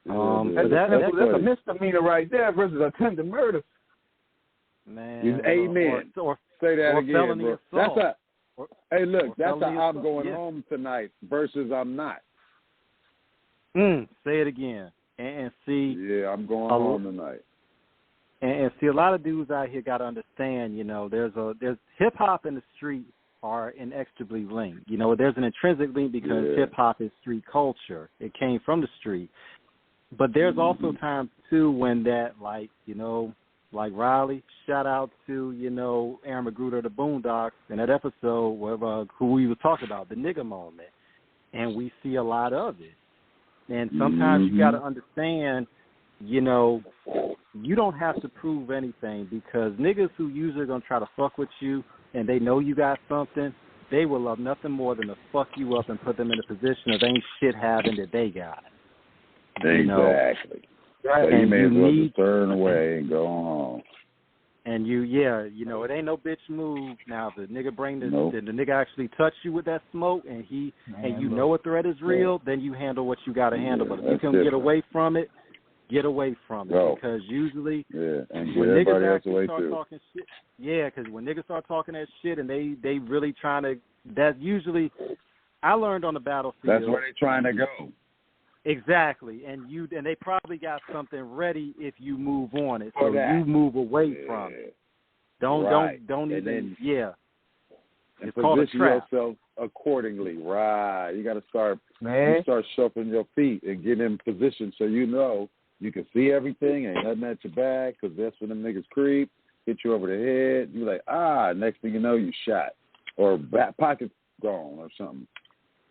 a misdemeanor right there versus attempted murder. Man. Amen. Say that again, bro. Assault. Hey, look, that's how I'm going home tonight versus I'm not. Say it again. And see. Yeah, I'm going home tonight. And see, a lot of dudes out here got to understand, you know, there's hip-hop and the street are inextricably linked. You know, there's an intrinsic link because hip-hop is street culture. It came from the street. But there's also times, too, when that, like, you know, like Riley, shout out to, you know, Aaron Magruder of the Boondocks in that episode where, who we were talking about, the nigga moment. And we see a lot of it. And sometimes you got to understand, you know, you don't have to prove anything because niggas who usually going to try to fuck with you and they know you got something, they will love nothing more than to fuck you up and put them in a position of ain't shit having that they got. Exactly. You know? So you may as well just turn away and go home. And you know, it ain't no bitch move. Now, if the nigga the nigga actually touch you with that smoke and you know a threat is real, then you handle what you got to handle. But if you can get away from it, get away from it because usually and when niggas actually start too. talking shit, because when niggas start talking that shit and they really trying to, that's usually, I learned on the battlefield. That's where they trying to go. Exactly, and they probably got something ready if you move on it, so you move away from it. Don't even. It's called a trap. Yourself accordingly, right? You got to start. You start shuffling your feet and get in position so you know You can see everything, ain't nothing at your back, because that's when them niggas creep, hit you over the head. You like, next thing you know, you shot. Or back pocket gone or something.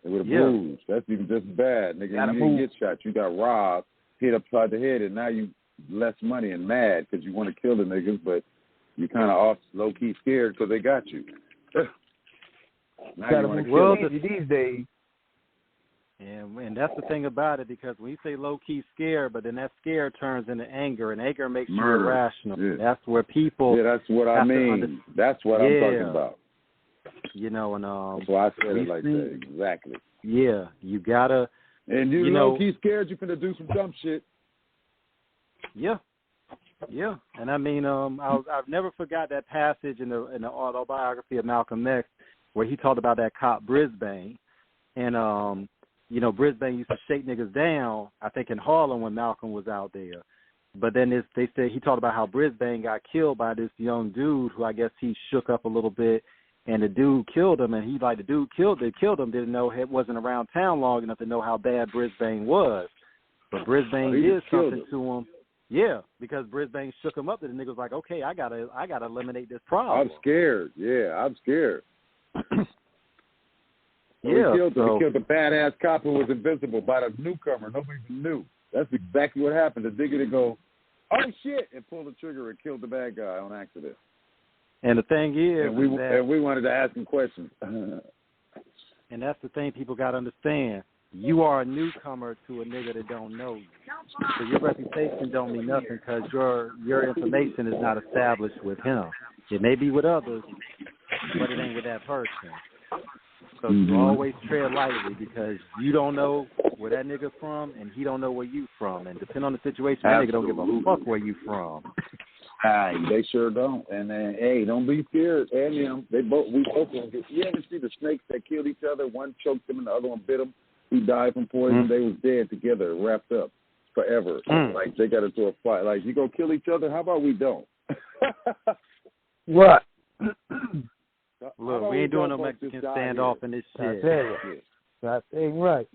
With a bruise. That's even just bad. Nigga, you didn't get shot. You got robbed, hit upside the head, and now you less money and mad because you want to kill the niggas, but you kind of off low-key scared because they got you. Now you want to kill them. These days. And that's the thing about it, because when you say low-key scared, but then that scare turns into anger, and anger makes you irrational. Yeah. That's where people... Yeah, that's what I mean. That's what I'm talking about. You know, and that's why I said it like that. Exactly. Yeah, you gotta. And you low-key scared, you finna do some dumb shit. Yeah, and I mean, I've never forgot that passage in the autobiography of Malcolm X where he talked about that cop Brisbane, and Brisbane used to shake niggas down. I think in Harlem when Malcolm was out there. But then they said he talked about how Brisbane got killed by this young dude who I guess he shook up a little bit. And the dude killed him, and the dude killed him, didn't know it wasn't around town long enough to know how bad Brisbane was. But Brisbane did something to him. Yeah, because Brisbane shook him up, and the nigga was like, okay, I gotta eliminate this problem. I'm scared. Yeah, I'm scared. He killed the badass cop who was invincible by the newcomer. Nobody even knew. That's exactly what happened. The nigga to go, oh shit, and pull the trigger and kill the bad guy on accident. And the thing is, and we wanted to ask him questions. And that's the thing people got to understand. You are a newcomer to a nigga that don't know you. So your reputation don't mean nothing because your information is not established with him. It may be with others, but it ain't with that person. So you always tread lightly because you don't know where that nigga from and he don't know where you from. And depending on the situation, that nigga don't give a fuck where you from. They sure don't. And then, hey, don't be scared. And we both gonna get. You ever see the snakes that killed each other? One choked them and the other one bit them. He died from poison. They was dead together, wrapped up forever. Like they got into a fight. Like you gonna kill each other? How about we don't? What? Look, we ain't doing no Mexican standoff in this shit. That's right.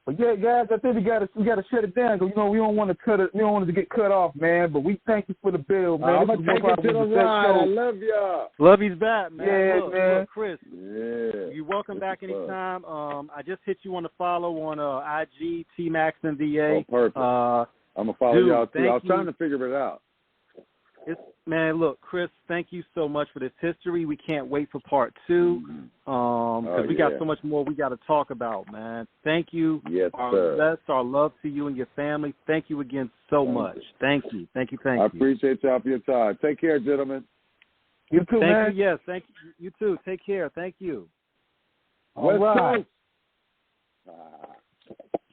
But yeah, guys, I think we gotta shut it down because we don't want to cut it. We don't want it to get cut off, man. But we thank you for the bill, man. I'm gonna take it to the ride. I love y'all. Love you's back, man. Yeah, man. Look, Chris. Yeah. You're welcome back anytime. I just hit you on the follow on IG T-Max and VA. Oh, perfect. I'm gonna follow y'all too. I was trying to figure it out. Man, look, Chris, thank you so much for this history. We can't wait for part 2 because we got so much more we got to talk about, man. Thank you. Yes, sir. Best, our love to you and your family. Thank you again so much. Thank you. I appreciate y'all for your time. Take care, gentlemen. You too, man. Thank you. Yes, thank you. You too. Take care. Thank you. All right.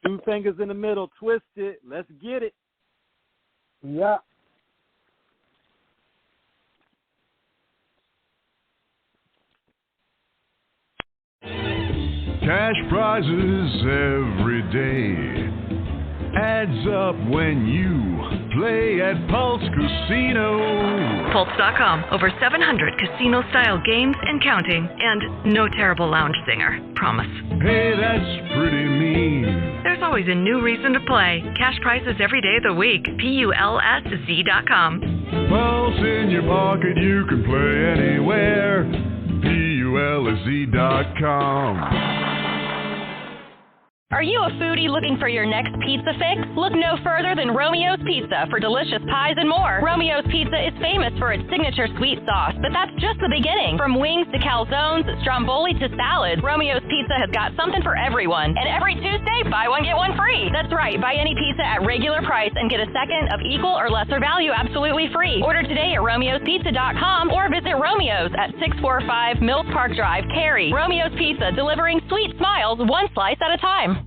2 fingers in the middle. Twist it. Let's get it. Yeah. Cash prizes every day. Adds up when you play at Pulse Casino. Pulse.com. Over 700 casino-style games and counting. And no terrible lounge singer. Promise. Hey, that's pretty mean. There's always a new reason to play. Cash prizes every day of the week. PULSZ.com. Pulse in your pocket, you can play anywhere. PULSZ.com. Are you a foodie looking for your next pizza fix? Look no further than Romeo's Pizza for delicious pies and more. Romeo's Pizza is famous for its signature sweet sauce, but that's just the beginning. From wings to calzones, stromboli to salads, Romeo's Pizza has got something for everyone. And every Tuesday, buy one, get one free. That's right, buy any pizza at regular price and get a second of equal or lesser value absolutely free. Order today at Romeo'sPizza.com or visit Romeo's at 645 Mills Park Drive, Cary. Romeo's Pizza, delivering sweet smiles one slice at a time.